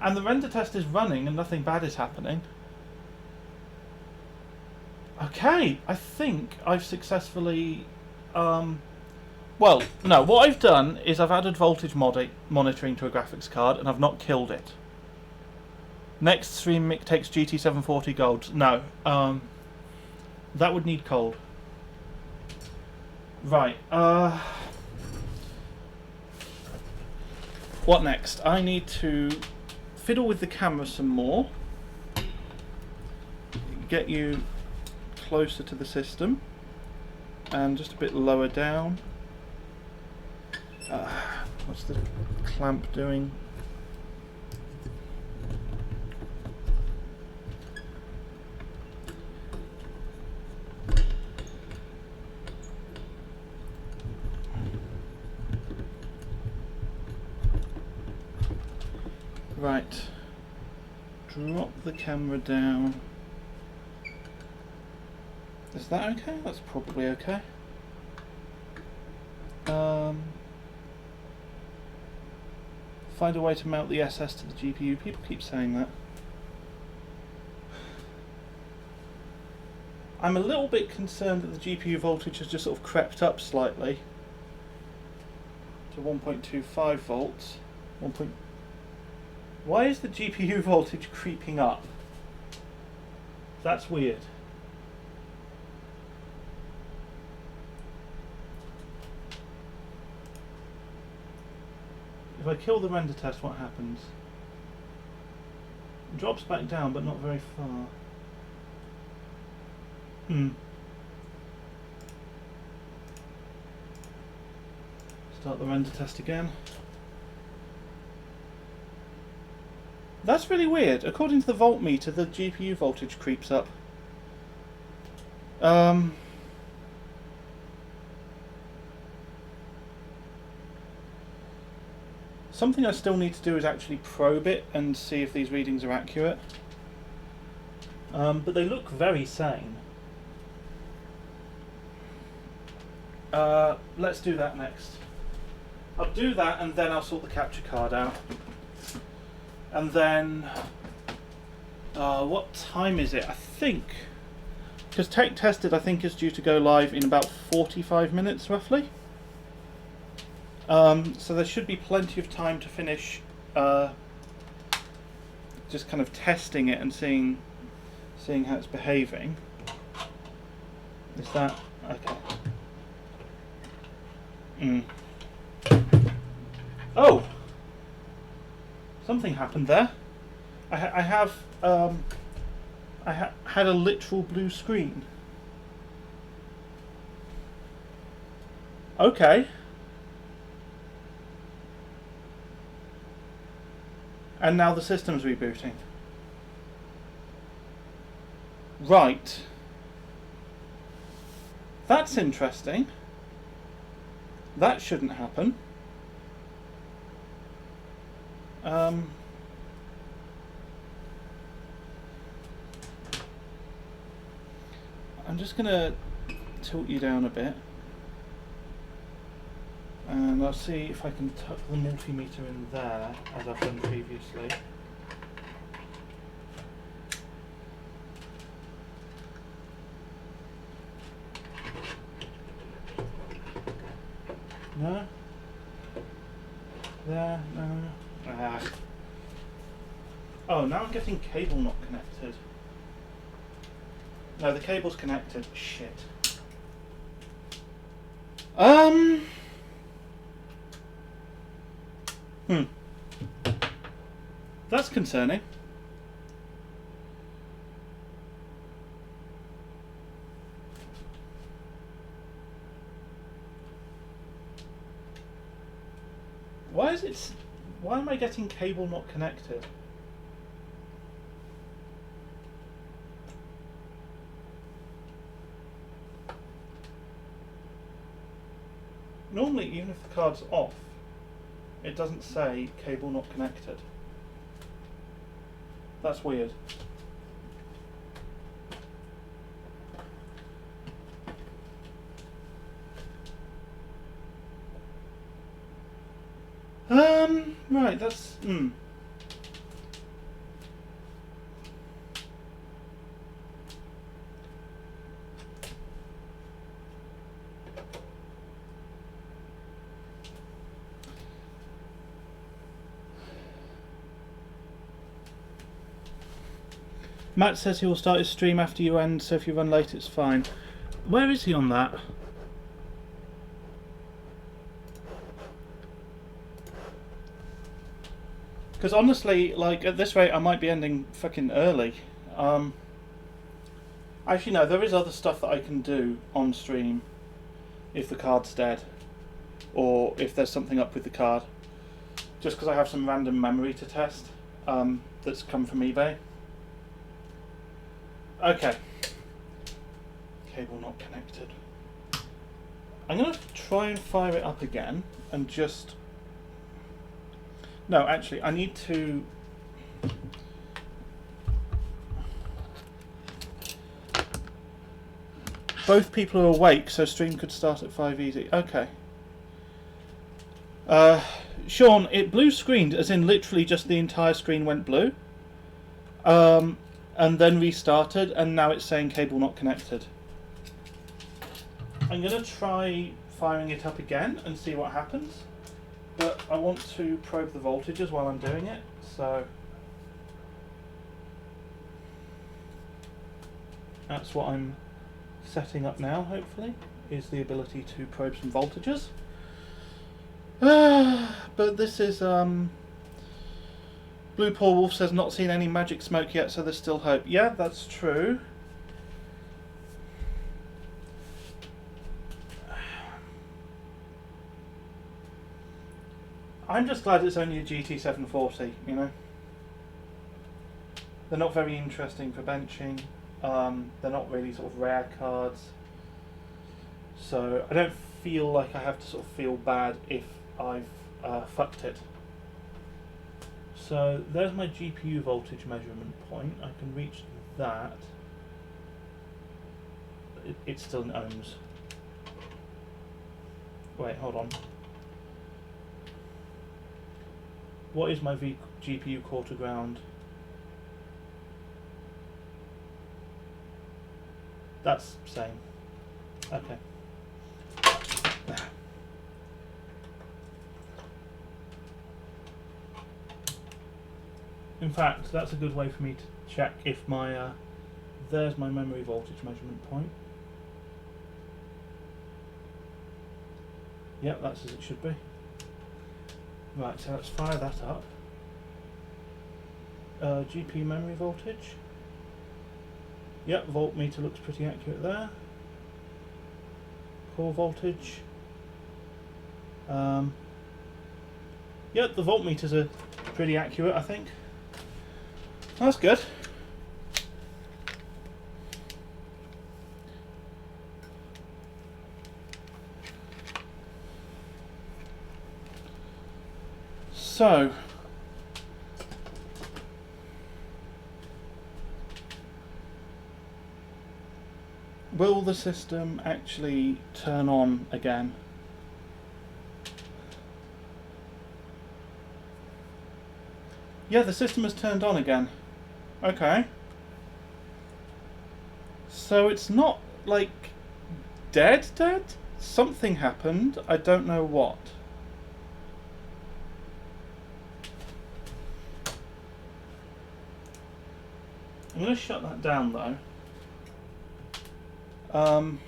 A: And the render test is running and nothing bad is happening. Okay, I think I've successfully... well, no, what I've done is I've added voltage monitoring to a graphics card and I've not killed it. Next stream Mick takes GT740 gold. No, that would need cold. Right, what next? I need to fiddle with the camera some more. Get you closer to the system. And just a bit lower down. What's the clamp doing? Right. drop the camera down. Is that okay? That's probably okay. Find a way to mount the SS to the GPU. People keep saying that. I'm a little bit concerned that the GPU voltage has just sort of crept up slightly to 1.25 volts. Why is the GPU voltage creeping up? That's weird. If I kill the render test, what happens? It drops back down, but not very far. Start the render test again. That's really weird. According to the voltmeter, the GPU voltage creeps up. Something I still need to do is actually probe it and see if these readings are accurate. But they look very sane. Let's do that next. I'll do that and then I'll sort the capture card out. And then, what time is it? I think, because Tech Tested I think is due to go live in about 45 minutes roughly. So there should be plenty of time to finish just kind of testing it and seeing how it's behaving. Is that okay? Oh, something happened there. I had a literal blue screen. Okay. And now the system's rebooting. Right. That's interesting. That shouldn't happen. I'm just going to tilt you down a bit. And I'll see if I can tuck the multimeter in there, as I've done previously. No? There? No? Ah. Oh, now I'm getting cable not connected. No, the cable's connected. Shit. That's concerning. Why am I getting cable not connected? Normally, even if the card's off, it doesn't say cable not connected. That's weird. Right, that's Matt says he will start his stream after you end, so if you run late it's fine. Where is he on that? Because honestly, like, at this rate I might be ending fucking early. Actually no, there is other stuff that I can do on stream if the card's dead. Or if there's something up with the card. Just because I have some random memory to test that's come from eBay. Okay. Cable not connected. I'm going to try and fire it up again and just... No, actually, I need to Both people are awake, so stream could start at 5 easy. Okay. Sean, it blue screened, as in literally just the entire screen went blue. And then restarted, and now it's saying cable not connected. I'm going to try firing it up again and see what happens. But I want to probe the voltages while I'm doing it, so that's what I'm setting up now, hopefully, is the ability to probe some voltages. But this is Blue Paul Wolf says not seen any magic smoke yet, so there's still hope. Yeah, that's true. I'm just glad it's only a GT740, you know. They're not very interesting for benching. They're not really sort of rare cards. So I don't feel like I have to sort of feel bad if I've fucked it. So there's my GPU voltage measurement point. I can reach that. It's still in ohms. Wait, hold on. What is my GPU core to ground? That's same. Okay. In fact, that's a good way for me to check if my there's my memory voltage measurement point. Yep, that's as it should be. Right, so let's fire that up. GPU memory voltage. Yep, voltmeter looks pretty accurate there. Core voltage. Yep, the voltmeters are pretty accurate, I think. That's good. So, will the system actually turn on again? Yeah, the system has turned on again. Okay. So it's not like dead? Something happened. I don't know what. I'm going to shut that down though. I'm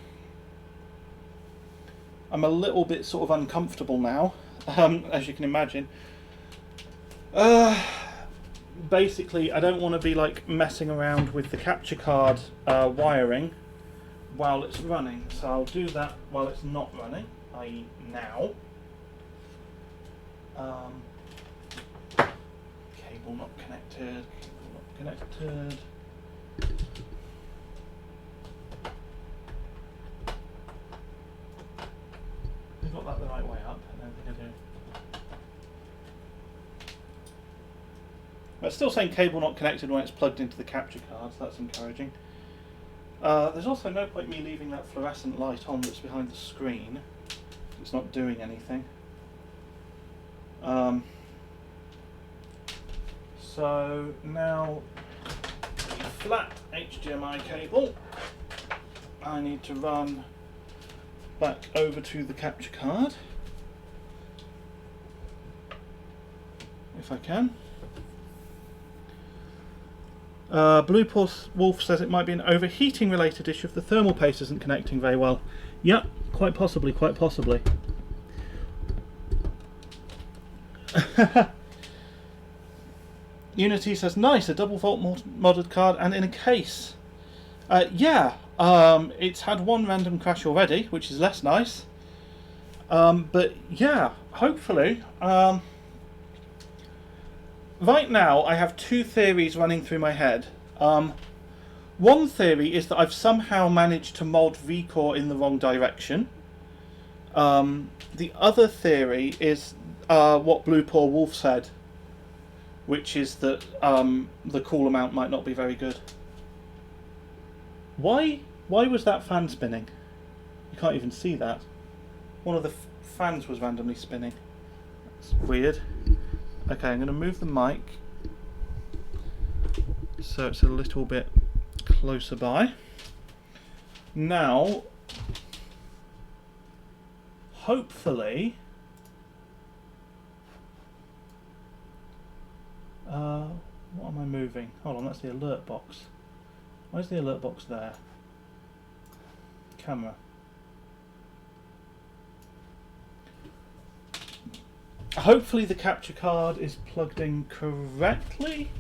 A: a little bit sort of uncomfortable now, as you can imagine. Basically, I don't want to be like messing around with the capture card wiring while it's running, so I'll do that while it's not running, i.e. now. Cable not connected, cable not connected. We've got that the right way up, I don't think I do. But it's still saying cable not connected when it's plugged into the capture card, so that's encouraging. There's also no point me leaving that fluorescent light on that's behind the screen. It's not doing anything. So now the flat HDMI cable I need to run back over to the capture card, if I can. Blue Wolf says it might be an overheating related issue if the thermal paste isn't connecting very well. Yep, quite possibly, quite possibly. Unity says, nice, a double volt modded card and in a case. Yeah, it's had one random crash already, which is less nice. But yeah, hopefully. Right now, I have two theories running through my head. One theory is that I've somehow managed to mod Vcore in the wrong direction. The other theory is what Blue Paw Wolf said, which is that the cool amount might not be very good. Why Why was that fan spinning? You can't even see that. One of the fans was randomly spinning. That's weird. Okay, I'm going to move the mic so it's a little bit closer by. Now, hopefully, what am I moving? Hold on, that's the alert box. Where's the alert box there? Camera. Hopefully the capture card is plugged in correctly.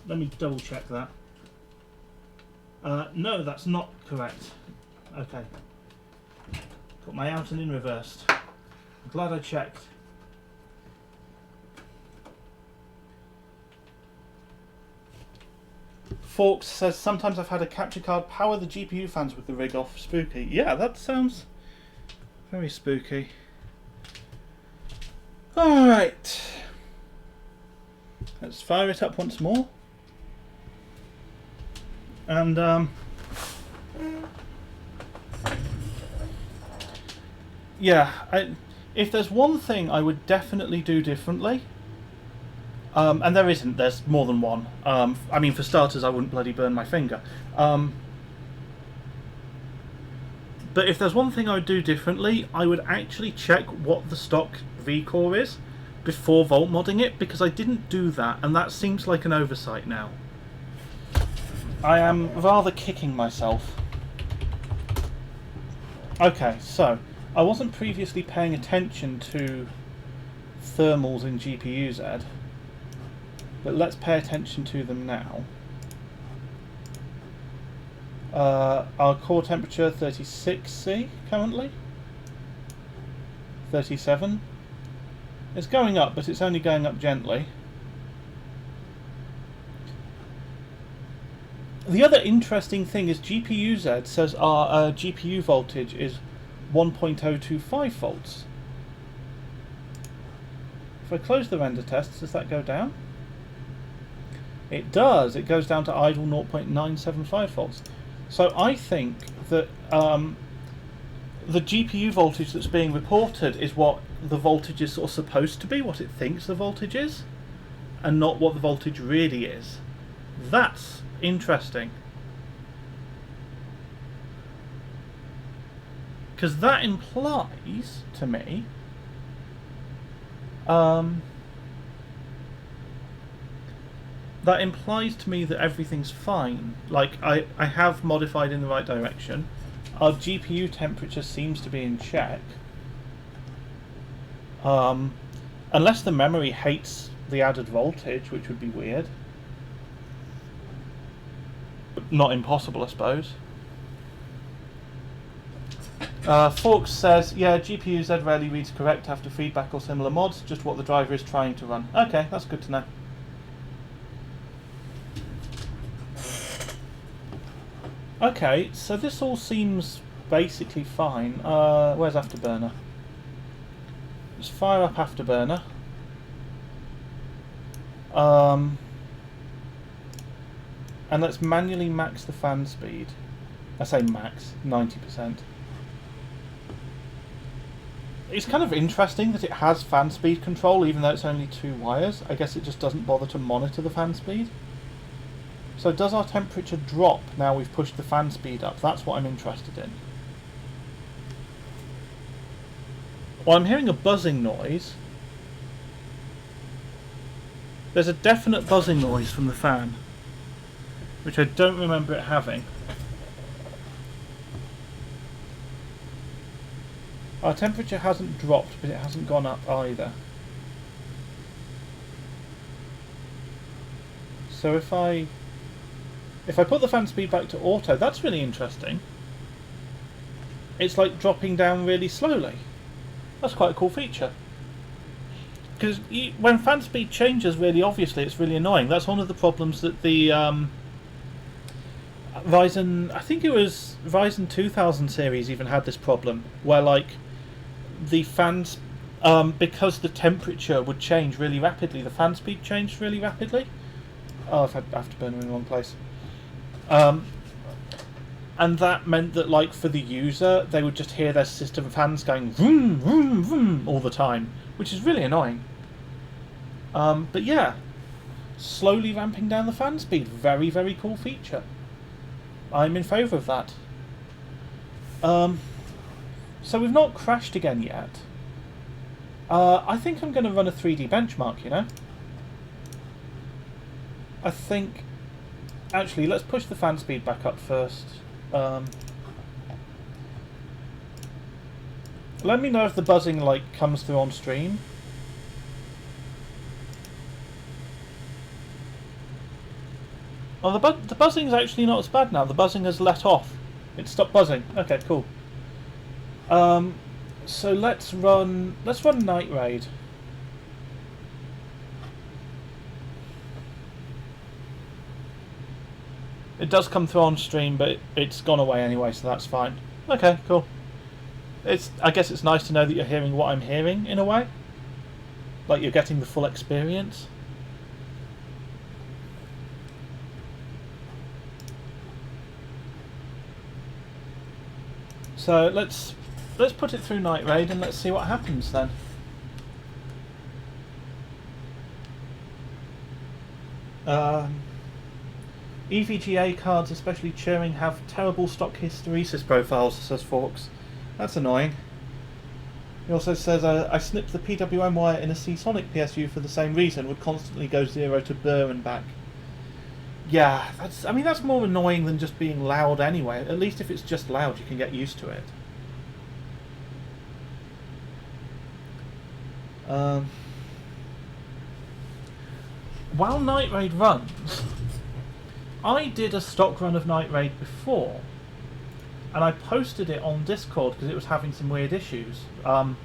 A: Let me double check that. No, that's not correct. Okay. Got my out and in reversed. I'm glad I checked. Forks says, sometimes I've had a capture card power the GPU fans with the rig off. Spooky. Yeah, that sounds very spooky. Alright. Let's fire it up once more. And, yeah, if there's one thing I would definitely do differently, and there isn't, there's more than one. I mean, for starters, I wouldn't bloody burn my finger. But if there's one thing I would do differently, I would actually check what the stock Vcore is before Voltmodding it, because I didn't do that, and that seems like an oversight now. I am rather kicking myself. Okay, so, I wasn't previously paying attention to thermals in GPU-Z, but let's pay attention to them now. Our core temperature 36°C currently. 37. It's going up, but it's only going up gently. The other interesting thing is GPU-Z says our GPU voltage is 1.025 volts. If I close the render test, does that go down? It does. It goes down to idle 0.975 volts. So I think that the GPU voltage that's being reported is what the voltage is sort of supposed to be, what it thinks the voltage is, and not what the voltage really is. That's interesting. Because that implies to me that everything's fine. Like, I have modified in the right direction. Our GPU temperature seems to be in check. Unless the memory hates the added voltage, which would be weird. But not impossible, I suppose. Forks says, yeah, GPU-Z rarely reads correct after feedback or similar mods, just what the driver is trying to run. Okay, that's good to know. Okay, so this all seems basically fine. Where's Afterburner? Let's fire up Afterburner. And let's manually max the fan speed. I say max, 90%. It's kind of interesting that it has fan speed control even though it's only 2 wires. I guess it just doesn't bother to monitor the fan speed. So does our temperature drop now we've pushed the fan speed up? That's what I'm interested in. Well, I'm hearing a buzzing noise. There's a definite buzzing noise from the fan, which I don't remember it having. Our temperature hasn't dropped, but it hasn't gone up either. So if I put the fan speed back to auto, that's really interesting. It's like dropping down really slowly. That's quite a cool feature. Because when fan speed changes really obviously, it's really annoying. That's one of the problems that the Ryzen, I think it was Ryzen 2000 series even had this problem, where like the fans, because the temperature would change really rapidly, the fan speed changed really rapidly. Oh, I've had Afterburner in the wrong place. And that meant that, like, for the user, they would just hear their system fans going vroom, vroom, vroom all the time, which is really annoying. But yeah, slowly ramping down the fan speed. Very, very cool feature. I'm in favour of that. So we've not crashed again yet. I think I'm going to run a 3D benchmark, you know? I think... Actually, let's push the fan speed back up first. Let me know if the buzzing, like, comes through on stream. Oh, the buzzing's actually not as bad now. The buzzing has let off. It stopped buzzing. Okay, cool. So let's run Night Raid. It does come through on stream, but it's gone away anyway, so that's fine. Okay, cool. I guess it's nice to know that you're hearing what I'm hearing, in a way. Like you're getting the full experience. So let's put it through Night Raid and let's see what happens then. EVGA cards, especially Turing, have terrible stock hysteresis profiles, says Forks. That's annoying. He also says, I snipped the PWM wire in a C-Sonic PSU for the same reason, would constantly go 0 to burr and back. Yeah, I mean that's more annoying than just being loud anyway. At least if it's just loud you can get used to it. While Night Raid runs, I did a stock run of Night Raid before, and I posted it on Discord because it was having some weird issues. Because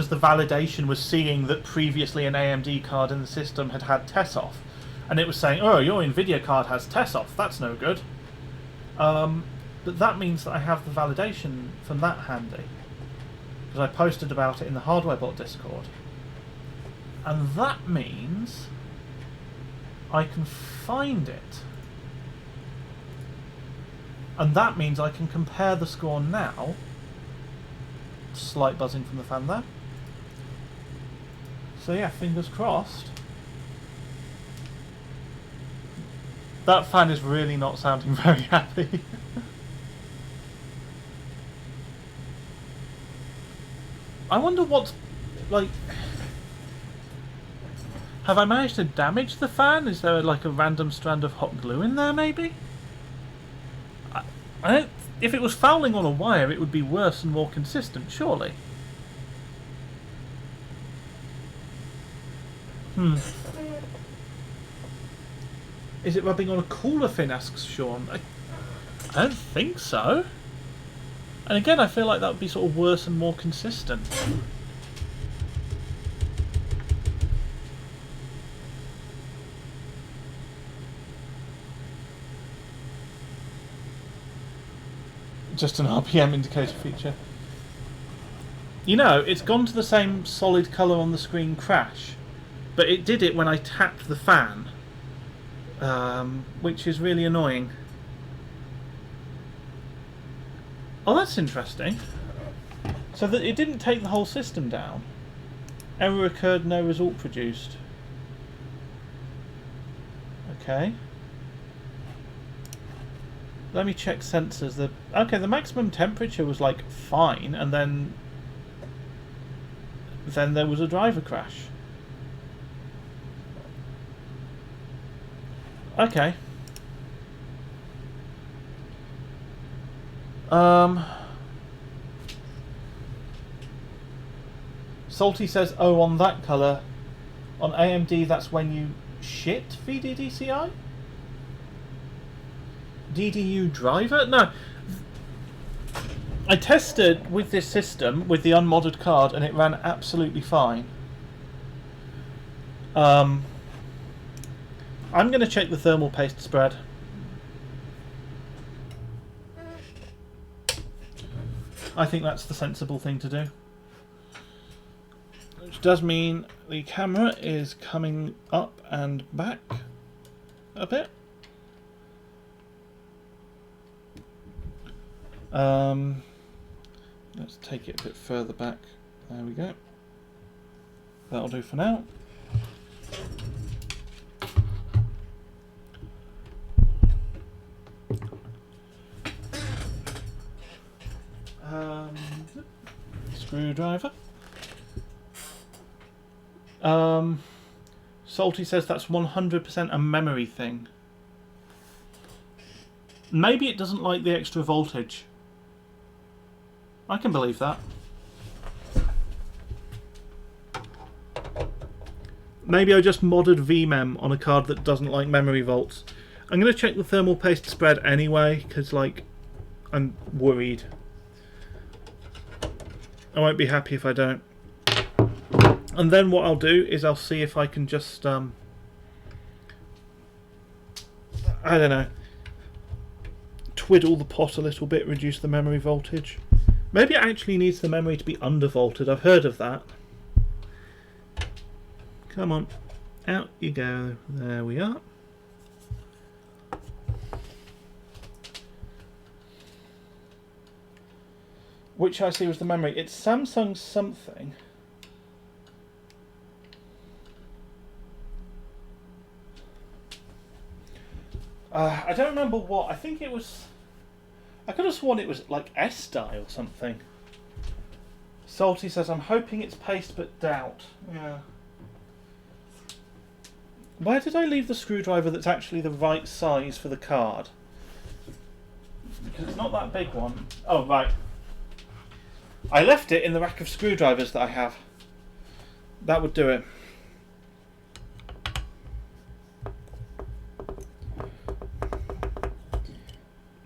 A: the validation was seeing that previously an AMD card in the system had had TESOF, and it was saying, oh, your Nvidia card has TESOF, that's no good. But that means that I have the validation from that handy, because I posted about it in the HardwareBot Discord. And that means I can find it. And that means I can compare the score now. Slight buzzing from the fan there. So yeah, fingers crossed. That fan is really not sounding very happy. I wonder what's... like... Have I managed to damage the fan? Is there like a random strand of hot glue in there maybe? I don't... If it was fouling on a wire it would be worse and more consistent, surely. Is it rubbing on a cooler fin, asks Sean. I don't think so. And again, I feel like that would be sort of worse and more consistent. Just an RPM indicator feature. You know, it's gone to the same solid colour on the screen crash, but it did it when I tapped the fan, which is really annoying. Oh, that's interesting. So that it didn't take the whole system down. Error occurred, no result produced. Okay. Let me check sensors. Okay, the maximum temperature was like fine, and then there was a driver crash. Okay. Salty says, oh, on that colour. On AMD, that's when you shit VDDCI? DDU driver? No. I tested with this system, with the unmodded card, and it ran absolutely fine. I'm going to check the thermal paste spread. I think that's the sensible thing to do. Which does mean the camera is coming up and back a bit. Let's take it a bit further back. There we go. That'll do for now. Screwdriver. Salty says that's 100% a memory thing. Maybe it doesn't like the extra voltage. I can believe that. Maybe I just modded VMem on a card that doesn't like memory volts. I'm going to check the thermal paste spread anyway, because like, I'm worried. I won't be happy if I don't. And then what I'll do is I'll see if I can just, I don't know, twiddle the pot a little bit, reduce the memory voltage. Maybe it actually needs the memory to be undervolted. I've heard of that. Come on, out you go. There we are. Which IC was the memory? It's Samsung something. I don't remember what. I think it was... I could have sworn it was like S-die or something. Salty says, I'm hoping it's paste but doubt. Yeah. Where did I leave the screwdriver that's actually the right size for the card? Because it's not that big one. Oh, right. I left it in the rack of screwdrivers that I have. That would do it.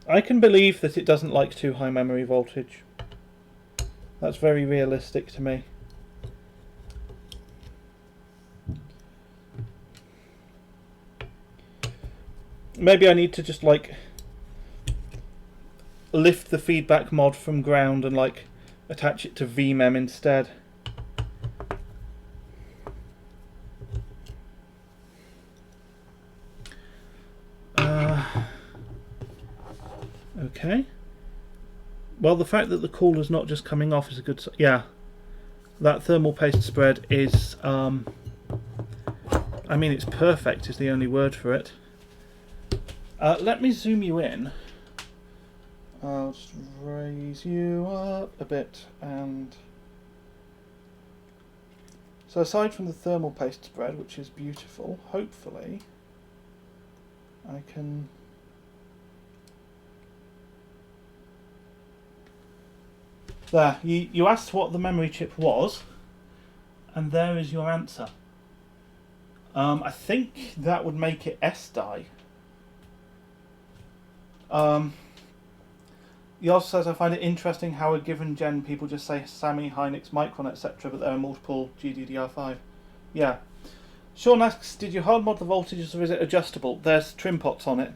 A: I can believe that it doesn't like too high memory voltage. That's very realistic to me. Maybe I need to just like lift the feedback mod from ground and like attach it to VMem instead. Okay. Well, the fact that the cooler's not just coming off is a good... Yeah. That thermal paste spread is... I mean, it's perfect is the only word for it. Let me zoom you in. I'll just raise you up a bit and... So aside from the thermal paste spread, which is beautiful, hopefully I can... There, you asked what the memory chip was, and there is your answer. I think that would make it S-die. He also says, I find it interesting how a given gen people just say Sammy, Hynix, Micron, etc., but there are multiple GDDR5. Yeah. Sean asks, did you hard mod the voltages or is it adjustable? There's Trimpots on it.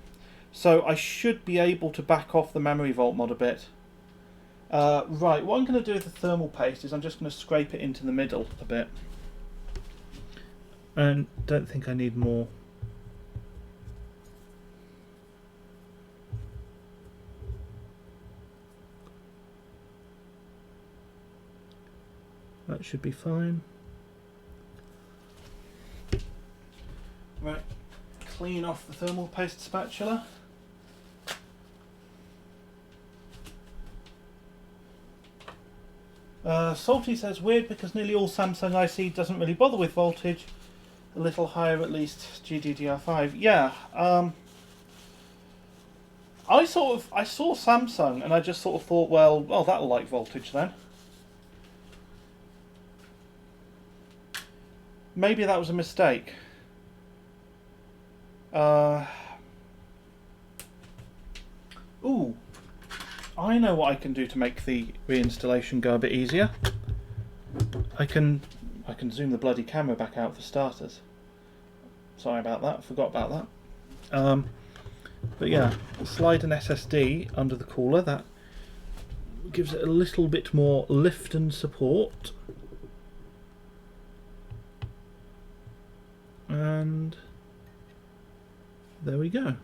A: So I should be able to back off the memory volt mod a bit. Right, what I'm going to do with the thermal paste is I'm just going to scrape it into the middle a bit. And don't think I need more. That should be fine. Right, clean off the thermal paste spatula. Salty says, weird because nearly all Samsung IC doesn't really bother with voltage. A little higher at least GDDR5. Yeah, I saw Samsung and I just sort of thought, well, that'll like voltage then. Maybe that was a mistake. Ooh. I know what I can do to make the reinstallation go a bit easier. I can zoom the bloody camera back out for starters. Sorry about that, forgot about that. But yeah, slide an SSD under the cooler, that gives it a little bit more lift and support. And there we go.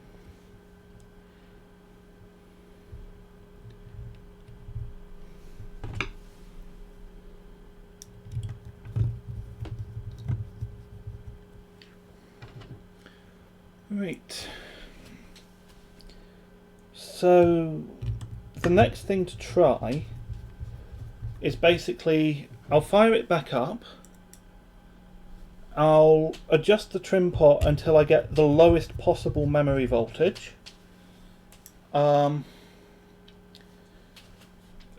A: Right. So the next thing to try is basically I'll fire it back up. I'll adjust the Trimpot until I get the lowest possible memory voltage. And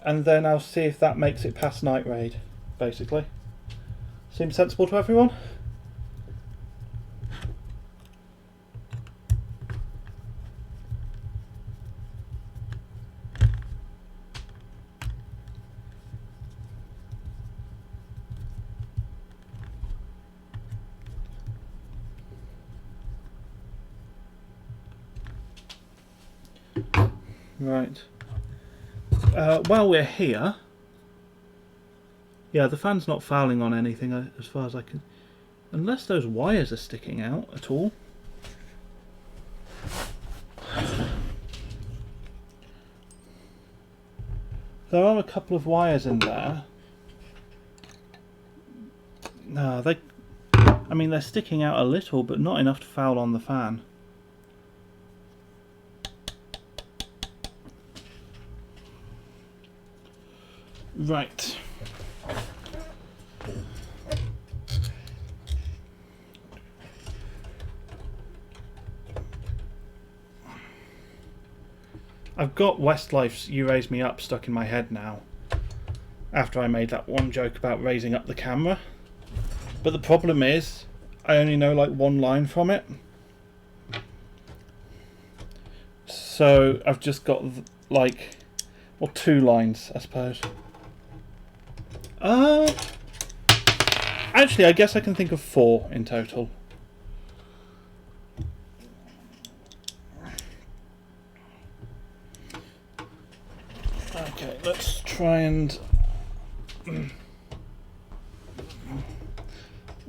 A: then I'll see if that makes it past night raid, basically. Seems sensible to everyone? Right. While we're here, yeah, the fan's not fouling on anything as far as I can, unless those wires are sticking out at all. There are a couple of wires in there. No, I mean, they're sticking out a little, but not enough to foul on the fan. Right. I've got Westlife's You Raise Me Up stuck in my head now, after I made that one joke about raising up the camera. But the problem is, I only know like one line from it. So I've just got like, well, 2 lines, I suppose. Actually, I guess I can think of 4 in total. Okay, let's try and...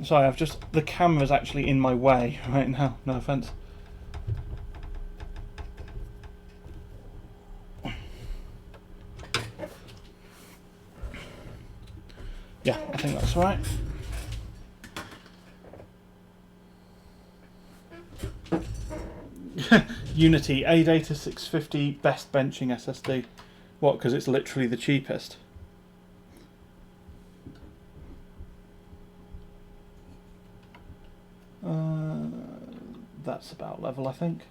A: Sorry, the camera's actually in my way right now, no offence. Yeah, I think that's right. Unity ADATA 650 best benching SSD. What, because it's literally the cheapest? That's about level, I think.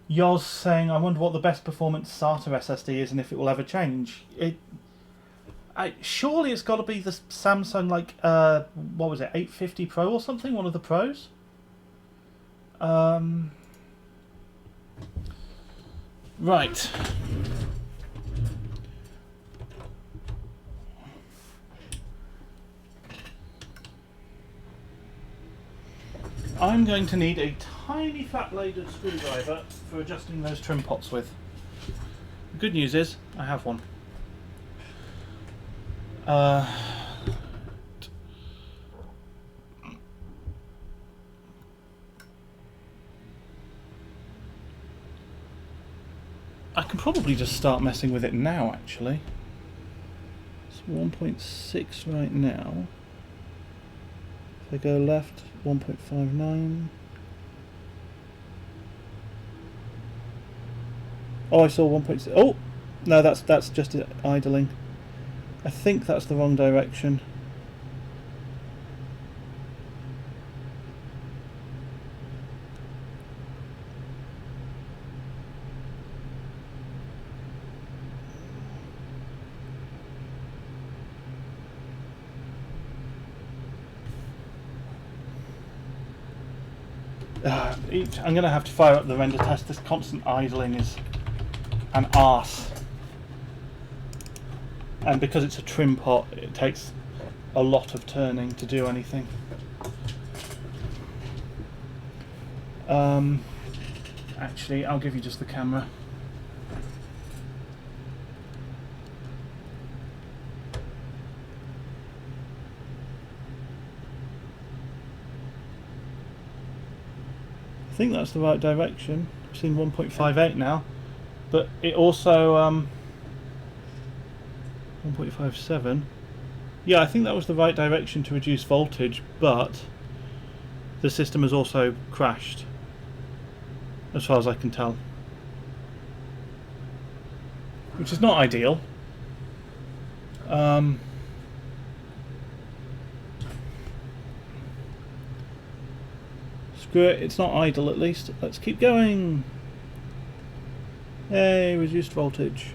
A: Yoz saying, I wonder what the best performance SATA SSD is and if it will ever change. Surely it's got to be the Samsung, like, what was it, 850 Pro or something? One of the Pros? Right. I'm going to need a tiny flat-bladed screwdriver for adjusting those Trimpots with. The good news is, I have one. I can probably just start messing with it now, actually. It's 1.6 right now. If I go left, 1.59. Oh, I saw 1.6. Oh, no, that's just it idling. I think that's the wrong direction. I'm going to have to fire up the render test. This constant idling is an arse. And because it's a Trimpot, it takes a lot of turning to do anything. Actually, I'll give you just the camera. I think that's the right direction. I've seen 1.58 now, but it also 1.57. Yeah, I think that was the right direction to reduce voltage, but the system has also crashed, as far as I can tell, which is not ideal. Screw it, it's not idle at least. Let's keep going. Hey, reduced voltage.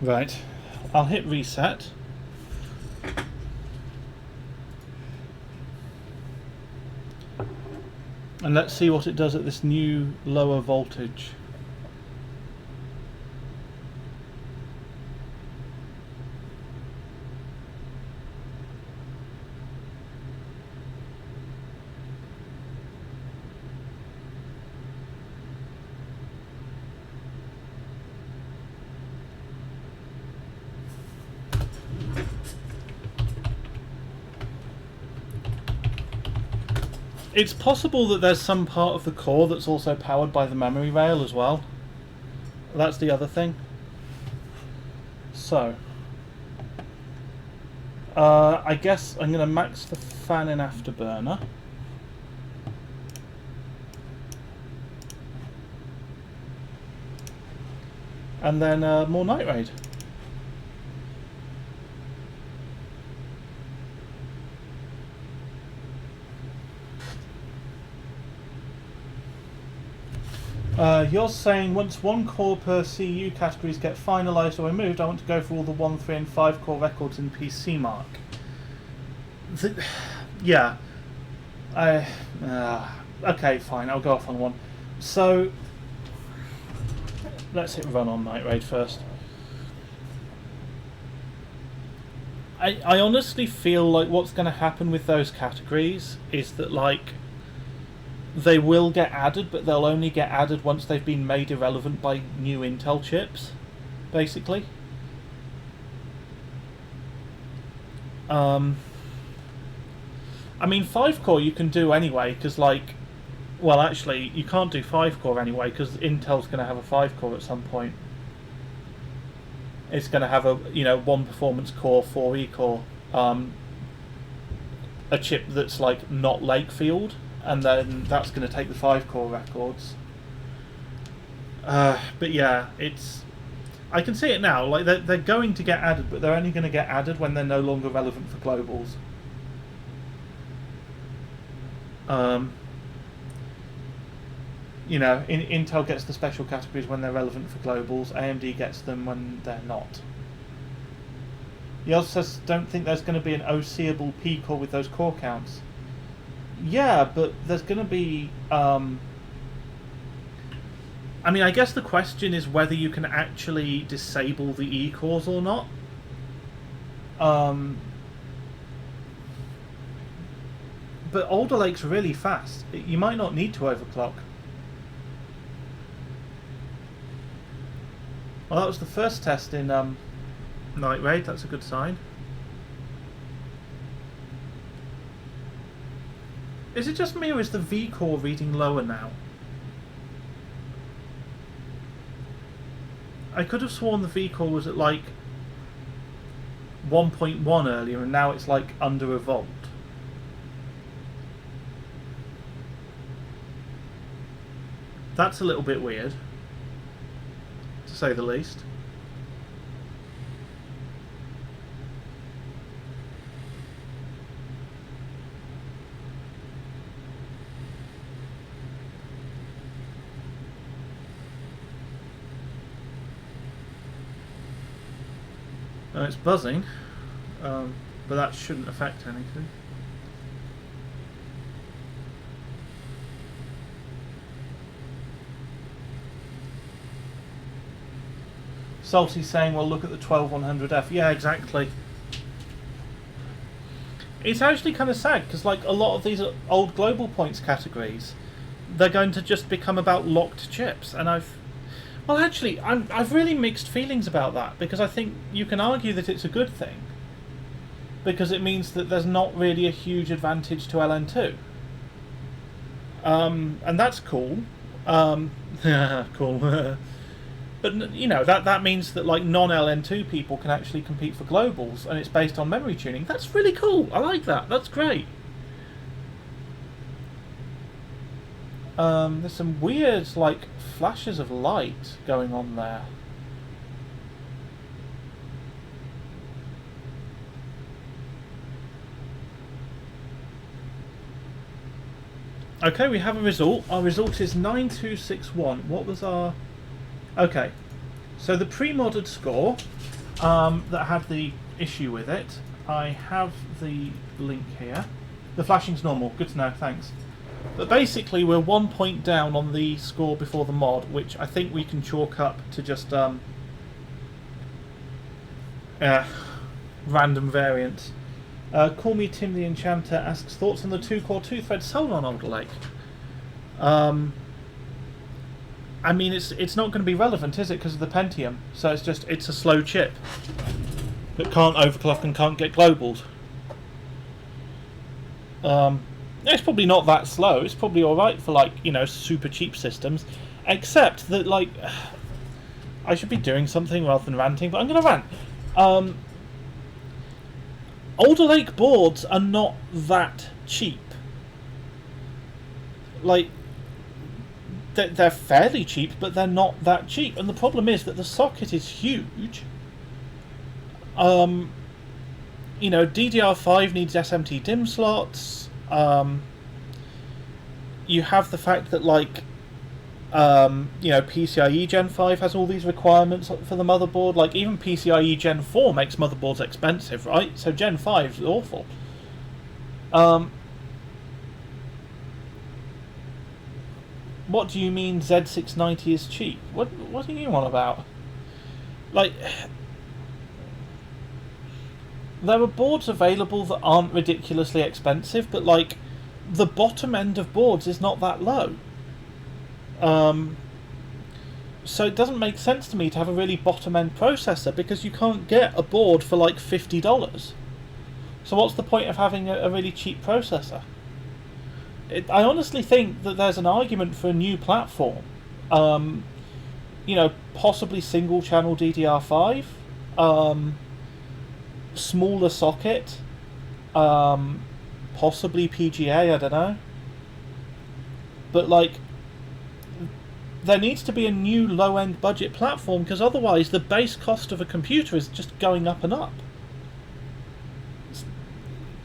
A: Right, I'll hit reset. And let's see what it does at this new lower voltage. It's possible that there's some part of the core that's also powered by the memory rail as well. That's the other thing. So, I guess I'm going to max the fan in afterburner. And then more night raid. You're saying once one core per CU categories get finalised or removed, I want to go for all the 1, 3 and 5 core records in PC mark. Yeah. Okay, fine, I'll go off on one. So, let's hit run on Night Raid first. I honestly feel like what's going to happen with those categories is that, like, they will get added, but they'll only get added once they've been made irrelevant by new Intel chips, basically. I mean, 5-core you can do anyway, because, like, well, actually, you can't do 5-core anyway, because Intel's going to have a 5-core at some point. It's going to have a, you know, 1 performance core, 4E core, a chip that's, like, not Lakefield, and then that's going to take the 5-core records. But yeah, it's... I can see it now. Like, they're going to get added, but they're only going to get added when they're no longer relevant for globals. You know, Intel gets the special categories when they're relevant for globals. AMD gets them when they're not. He also says, don't think there's going to be an OC-able P core with those core counts. Yeah, but there's going to be... I mean, I guess the question is whether you can actually disable the E-cores or not. But Alder Lake's really fast. You might not need to overclock. Well, that was the first test in Night Raid. That's a good sign. Is it just me, or is the Vcore reading lower now? I could have sworn the Vcore was at like 1.1 earlier, and now it's like under a volt. That's a little bit weird, to say the least. It's buzzing, but that shouldn't affect anything. Salty's saying, well, look at the 12100F. Yeah, exactly. It's actually kind of sad, because like a lot of these old global points categories, they're going to just become about locked chips. And well, actually, I've really mixed feelings about that, because I think you can argue that it's a good thing, because it means that there's not really a huge advantage to LN2. And that's cool. Cool. But, you know, that means that, like, non-LN2 people can actually compete for globals, and it's based on memory tuning. That's really cool. I like that. That's great. There's some weird, like, flashes of light going on there. Okay, we have a result. Our result is 9261. What was our... Okay, so the pre-modded score that had the issue with it, I have the link here. The flashing's normal. Good to know, thanks. But basically, we're 1 point down on the score before the mod, which I think we can chalk up to just random variance. Call Me Tim the Enchanter asks thoughts on the 2-core 2-thread Soul on Alder Lake. I mean, it's not going to be relevant, is it, because of the Pentium? So it's a slow chip that can't overclock and can't get globals. It's probably not that slow. It's probably all right for, like, you know, super cheap systems, except that, like, I should be doing something rather than ranting, but I'm going to rant. Alder Lake boards are not that cheap. Like, they're fairly cheap, but they're not that cheap. And the problem is that the socket is huge. You know, DDR5 needs SMT DIMM slots. You have the fact that, like, you know, PCIe Gen 5 has all these requirements for the motherboard. Like, even PCIe Gen 4 makes motherboards expensive, right? So Gen 5 is awful. What do you mean Z690 is cheap? What do you want about? Like, there are boards available that aren't ridiculously expensive, but, like, the bottom end of boards is not that low. So it doesn't make sense to me to have a really bottom end processor, because you can't get a board for like $50. So what's the point of having a really cheap processor? I honestly think that there's an argument for a new platform. You know, possibly single channel DDR5, smaller socket, possibly PGA, I don't know. But, like, there needs to be a new low-end budget platform, because otherwise the base cost of a computer is just going up and up.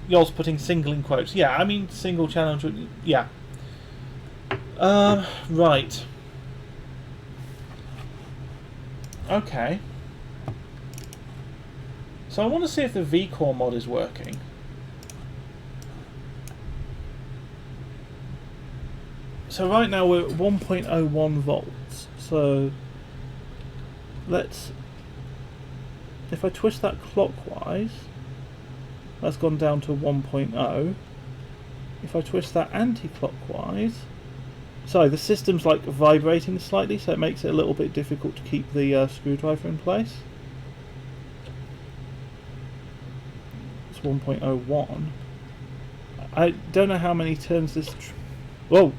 A: Yours putting single in quotes. Yeah, I mean single channel. Yeah. Right. Okay. So I want to see if the Vcore mod is working. So right now we're at 1.01 volts. So let's... If I twist that clockwise, that's gone down to 1.0. If I twist that anti-clockwise... Sorry, the system's like vibrating slightly, so it makes it a little bit difficult to keep the screwdriver in place. It's 1.01. I don't know how many turns this... Whoa!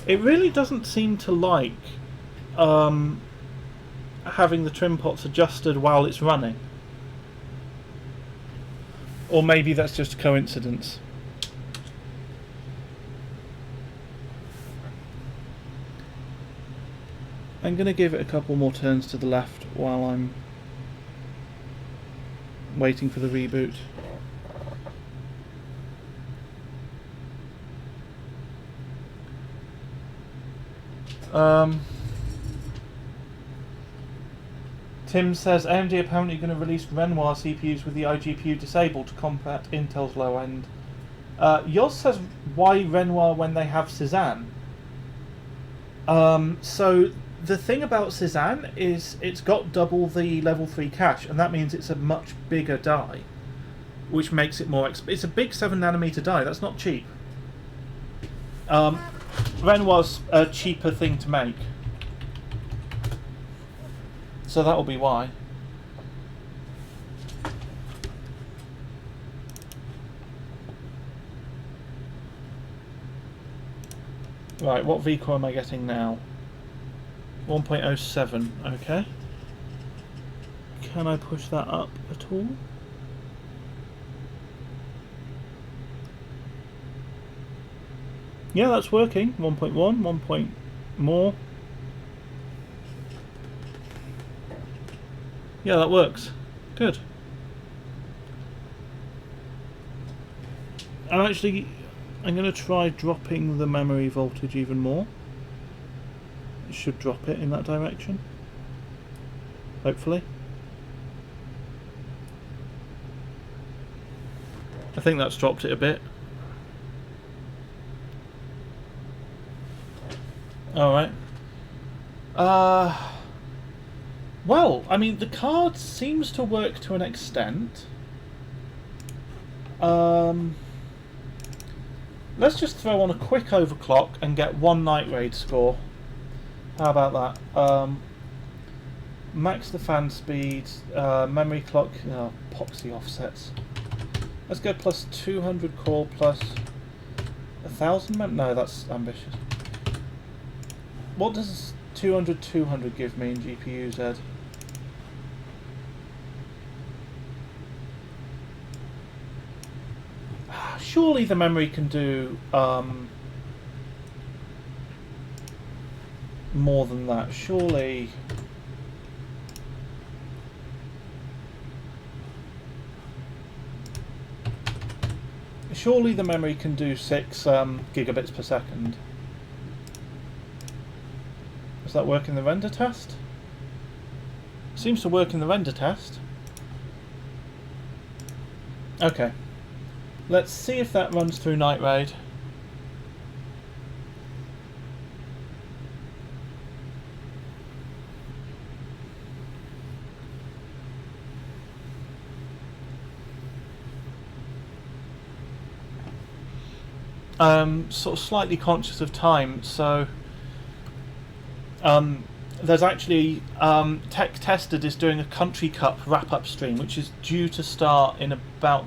A: It really doesn't seem to like having the Trimpots adjusted while it's running. Or maybe that's just a coincidence. I'm going to give it a couple more turns to the left while I'm waiting for the reboot. Tim says AMD apparently going to release Renoir CPUs with the iGPU disabled to combat Intel's low end. Yoz says, why Renoir when they have Cezanne? So the thing about Cezanne is it's got double the level 3 cache, and that means it's a much bigger die, which makes it more it's a big 7nm die. That's not cheap. Ren was a cheaper thing to make, so that will be why. Right, what Vcore am I getting now? 1.07, okay. Can I push that up at all? Yeah, that's working. 1.1, 1 point more. Yeah, that works. Good. I'm going to try dropping the memory voltage even more. It should drop it in that direction. Hopefully. I think that's dropped it a bit. Alright. Well, I mean, the card seems to work to an extent. Let's just throw on a quick overclock and get one night raid score. How about that? Max the fan speed, memory clock, epoxy offsets. Let's go plus 200 core plus 1,000 no, that's ambitious. What does 200 give me in GPU Z? Surely the memory can do more than that. Surely. Surely the memory can do 6 gigabits per second. Does that work in the render test? Seems to work in the render test. Okay. Let's see if that runs through Night Raid. Sort of slightly conscious of time, so there's actually Tech Tested is doing a Country Cup wrap-up stream, which is due to start in about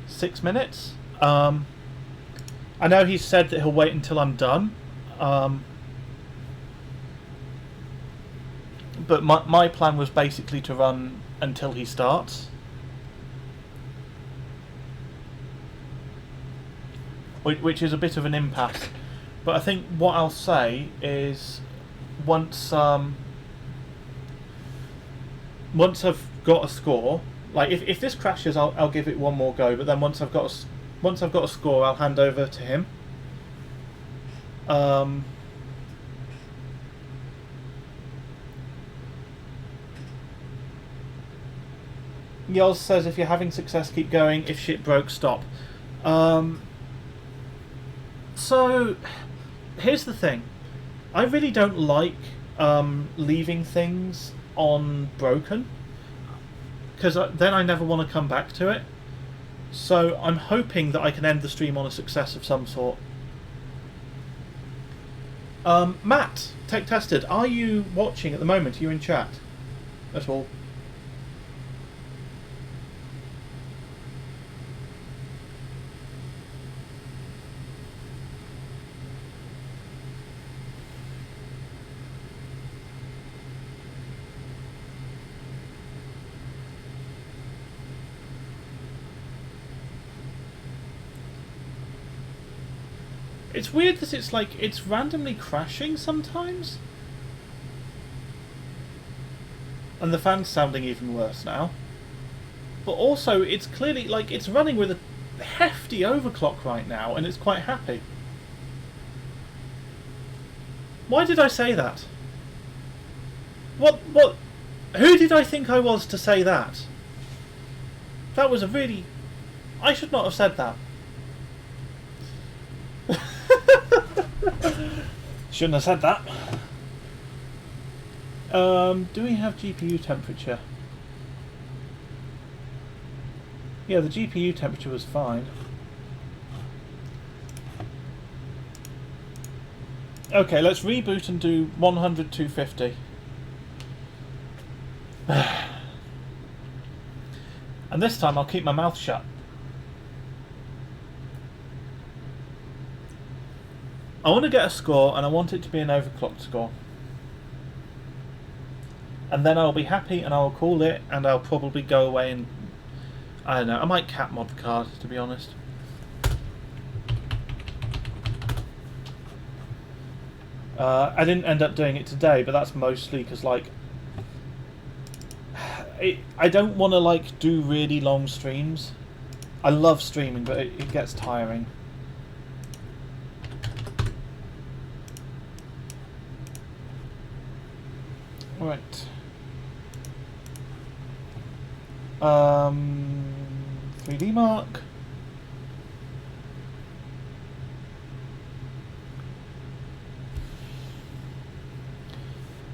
A: 6 minutes. I know he said that he'll wait until I'm done, but my plan was basically to run until he starts. Which is a bit of an impasse. But I think what I'll say is once I've got a score, like if this crashes, I'll give it one more go. But then once I've got a score, I'll hand over to him. Yoz says if you're having success, keep going. If shit broke, stop. So here's the thing. I really don't like leaving things on broken, because then I never want to come back to it. So I'm hoping that I can end the stream on a success of some sort. Matt, Tech Tested, are you watching at the moment? Are you in chat at all? It's weird that it's randomly crashing sometimes. And the fan's sounding even worse now. But also, it's clearly, it's running with a hefty overclock right now, and it's quite happy. Why did I say that? What? Who did I think I was to say that? That was a really... I should not have said that. Shouldn't have said that. Do we have GPU temperature? Yeah, the GPU temperature was fine. Okay, let's reboot and do 100, 250. And this time I'll keep my mouth shut. I want to get a score, and I want it to be an overclocked score. And then I'll be happy, and I'll call it, and I'll probably go away and... I don't know, I might cat mod the card, to be honest. I didn't end up doing it today, but that's mostly because, like... I don't want to, like, do really long streams. I love streaming, but it gets tiring. Right. 3D mark.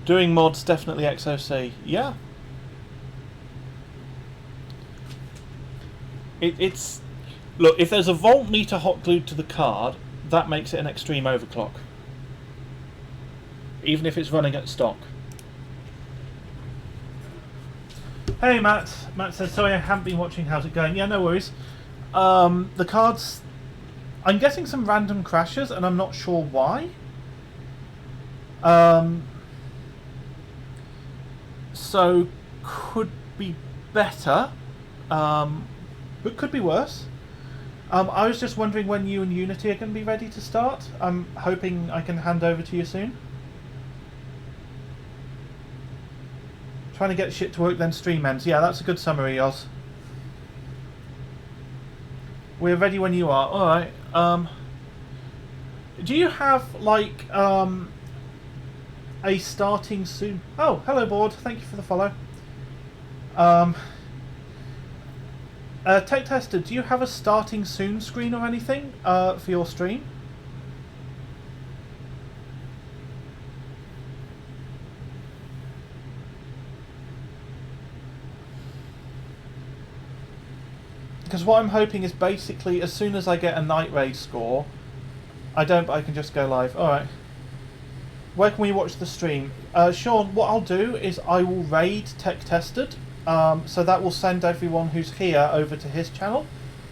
A: Doing mods definitely XOC. Yeah. It's look, if there's a voltmeter hot glued to the card, that makes it an extreme overclock. Even if it's running at stock. Hey Matt. Matt says, sorry I haven't been watching, how's it going? Yeah, no worries. The cards, I'm getting some random crashes and I'm not sure why. So could be better, but could be worse. I was just wondering when you and Unity are going to be ready to start. I'm hoping I can hand over to you soon. Trying to get shit to work, then stream ends. Yeah, that's a good summary, Oz. We're ready when you are. Alright. Do you have, like, a starting soon... Oh, hello, board. Thank you for the follow. Tech Tester, do you have a starting soon screen or anything for your stream? Because what I'm hoping is basically as soon as I get a night raid score, I can just go live. Alright. Where can we watch the stream? Sean, what I'll do is I will raid Tech Tested, so that will send everyone who's here over to his channel,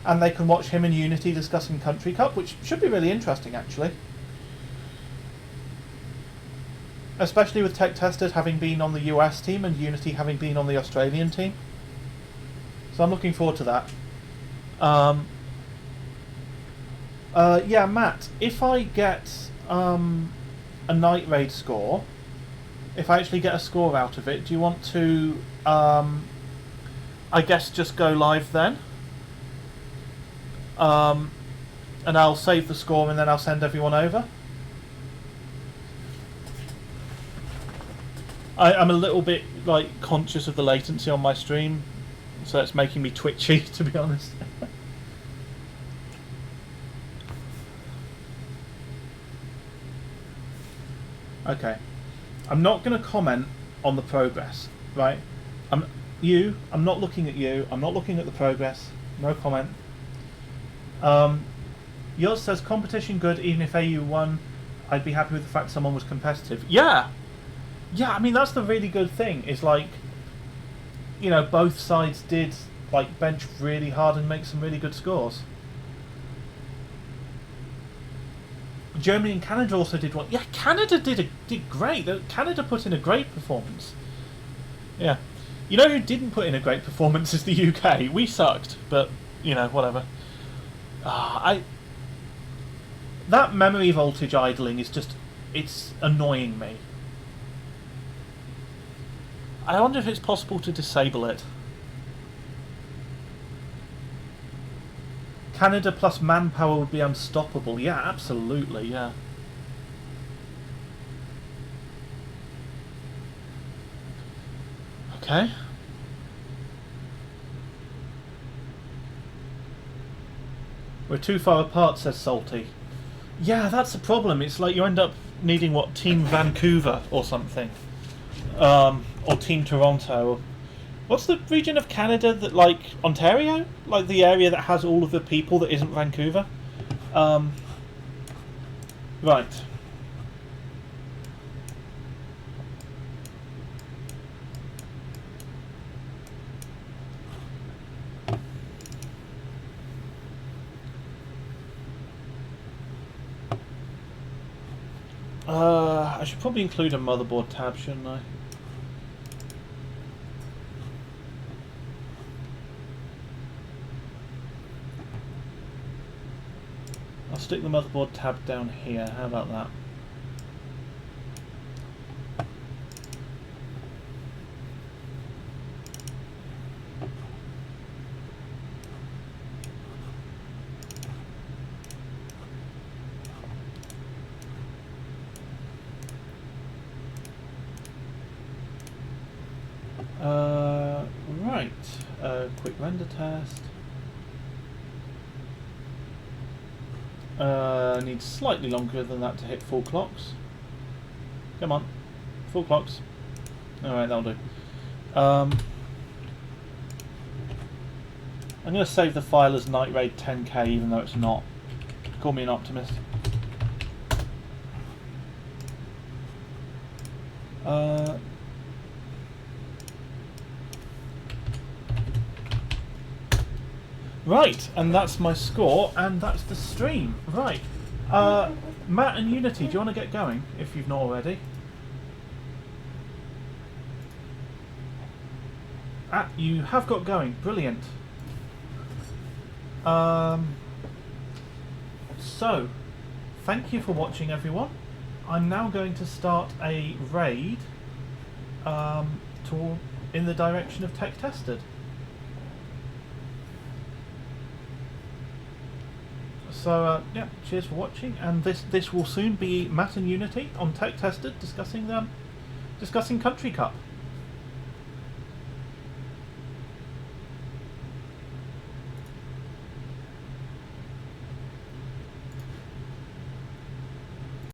A: and they can watch him and Unity discussing Country Cup, which should be really interesting actually. Especially with Tech Tested having been on the US team and Unity having been on the Australian team. So I'm looking forward to that. Yeah, Matt, if I get a night raid score, if I actually get a score out of it, do you want to, I guess, just go live then? And I'll save the score and then I'll send everyone over? I'm a little bit, like, conscious of the latency on my stream, so it's making me twitchy, to be honest. Okay, I'm not going to comment on the progress, right? I'm not looking at you, I'm not looking at the progress, no comment. Yours says, competition good, even if AU won, I'd be happy with the fact someone was competitive. Yeah, I mean, that's the really good thing, is like, you know, both sides did, like, bench really hard and make some really good scores. Germany and Canada also did one. Yeah, Canada did great. Canada put in a great performance. Yeah. You know who didn't put in a great performance is the UK. We sucked, but, you know, whatever. That memory voltage idling is just... it's annoying me. I wonder if it's possible to disable it. Canada plus manpower would be unstoppable. Yeah, absolutely, yeah. Okay. We're too far apart, says Salty. Yeah, that's the problem. It's like you end up needing, what, Team Vancouver or something. Or Team Toronto. What's the region of Canada that, like, Ontario? Like the area that has all of the people that isn't Vancouver? Right. I should probably include a motherboard tab, shouldn't I? I'll stick the motherboard tab down here. How about that? Right. Quick render test. Needs slightly longer than that to hit full clocks. Come on, full clocks. Alright, that'll do. I'm going to save the file as Night Raid 10K even though it's not. Call me an optimist. Right, and that's my score, and that's the stream. Right. Matt and Unity, do you want to get going, if you've not already? You have got going. Brilliant. So, thank you for watching, everyone. I'm now going to start a raid in the direction of Tech Tested. So yeah, cheers for watching, and this will soon be Matt and Unity on Tech Tested discussing Country Cup.